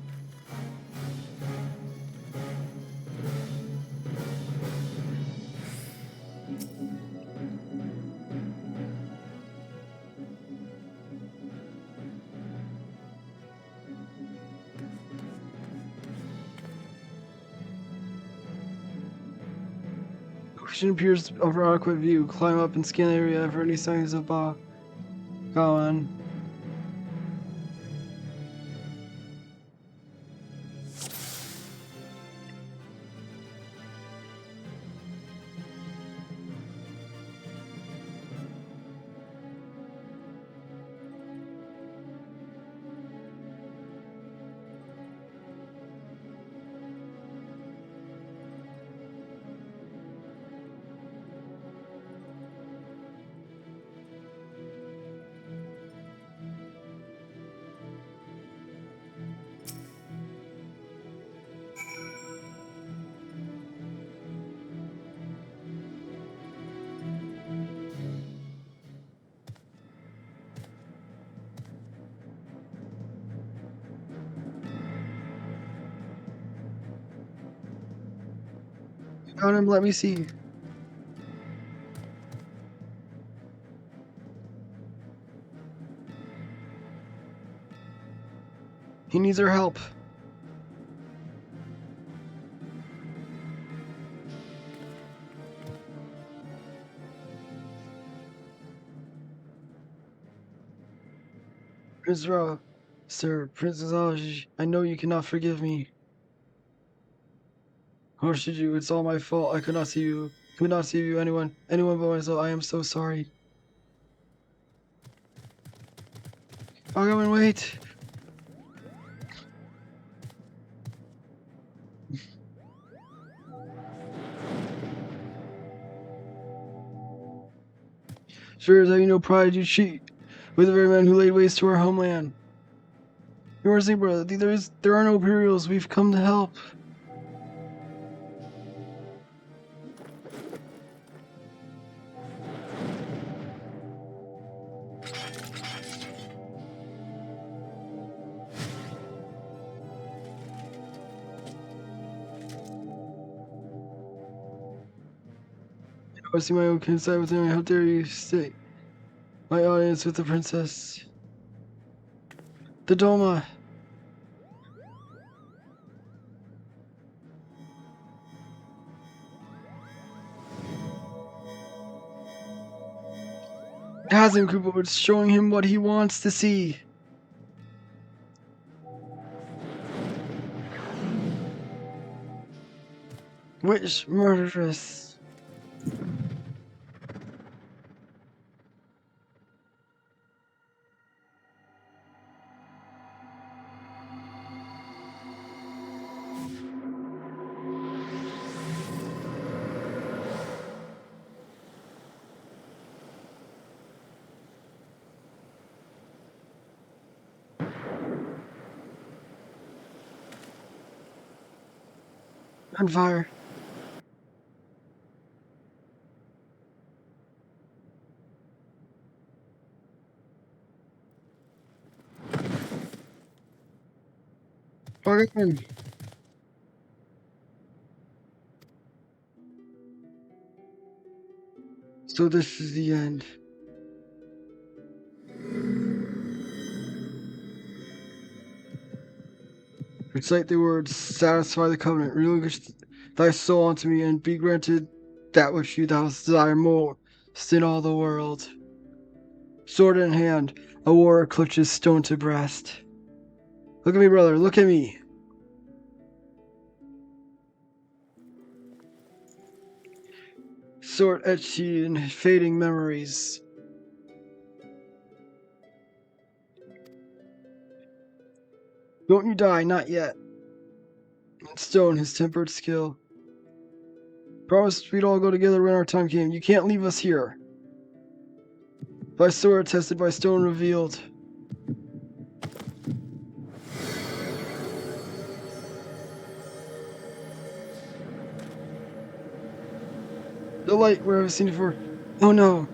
Ocean appears over adequate view. Climb up and scan the area for any signs of Go on. Got him, let me see. He needs our help. Prince Ra, sir, Princess Aj, I know you cannot forgive me. Or should you? It's all my fault. I could not see you. Could not see you, anyone but myself. I am so sorry. I'll come and wait. Sure as I have no pride, you cheat with the very man who laid waste to our homeland. You are saying, brother, there are no Imperials. We've come to help. I see my own consent with him. How dare you stay my audience with the princess? The Doma. It hasn't, Koopa, but it's showing him what he wants to see. Which murderess? On fire. Target. So this is the end. Recite the words, satisfy the covenant, relinquish thy soul unto me, and be granted that which thou desire more than all the world. Sword in hand, a warrior clutches stone to breast. Look at me, brother, look at me. Sword etched in fading memories. Don't you die, not yet. In stone, his tempered skill. Promised we'd all go together when our time came. You can't leave us here. Thy sword tested by stone revealed. The light where I've seen it before. Oh no.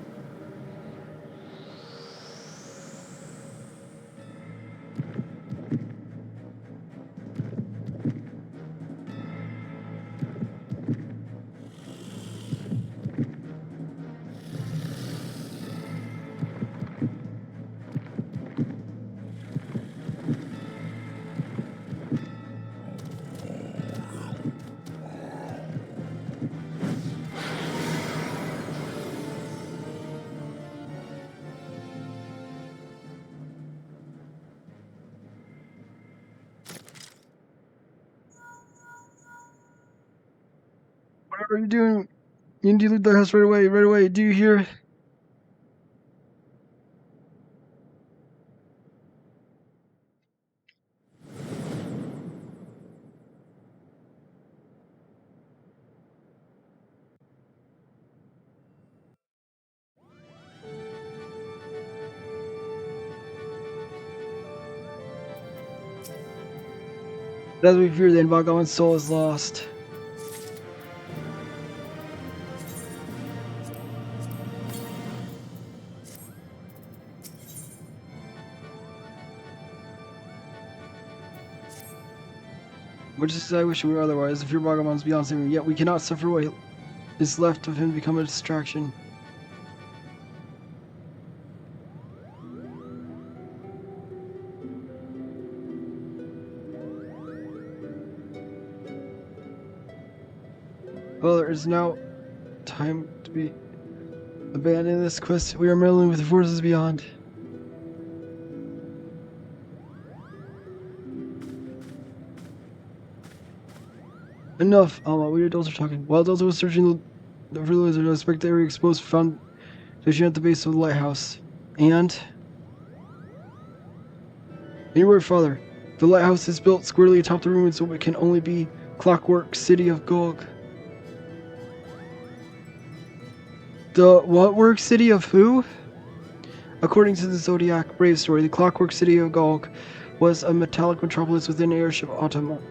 Whatever you're doing, you need to leave the house right away, right away. Do you hear? As we fear, then Bhagavan's soul is lost. Which is I wish we were otherwise. The fear Bhagavan's beyond saving, yet we cannot suffer what is left of him become a distraction. Well, it is now time to be abandoning this quest. We are meddling with the forces beyond. Enough, Alma. We adults are talking. While Delta was searching the lizard, I suspect the area exposed foundation at the base of the lighthouse. And anywhere farther. The lighthouse is built squarely atop the ruins, so it can only be Clockwork City of Gog. The what work city of who? According to the Zodiac Brave story, the Clockwork City of Gog was a metallic metropolis within airship automata.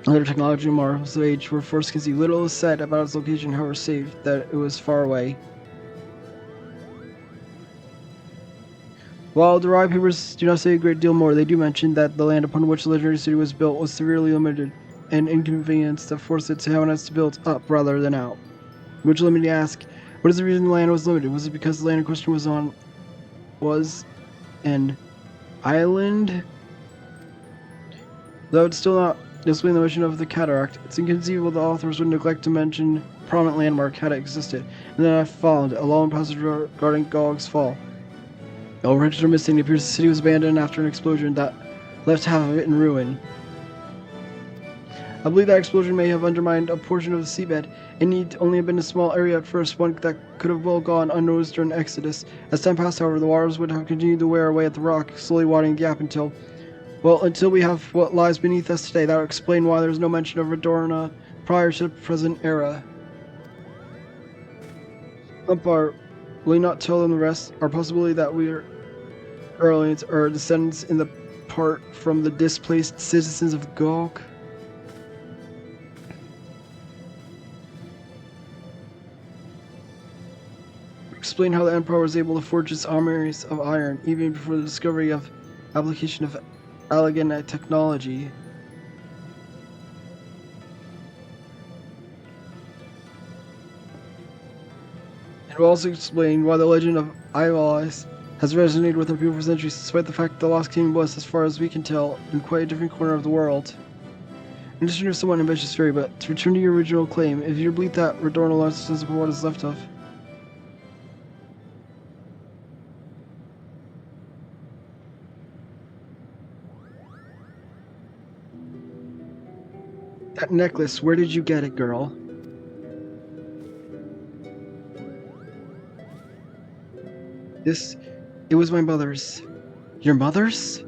Other technology marvels of age where force can see. Little is said about its location, however, save that it was far away. While derived papers do not say a great deal more, they do mention that the land upon which the legendary city was built was severely limited and inconvenienced that forced its inhabitants to build up rather than out. Which led me to ask, what is the reason the land was limited? Was it because the land in question was an island? That would still not explain the mission of the cataract. It's inconceivable the authors would neglect to mention a prominent landmark had it existed. And then I found a long passage regarding Gog's fall. All records are missing. It appears the city was abandoned after an explosion that left half of it in ruin. I believe that explosion may have undermined a portion of the seabed. It need only have been a small area at first, one that could have well gone unnoticed during the Exodus. As time passed, however, the waters would have continued to wear away at the rock, slowly widening the gap until we have what lies beneath us today. That would explain why there's no mention of Radorna prior to the present era. Umpire, will you not tell them the rest? Or possibility that we are aliens or descendants in the part from the displaced citizens of Gog? explain how the Emperor was able to forge its armories of iron even before the discovery of application of elegant technology. It will also explain why the legend of Eyeballs has resonated with our people for centuries, despite the fact that the Lost Kingdom was, as far as we can tell, in quite a different corner of the world. I understand you're somewhat ambitious fairy, but to return to your original claim, if you believe that Redorno lost us for what is left of. That necklace, where did you get it, girl? It was my mother's. Your mother's?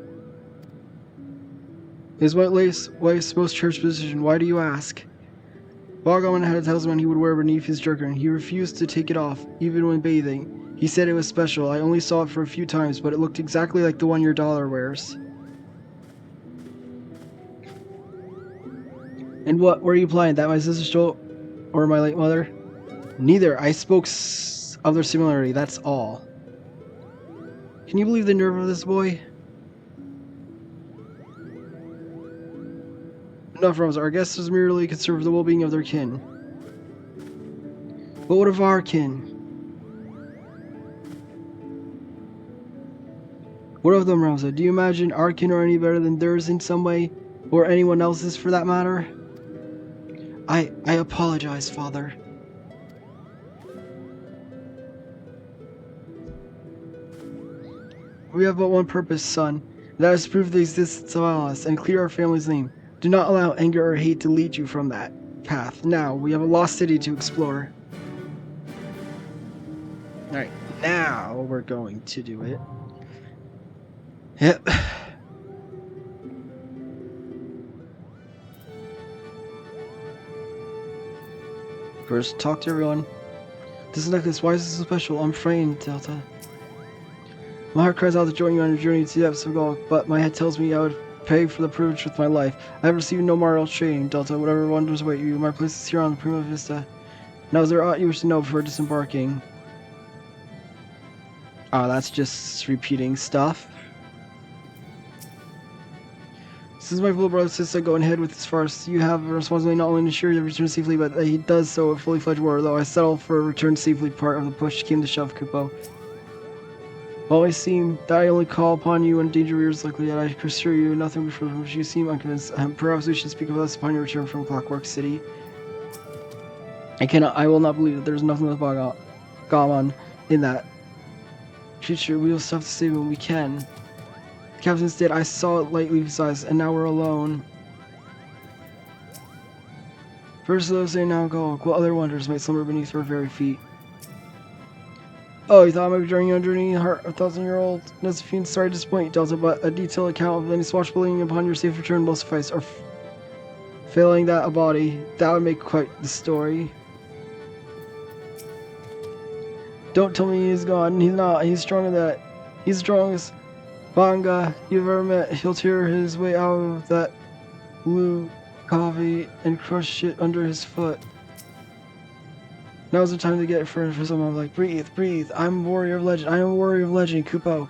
It was my wife's most cherished possession. Why do you ask? Bogomon had a talisman he would wear beneath his jerkin. He refused to take it off, even when bathing. He said it was special. I only saw it for a few times, but it looked exactly like the one your daughter wears. And what were you implying? That my sister stole, or my late mother? Neither. I spoke of their similarity, that's all. Can you believe the nerve of this boy? Enough, Ramsar. Our guest is merely concerned with the well-being of their kin. But what of our kin? What of them, Ramsar? Do you imagine our kin are any better than theirs in some way? Or anyone else's, for that matter? I apologize, Father. We have but one purpose, son. That is to prove the existence of Alice and clear our family's name. Do not allow anger or hate to lead you from that path. Now, we have a lost city to explore. Alright, now we're going to do it. Yep. First, talk to everyone. This necklace, why is this so special? I'm frightened, Delta. My heart cries out to join you on your journey to the depths of gold, but my head tells me I would pay for the privilege with my life. I have received no moral shame, Delta. Whatever wonders await you, my place is here on the Prima Vista. Now, is there aught you wish to know before disembarking? Oh, that's just repeating stuff. Since my little brother says I go ahead with this farce, you have a responsibility not only to ensure you return safely, but that he does so at fully fledged war, though I settle for a return safely part of the push came to shove, Kupo. Always seem that I only call upon you when danger rears likely, yet I assure you nothing before which you seem unconvinced. Perhaps we should speak of this upon your return from Clockwork City. I will not believe that there is nothing with Bogomon in that. Future, we will still have to save when we can. The captain's dead, I saw it lightly with his eyes, and now we're alone. First of those say now go, what other wonders might slumber beneath our very feet? Oh, you thought I might be joining you on a journey, heart of 1,000-year-old Josephine? Sorry to disappoint you, Delta, but a detailed account of any swashbuckling upon your safe return will suffice, or failing that, a body. That would make quite the story. Don't tell me he's gone. He's not. He's stronger than that. He's the strongest manga you've ever met. He'll tear his way out of that blue coffee and crush it under his foot. Now's the time to get it for someone like, breathe, breathe. I'm a warrior of legend. I am a warrior of legend, Kupo.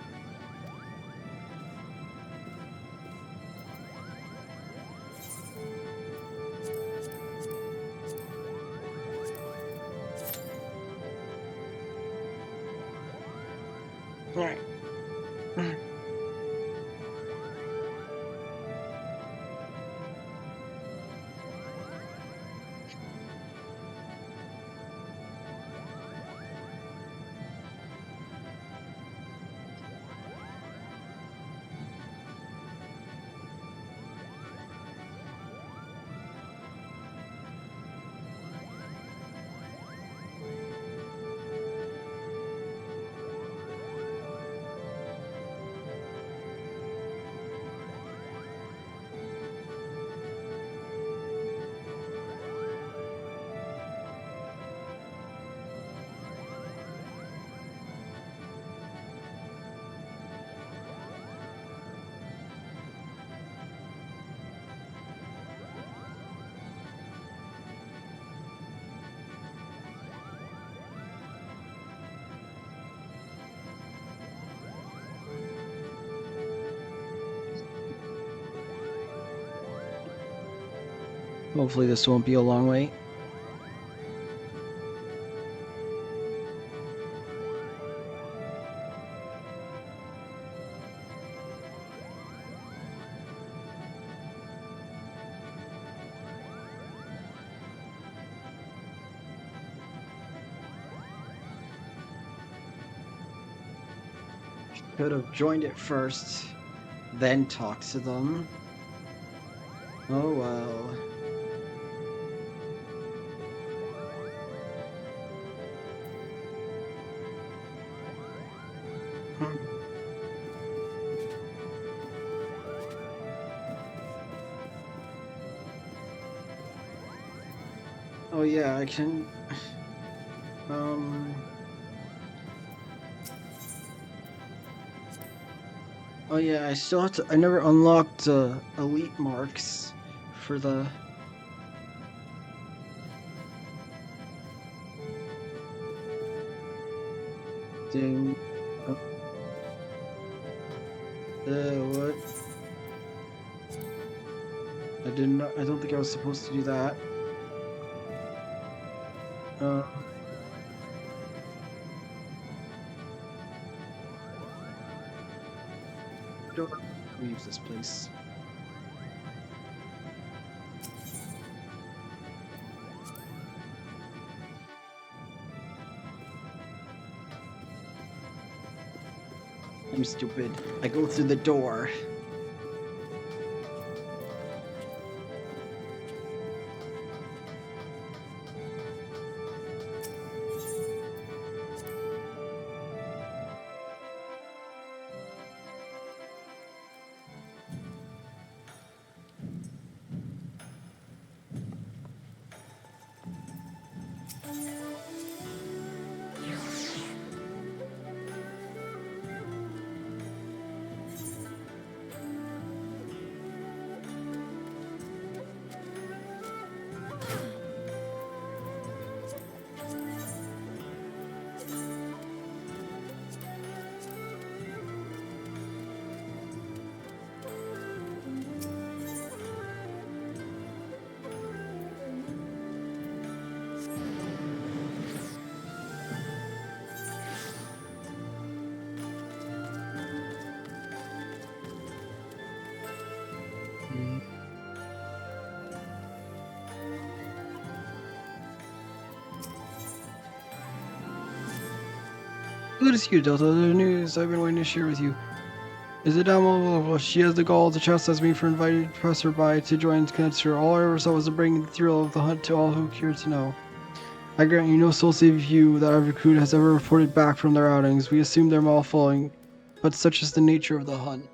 Alright. Hopefully this won't be a long wait. Could have joined it first, then talked to them. Oh well. Oh yeah, I can. Oh yeah, I still have to. I never unlocked elite marks for the. Ding. What? I did not. I don't think I was supposed to do that. Uh. Don't leave this place. I'm stupid. I go through the door. Good to see you, Delta. The news I've been waiting to share with you. Is it down? She has the gall to chastise me for inviting passerby to join cancer. All I ever saw was to bring the thrill of the hunt to all who care to know. I grant you no soul save you that I've recruited has ever reported back from their outings. We assume they're all falling, but such is the nature of the hunt.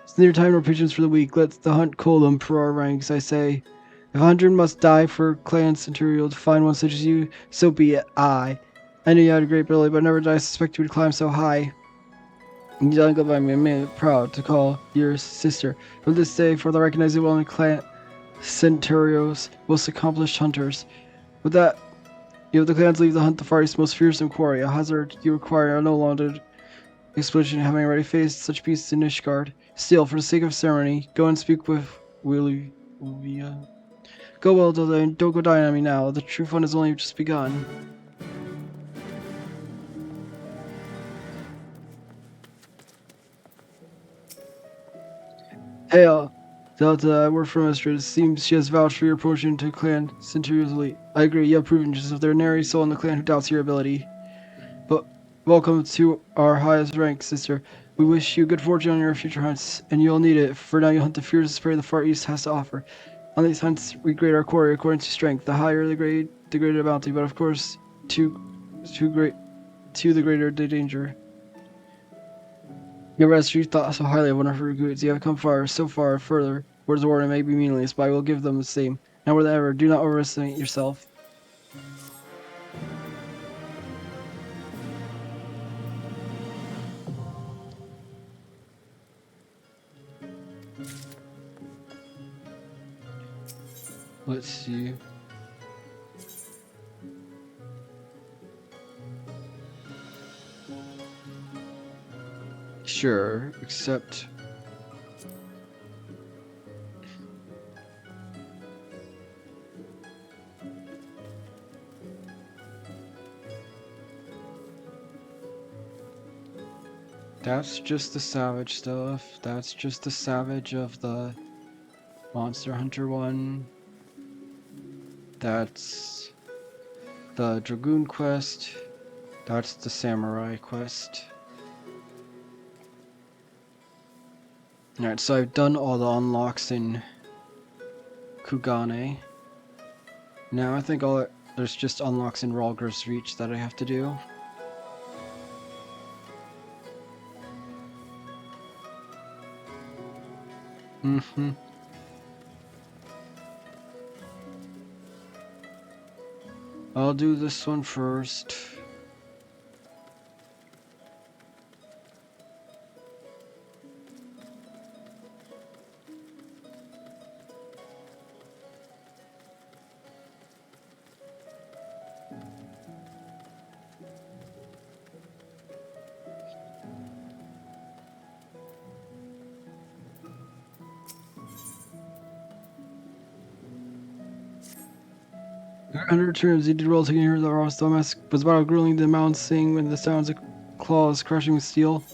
It's neither time nor patience for the weak. Let the hunt cool them for our ranks, I say. If 100 must die for clan Centurial to find one such as you, so be it. I knew you had a great ability, but never did I suspect you would climb so high. You don't go by me, I'm proud to call your sister. From this day forth I recognize you well in clan Centurios, most accomplished hunters. With that, you have the clans leave the hunt the farthest, most fearsome quarry. A hazard you require no longer explosion, having already faced such beasts in Ishgard. Still, for the sake of ceremony, go and speak with Willia. Go well, Dilda, and don't go dying on me now. The true fun has only just begun. Hail! Delta, I work for Mistress. It seems she has vouched for your promotion to Clan Centurion's elite. I agree, you have proven yourself there nary soul in the clan who doubts your ability. But welcome to our highest rank, sister. We wish you good fortune on your future hunts, and you'll need it, for now you'll hunt the fiercest prey the Far East has to offer. On these hunts, we grade our quarry according to strength. The higher the grade, the greater the bounty, but of course, the greater the danger. Your rest, you thought so highly of one of her recruits. You have come far, so far, further. Words of warning may be meaningless, but I will give them the same. Now more than ever, do not overestimate yourself. Let's see. Sure, except That's just the savage stuff. That's just the savage of the Monster Hunter one. That's the Dragoon quest. That's the Samurai quest. Alright, so I've done all the unlocks in Kugane. Now I think there's just unlocks in Ralgor's Reach that I have to do. I'll do this one first. Under terms, he did well taking her the Ross Mask was about grueling the mountains, sing when the sounds of claws crushing with steel.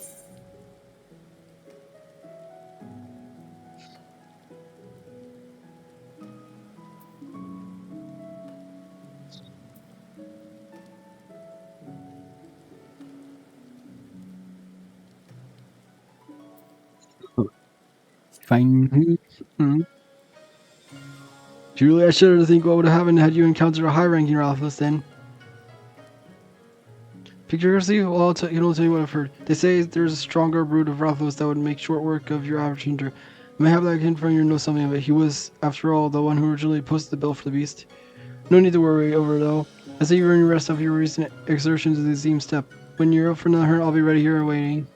Fine. Truly, I shudder to think what would have happened had you encountered a high-ranking Ralphus then. Picturesquely, well, I can only tell you what I've heard. They say there's a stronger brood of Ralphus that would make short work of your average hunter. You may have that kid from you know something of it. He was, after all, the one who originally posted the bill for the beast. No need to worry over it, though. I say you earn your rest of your recent exertions of the Zeem step. When you're up for another hunt, I'll be ready here and waiting.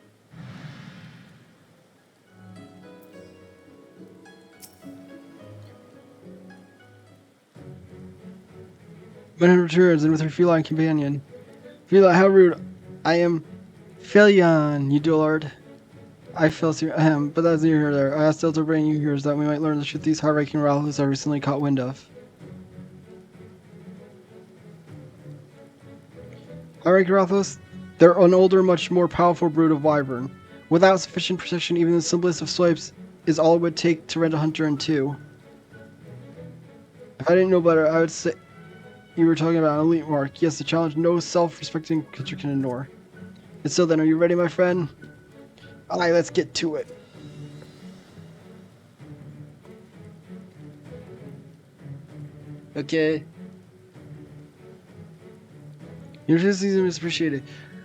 When it returns, and with her feline companion. Feline, how rude. I am Felion, you dullard. I fell to but that's neither here nor there. I asked Delta to bring you here so that we might learn the truth these high-ranking Ralphus I recently caught wind of. High-ranking Ralphus? They're an older, much more powerful brood of wyvern. Without sufficient precision, even the simplest of swipes is all it would take to rend a hunter in two. If I didn't know better, I would say you were talking about an elite mark. Yes, a challenge no self-respecting creature can ignore. And so then, are you ready, my friend? Alright, let's get to it. Okay. Your enthusiasm is appreciated.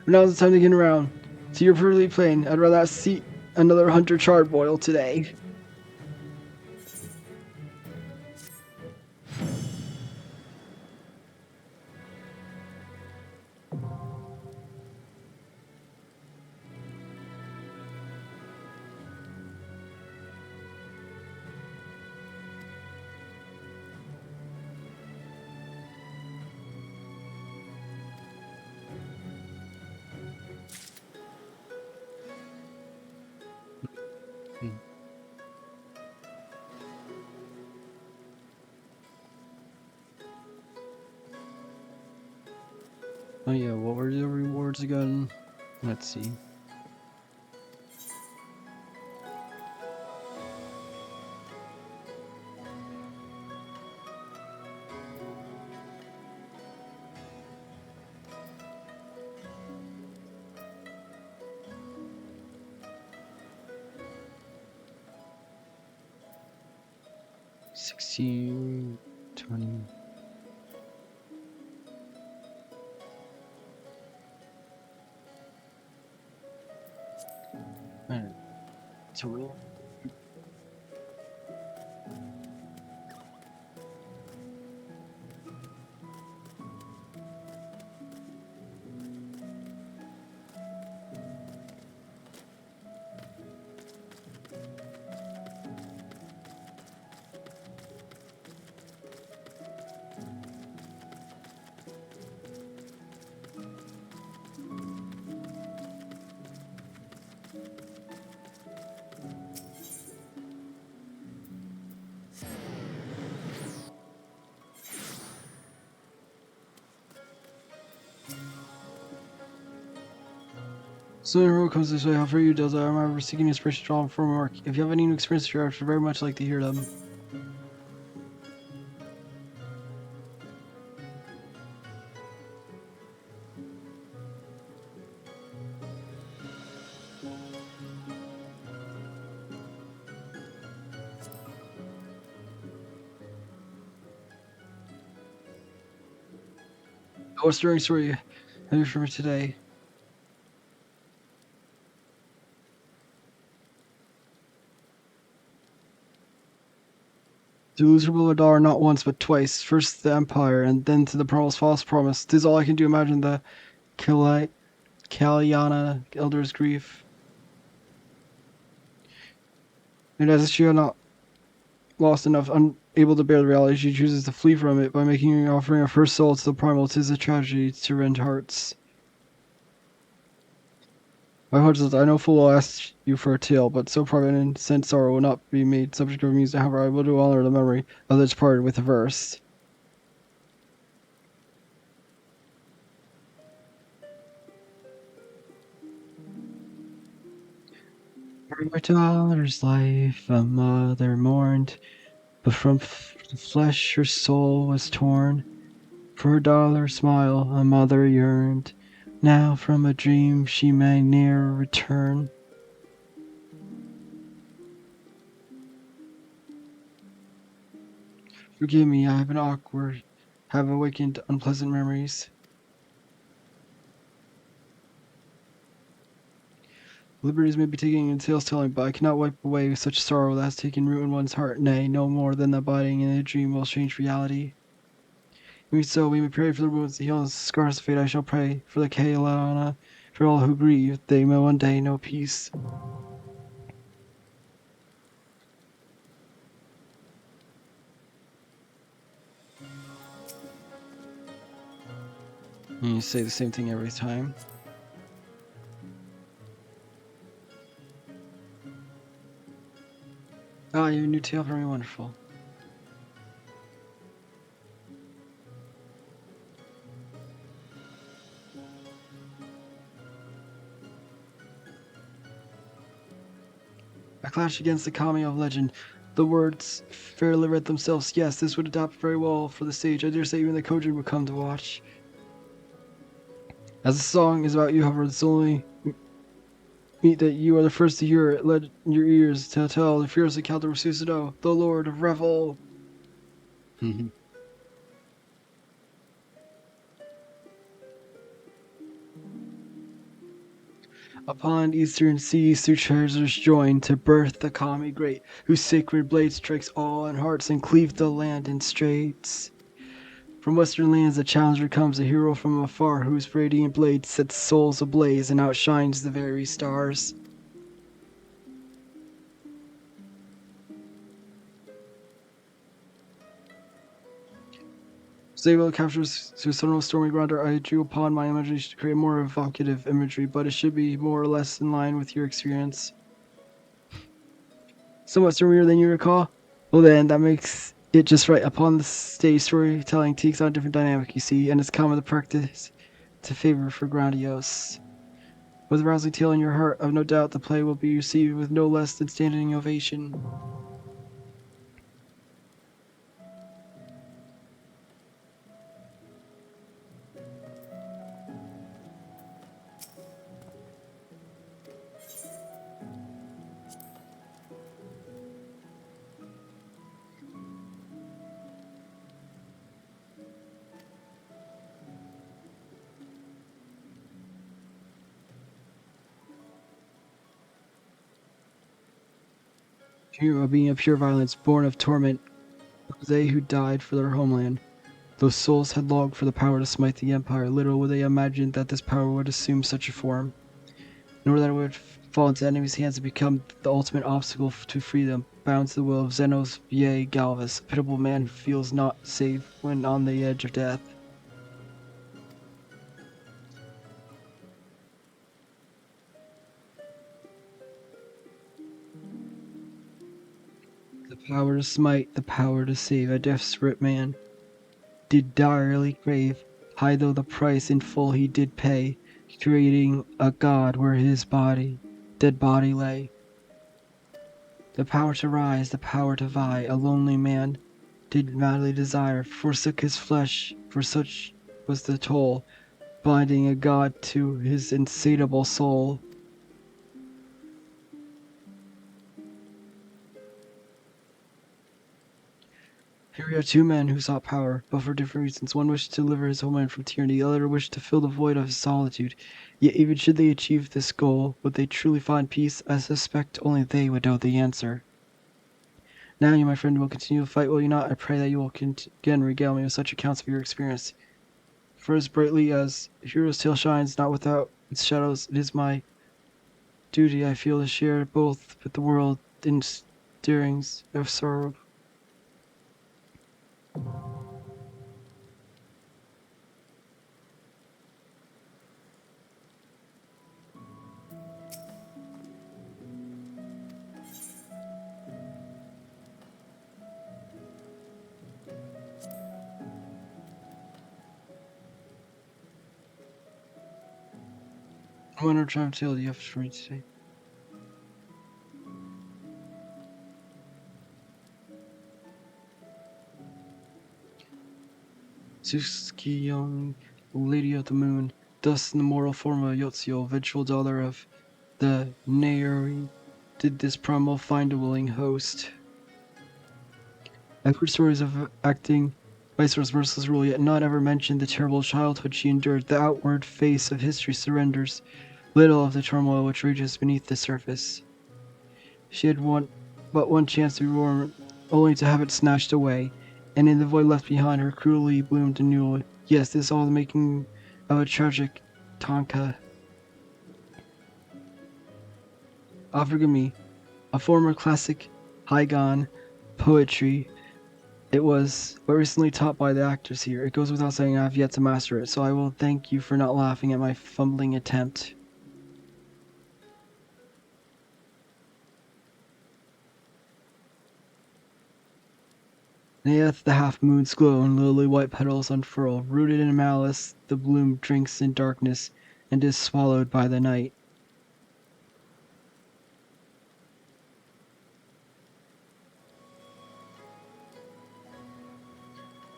Now's the time to get around. So you're perfectly plain. I'd rather see another hunter charboil today. Oh yeah, what were the rewards again? Let's see. $16, $20. Total. So the road comes this way. How for you, Delta? I remember seeking inspiration from work. If you have any new experiences, I'd very much like to hear them. What stirring story have you for me today? To lose her dollar not once but twice. First to the Empire, and then to the false promise. 'Tis all I can do. Imagine the Kalyana elder's grief. And as she had not lost enough, unable to bear the reality, she chooses to flee from it by making an offering of her soul to the primal. 'Tis a tragedy to rend hearts. My heart says, I know full well ask you for a tale, but so private and instant sorrow will not be made subject of music. However, I will do honor the memory of the departed with a verse. For my daughter's life a mother mourned, but from the flesh her soul was torn. For her daughter's smile a mother yearned. Now from a dream she may ne'er return. Forgive me, I have been awkward, have awakened unpleasant memories. Liberties may be taken in tales telling, but I cannot wipe away such sorrow that has taken root in one's heart. Nay, no more than the abiding in a dream will change reality. Even so, we may pray for the wounds, the healing, the scars of fate. I shall pray for the Kaelana, for all who grieve, they may one day know peace. And you say the same thing every time. Ah, you have a new tale for me, wonderful. I clash against the kami of legend. The words fairly read themselves. Yes, this would adapt very well for the stage. I dare say even the Kojin would come to watch. As the song is about you, however, it's only meet that you are the first to hear it. Let your ears tell the fierce account of Susanoo, the Lord of Revel. Upon eastern seas two treasures join to birth the Kami great, whose sacred blade strikes all in hearts and cleave the land in straits. From western lands a challenger comes, a hero from afar, whose radiant blade sets souls ablaze and outshines the very stars. Zabel captures Susanoo's stormy grandeur. I drew upon my imagination to create more evocative imagery, but it should be more or less in line with your experience. Somewhat stormier than you recall? Well then, that makes it just right. Upon the stage, storytelling takes on a different dynamic, you see, and it's common to practice to favor for grandiose. With a rousing tale in your heart, I've no doubt the play will be received with no less than standing ovation. Hero, a being of pure violence, born of torment, they who died for their homeland. Those souls had longed for the power to smite the Empire. Little would they imagine that this power would assume such a form, nor that it would fall into enemies' hands and become the ultimate obstacle to freedom, bound to the will of Xenos Vie Galvus, a pitiable man who feels not safe when on the edge of death. The power to smite, the power to save, a desperate man did direly crave, high though the price in full he did pay. creating a god where his dead body lay. The power to rise, the power to vie, a lonely man did madly desire, forsook his flesh, for such was the toll, binding a god to his insatiable soul. Here we have two men who sought power, but for different reasons. One wished to deliver his homeland from tyranny, the other wished to fill the void of his solitude. Yet even should they achieve this goal, would they truly find peace? I suspect only they would know the answer. Now you, my friend, will continue to fight, will you not? I pray that you will again regale me with such accounts of your experience. For as brightly as a hero's tale shines, not without its shadows, it is my duty, I feel, to share both with the world in stirrings of sorrow. What other triumph tale do you have for me today? Suski young lady of the moon, thus in the mortal form of Yotzio, vengeful daughter of the Nairi, did this primal find a willing host. I've heard stories of acting Viceroy's merciless rule, yet not ever mentioned the terrible childhood she endured. The outward face of history surrenders little of the turmoil which rages beneath the surface. She had but one chance to be born, only to have it snatched away, and in the void left behind her cruelly bloomed anew. Yes, this is all the making of a tragic Tonka. Forgive me, a former classic Haigan poetry. It was but recently taught by the actors here. It goes without saying I have yet to master it, so I will thank you for not laughing at my fumbling attempt. Neath the half-moons glow and lily white petals unfurl. Rooted in malice, the bloom drinks in darkness and is swallowed by the night.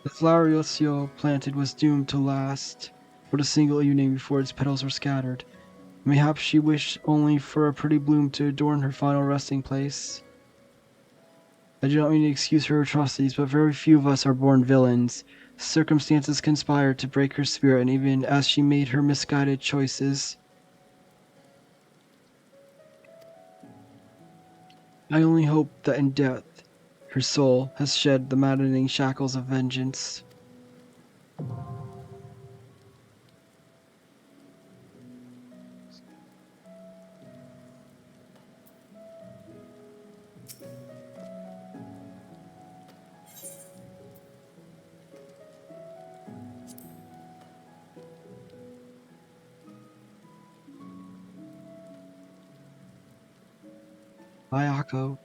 The flower Yoshio planted was doomed to last but a single evening before its petals were scattered. Mayhap she wished only for a pretty bloom to adorn her final resting place. I do not mean to excuse her atrocities, but very few of us are born villains. Circumstances conspired to break her spirit, and even as she made her misguided choices, I only hope that in death her soul has shed the maddening shackles of vengeance. Bayako,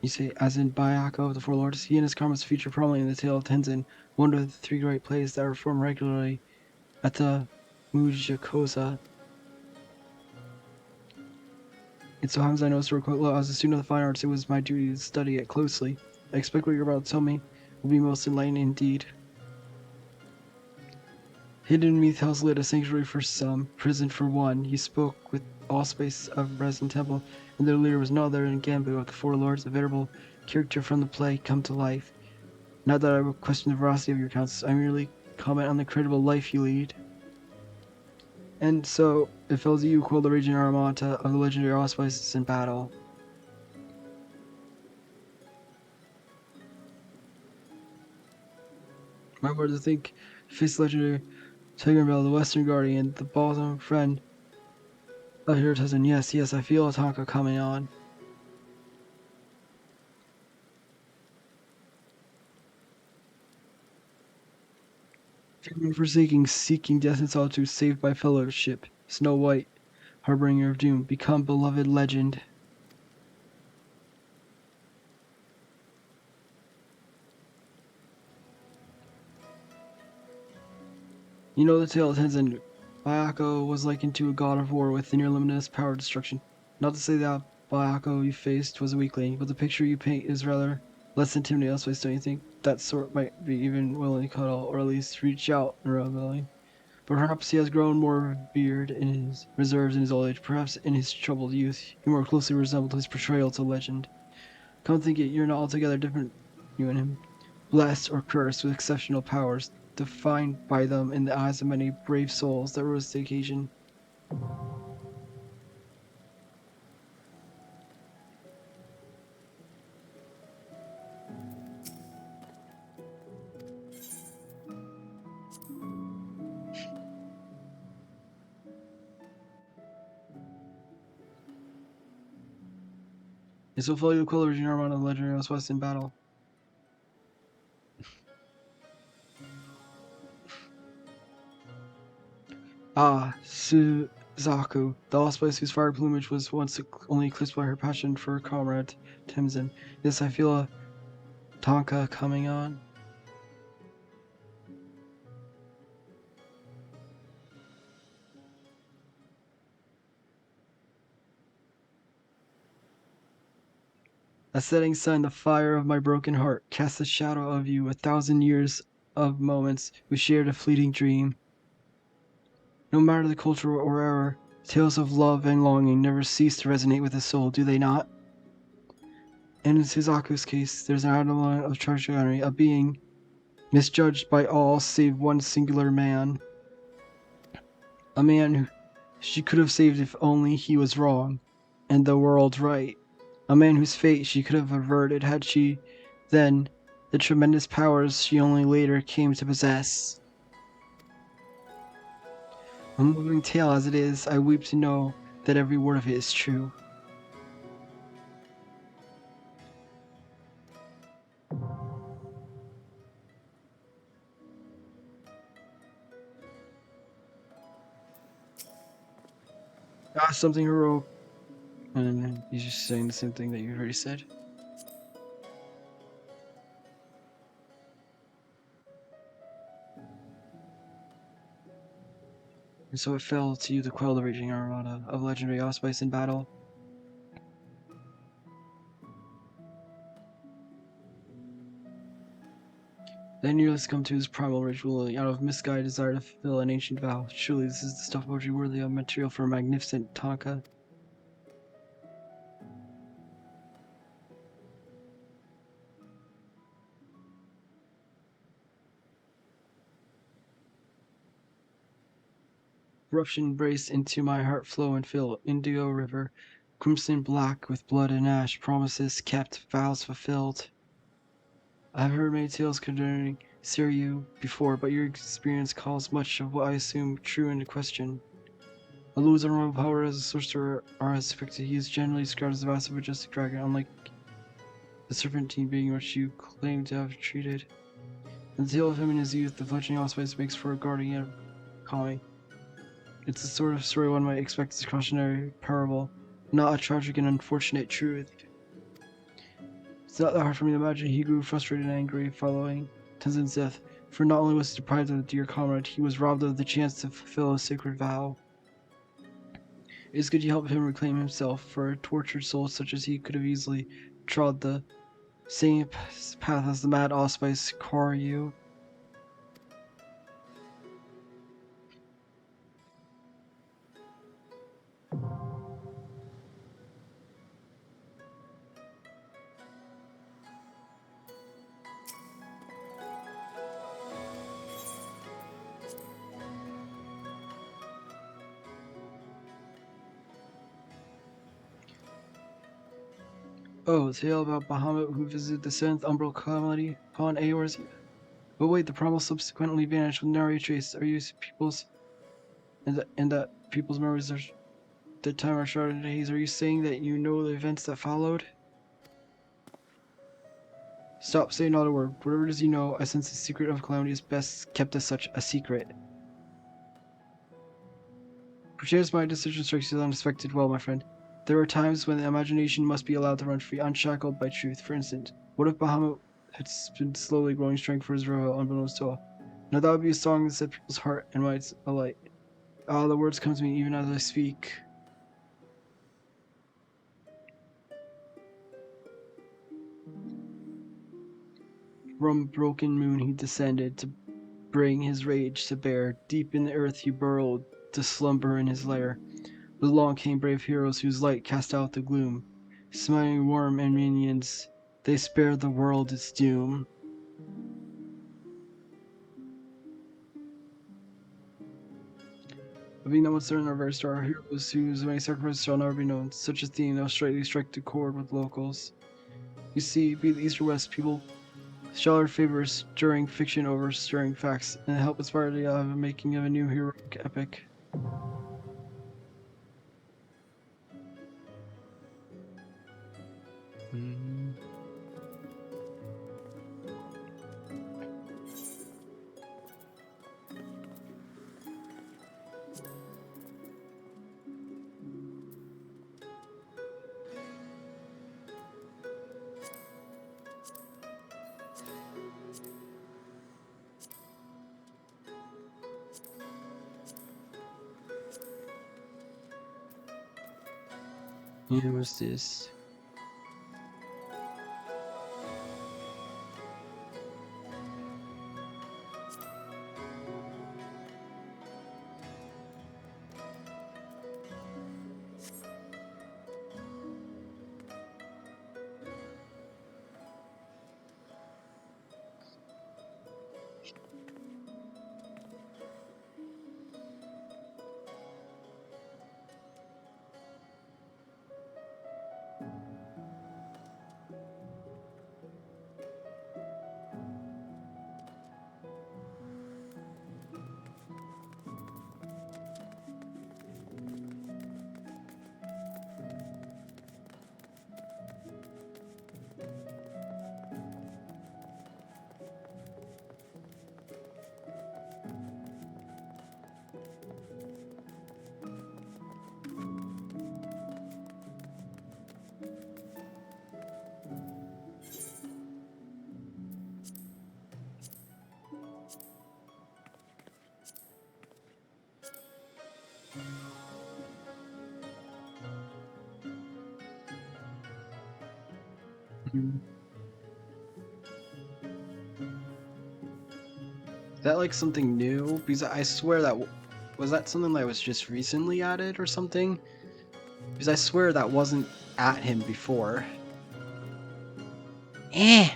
you say, as in Bayako of the Four Lords, he and his karmas feature prominently in the tale of Tenzin, one of the three great plays that are performed regularly at the Mujakosa. It so happens I noticed her quite low. As a student of the fine arts, it was my duty to study it closely. I expect what you're about to tell me will be most enlightening indeed. Hidden beneath hell's lit, a sanctuary for some, prison for one. He spoke with all space of resin temple, and their leader was no other than Gambu of the Four Lords, a veritable character from the play come to life. Not that I would question the veracity of your accounts, I merely comment on the credible life you lead. And so, it fells you who quell the raging armada of the legendary auspices in battle. My word to think, face legendary Tigerbell, the Western Guardian, the bosom friend of Hirotazen. Yes, I feel a Tonka coming on. Fearing forsaking, seeking death and solitude, saved by fellowship. Snow White, harbinger of doom, become beloved legend. You know the tale of Tenzin. Bayako was likened to a god of war with near limitless power of destruction. Not to say that Bayako you faced was a weakling, but the picture you paint is rather less intimidating elsewise, don't you think? That sort might be even willing to cuddle, or at least reach out and rub belly. But perhaps he has grown more beard in his reserves in his old age. Perhaps in his troubled youth he more closely resembled his portrayal to legend. Come to think it, you're not altogether different, you and him. Blessed or cursed with exceptional powers, defined by them in the eyes of many brave souls that rose to the occasion. This will follow the quell origin armada of the legendary West in battle. Ah, Suzaku, the allspice whose fiery plumage was once only eclipsed by her passion for her comrade, Temzin. Yes, I feel a Tonka coming on. A setting sun, the fire of my broken heart, casts a shadow of you, 1,000 years of moments we shared a fleeting dream. No matter the culture or era, tales of love and longing never cease to resonate with the soul, do they not? And in Suzaku's case, there's an element of tragedy, a being misjudged by all save one singular man. A man who she could have saved if only he was wrong, and the world right. A man whose fate she could have averted had she, then, the tremendous powers she only later came to possess. A moving tale as it is, I weep to know that every word of it is true. Ah, something heroic. And he's just saying the same thing that you've already said. And so it fell to you to quell the raging armada of legendary allspice in battle. Then nearly succumbed to his primal ritual out of misguided desire to fulfill an ancient vow. Surely this is the stuff of poetry worthy of material for a magnificent Tonka. Corruption braced into my heart flow and fill, indigo river, crimson black with blood and ash, promises kept, vows fulfilled. I've heard many tales concerning Siryu before, but your experience calls much of what I assume true into question. Although his unrivaled power as a sorcerer are as effective, he is generally described as the vast and majestic dragon, unlike the serpentine being which you claim to have treated. And the tale of him in his youth, the fledgling allspice makes for a guardian of calming. It's the sort of story one might expect as a cautionary parable, not a tragic and unfortunate truth. It's not that hard for me to imagine he grew frustrated and angry following Tenzin's death, for not only was he deprived of a dear comrade, he was robbed of the chance to fulfill a sacred vow. It is good you helped him reclaim himself, for a tortured soul such as he could have easily trod the same path as the mad allspice Koryu. Oh, a tale about Bahamut who visited the 7th umbral calamity upon Aor's. But wait, the promise subsequently vanished with nary a trace. Are you people's and that people's memories are the time are shrouded in haze? Are you saying that you know the events that followed? Stop, say not a word. Whatever it is you know, I sense the secret of calamity is best kept as such a secret. Perchance my decision strikes you as unexpected. Well, my friend, there are times when the imagination must be allowed to run free, unshackled by truth. For instance, what if Bahamut had been slowly growing strength for his rival unbeknownst to all? Now that would be a song that set people's heart and minds alight. Ah, the words come to me even as I speak. From broken moon he descended to bring his rage to bear. Deep in the earth he burrowed to slumber in his lair. But along came brave heroes whose light cast out the gloom. Smiling worm and minions, they spared the world its doom. But being that what's certain are very star heroes whose many sacrifices shall never be known. Such a theme now straightly strike the chord with locals. You see, be the east or west, people shall our favors stirring fiction over stirring facts, and help inspire the making of a new heroic epic. Yeah, what's this? Is that like something new? Because I swear that was that something that was just recently added or something? Because I swear that wasn't at him before. Eh.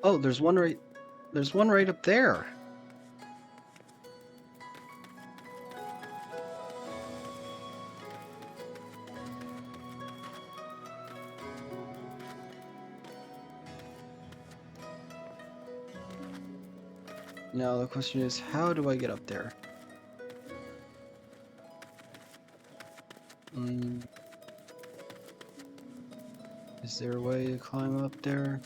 Oh, there's one right up there. Now the question is, how do I get up there? Is there a way to climb up there?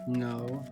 No.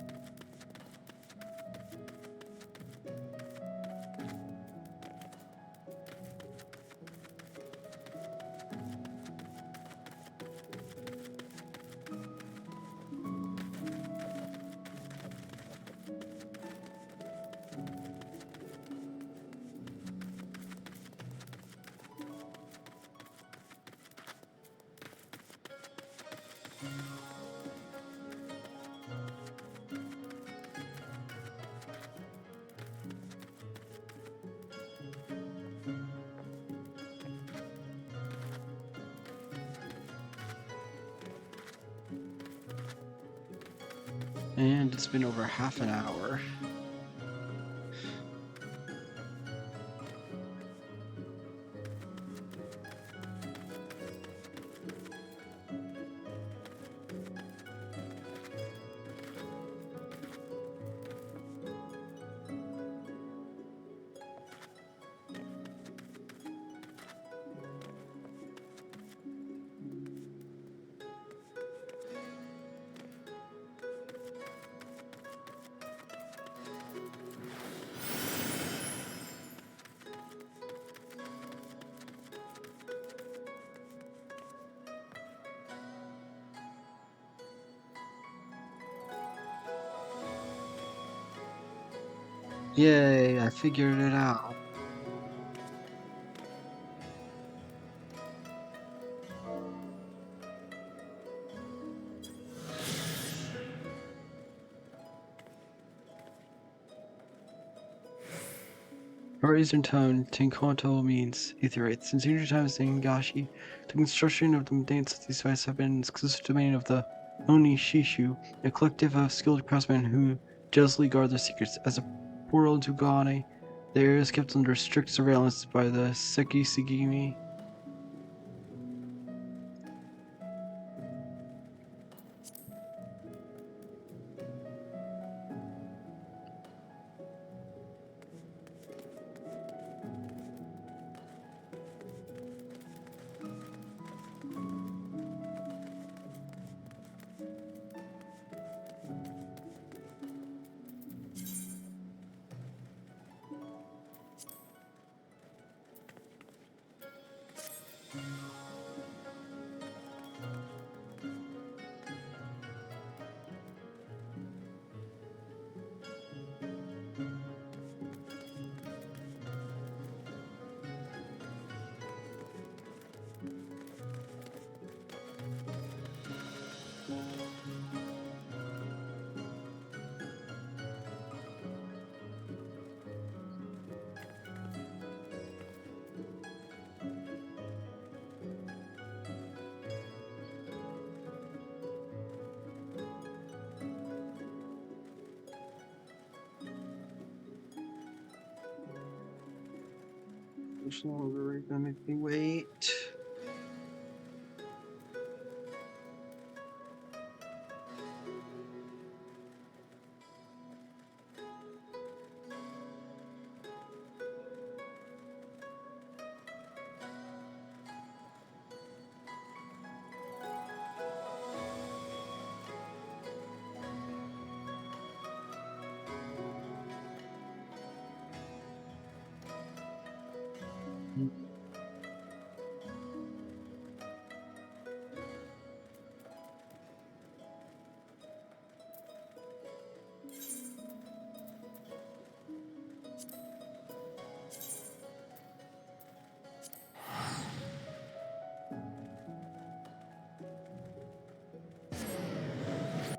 And it's been over half an hour. Yay, I figured it out. Northeastern tone, Tenkonto means Aetherite. Since ancient times in Gashi, the construction of the maintenance of these sites have been an exclusive domain of the Oni Shishu, a collective of skilled craftsmen who jealously guard their secrets. As a portal into Gane, the area is kept under strict surveillance by the Sekisugimi. It's no longer gonna make me wait.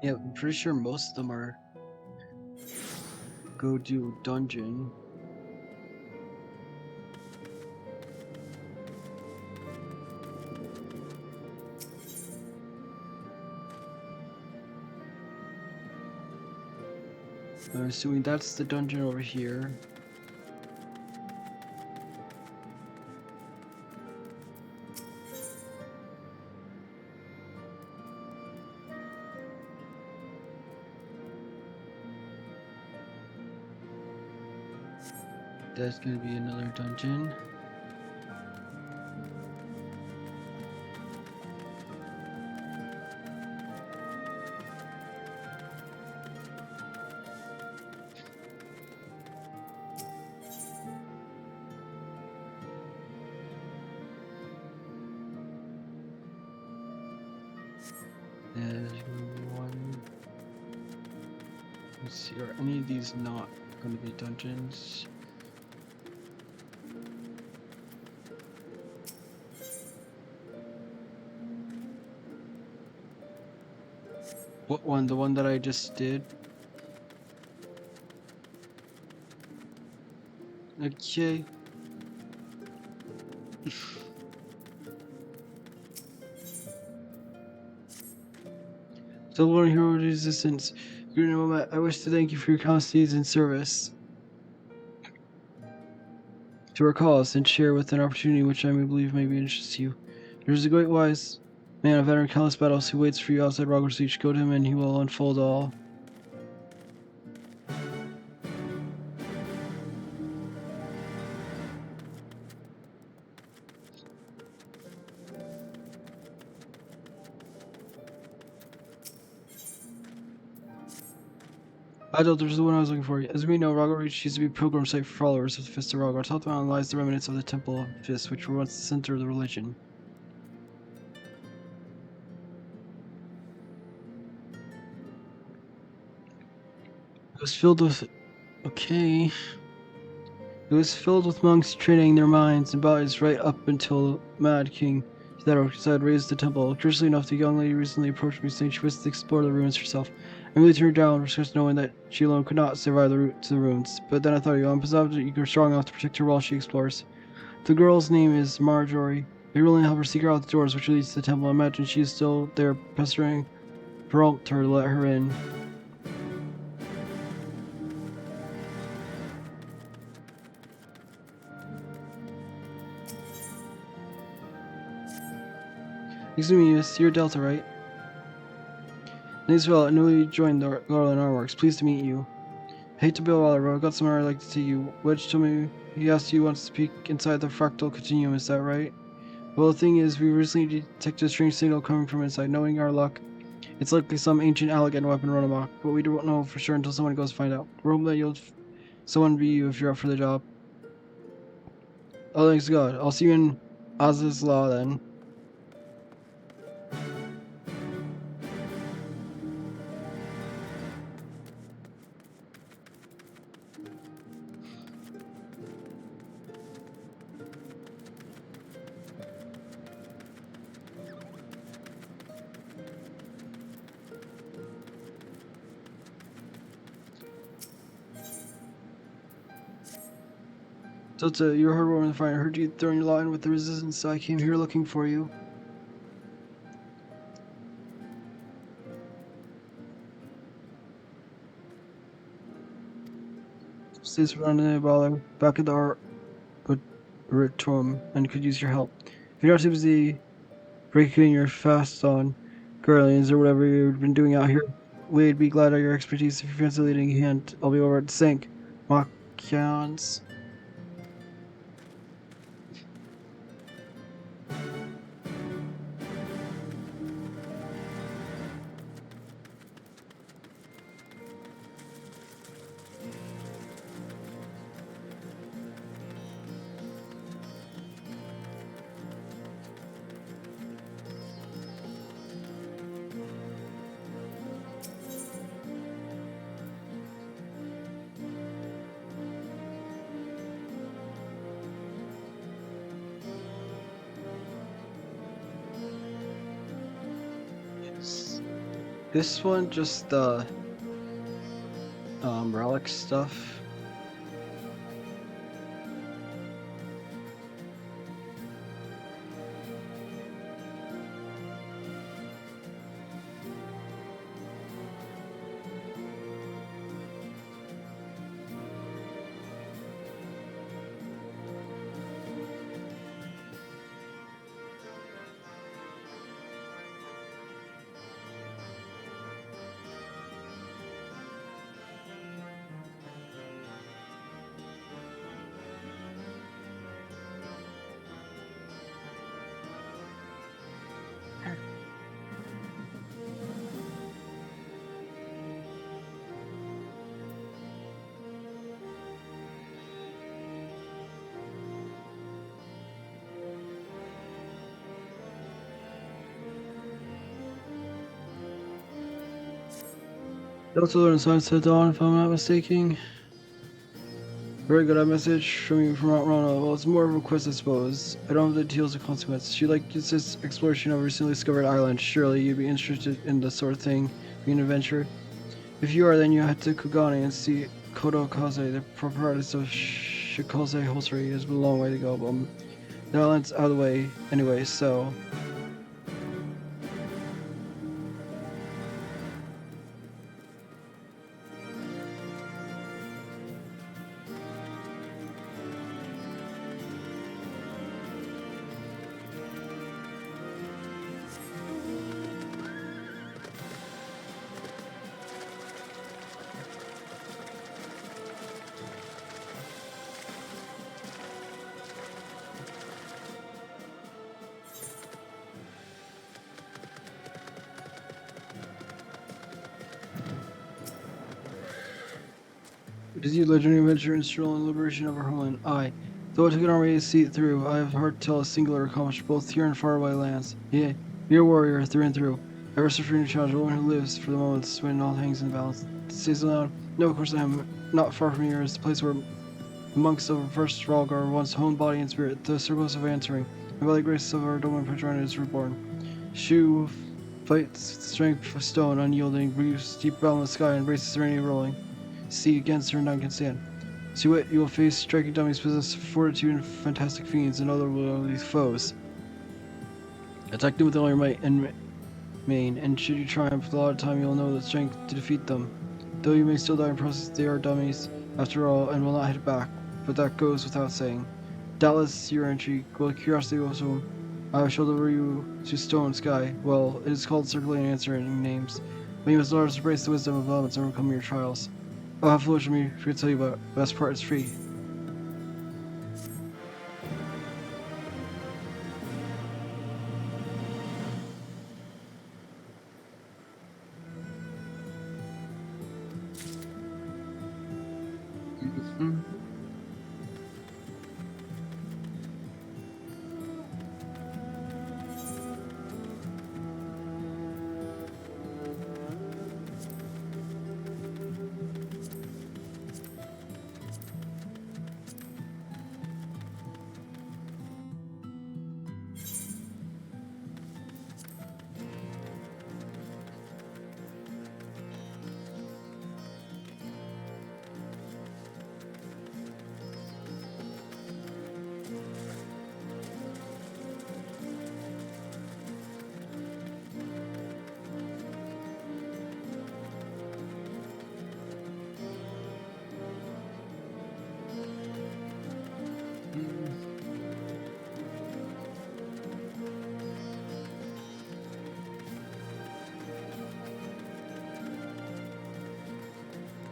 Yeah, I'm pretty sure most of them are go do dungeon. I'm assuming that's the dungeon over here. That's gonna be another dungeon. There's one. Let's see, are any of these not gonna be dungeons? What one? The one that I just did? Okay. Still one hero resistance. I wish to thank you for your constancy and service to our cause and share with an opportunity which I may believe may be of interest to you. There is a great wise man, a veteran of countless battles, who waits for you outside Rogwar's Reach. Go to him and he will unfold all. I thought there's the one I was looking for. As we know, Rogwar Reach used to be a pilgrim site for followers of the Fist of Rogwar. Atop the mountain lies the remnants of the Temple of Fist, which were once the center of the religion. It was filled with... Okay... It was filled with monks training their minds and bodies right up until Mad King Theodoric had raised the temple. Curiously enough, the young lady recently approached me saying she wished to explore the ruins herself. I really turned her down, just knowing that she alone could not survive the route to the ruins. But then I thought of you. I'm positive that you're strong enough to protect her while she explores. The girl's name is Marjorie. You're willing to help her seek her out the doors which leads to the temple. I imagine she is still there pestering Peralta to let her in. Excuse me, miss. You're Delta, right? Name's Phil. I newly joined the Garland Artworks. Pleased to meet you. I hate to be a while, but I've got somewhere I'd like to see you. Wedge told me he asked you once to peek inside the fractal continuum, is that right? Well, the thing is, we recently detected a strange signal coming from inside. Knowing our luck, it's likely some ancient Allegan weapon run amok, but we don't know for sure until someone goes to find out. We're hoping that someone be you if you're up for the job. Oh, thanks to God. I'll see you in Oz's Law then. Delta, you're a hard woman to find. I heard you throwing your lot in with the resistance, so I came here looking for you. Stays around in the bother, back at the Arboretum, and could use your help. If you're not too busy breaking your fast on Guardians or whatever you've been doing out here, we'd be glad of your expertise. If you fancy leading a hand, I'll be over at the sink. Mockhounds. This one just relic stuff. Delta learned Sunset Dawn, if I'm not mistaken. Very good, a message from you from Mount Rona. Well, it's more of a quest, I suppose. I don't have the details of consequence. She like this exploration of a recently discovered island. Surely you'd be interested in the sort of thing, being an adventure. If you are, then you head to Kugane and see Kodo Kaze, the proprietress of Shikoze Hosiery. It's a long way to go, but the island's out of the way anyway, so... It is you, legendary adventurer, instrumental in the liberation of our homeland. I, though I took an army to see it through, I have heard tell a singular accomplished both here and faraway lands. Yea, be a warrior through and through. I rest free to challenge the one who lives for the moments when all hangs in the balance. Says aloud, no, of course I am. Not far from here is the place where the monks of first Ralgar once honed body and spirit, the circles of answering, and by the grace of our Doman Patron is reborn. Shu fights strength of stone, unyielding, breathes deep boundless sky, and embraces serenity rolling. Sea against her none can stand. See what you will face, striking dummies possess fortitude and fantastic fiends and otherworldly foes. Attack them with all your might and main, and should you triumph with a lot of time, you'll know the strength to defeat them. Though you may still die in process, they are dummies, after all, and will not hit back, but that goes without saying. Doubtless your entry, will curiosity will show. I shall deliver you to stone sky. Well, it is called circling and answering names. But you must learn to embrace the wisdom of elements and overcome your trials. Oh, how foolish of me for to tell you about it. Best part is free. Mm-hmm.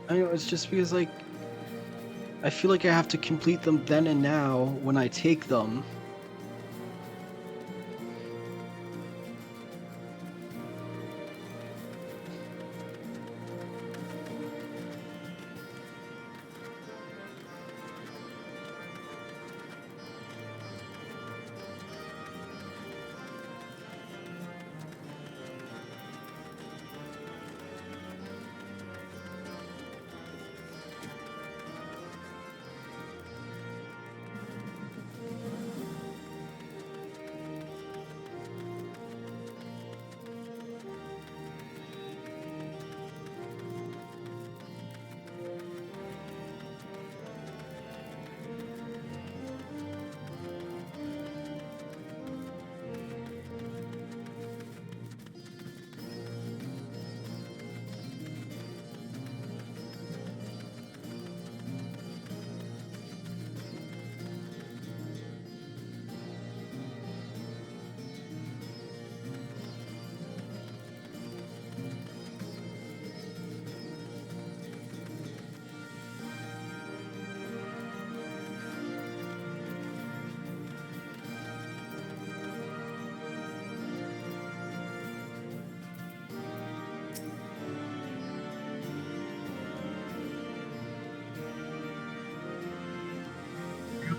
I know, it's just because, like, I feel like I have to complete them then and now when I take them.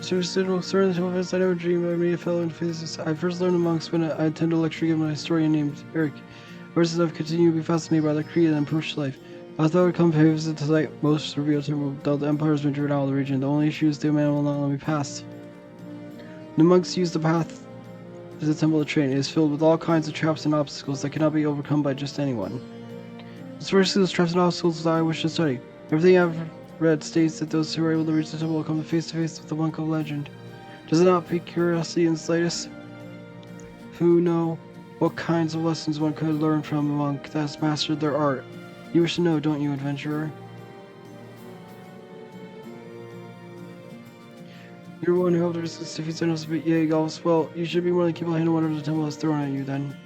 Suicidal certain events I never dreamed I made a fellow in physics. I first learned amongst when I attended a lecture given by a historian named Eric. Versus I've continued to be fascinated by the creed and approach to life. I thought I would come pay a visit to the site most revealed temple, though the empire has been driven out of the region. The only issue is the man will not let me pass. The monks use the path as the temple to train. It is filled with all kinds of traps and obstacles that cannot be overcome by just anyone. It's firstly those traps and obstacles that I wish to study. Everything I've read states that those who are able to reach the temple will come face to face with the monk of legend. Does it not pique curiosity in the slightest? Who know what kinds of lessons one could learn from a monk that has mastered their art? You wish to know, don't you, adventurer? You're one who helped to resist defeat Xenos, but yea, Gauls. Well, you should be more than capable of handling whatever the temple has thrown at you, then.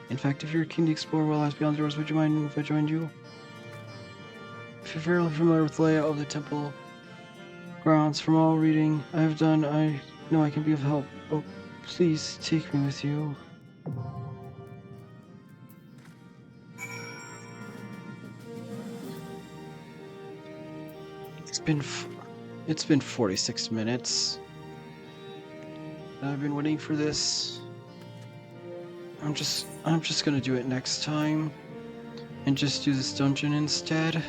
In fact, if you're keen to explore what lies beyond doors, would you mind if I joined you? If you're fairly familiar with the layout of the temple grounds, from all reading I have done, I know I can be of help. Oh, please take me with you. it's been 46 minutes. I've been waiting for this. I'm just gonna do it next time and just do this dungeon instead.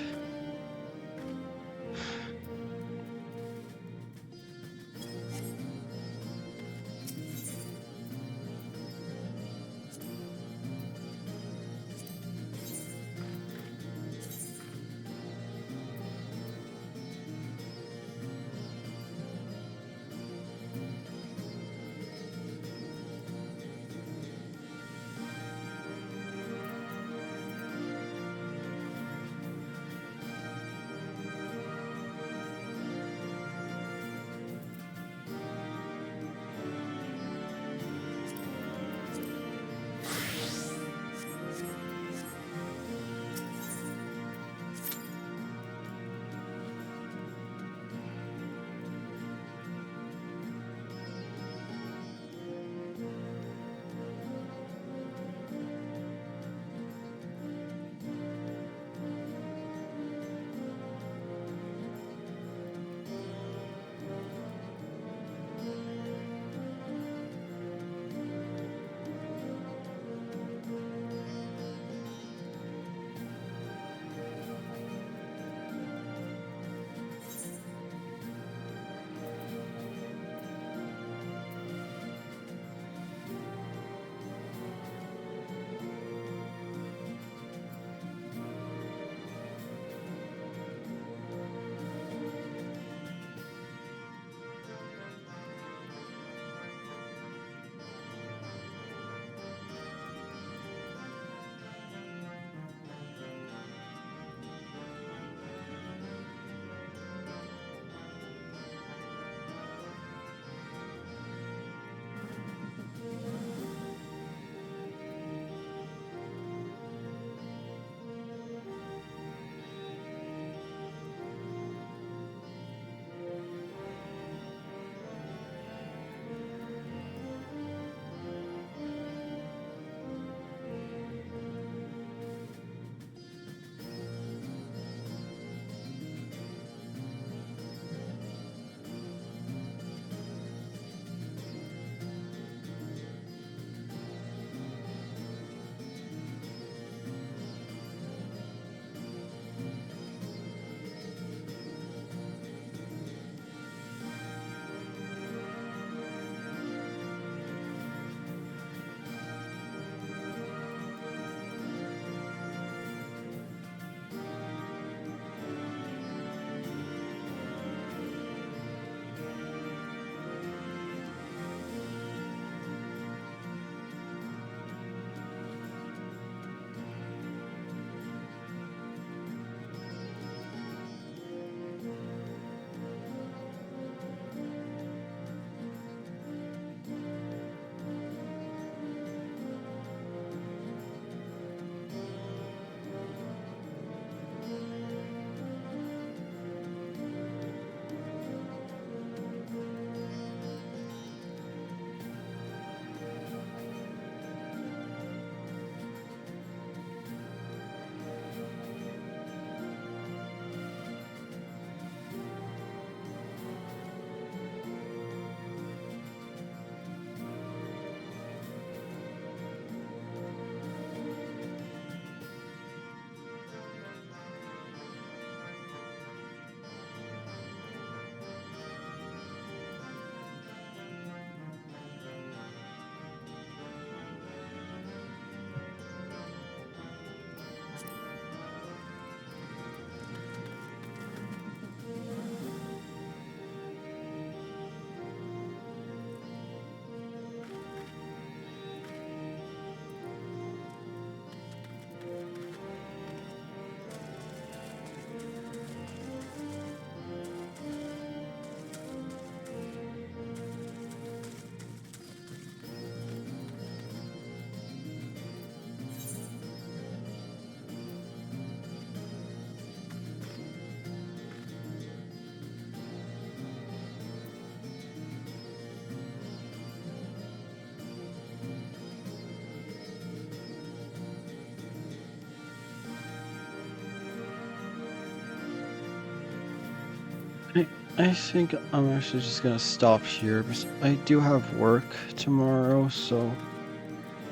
I think I'm actually just gonna stop here because I do have work tomorrow, so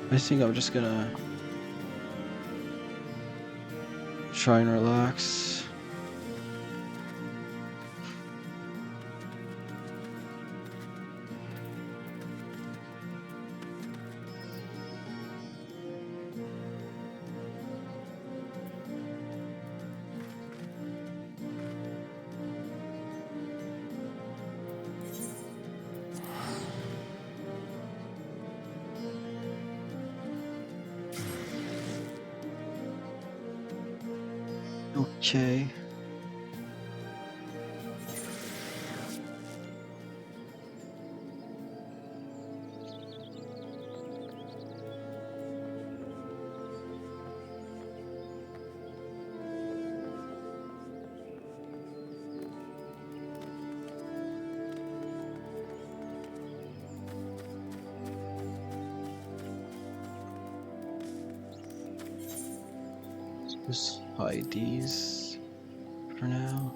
I think I'm just gonna try and relax. Okay. Just hide these for now.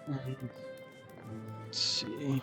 Let's see.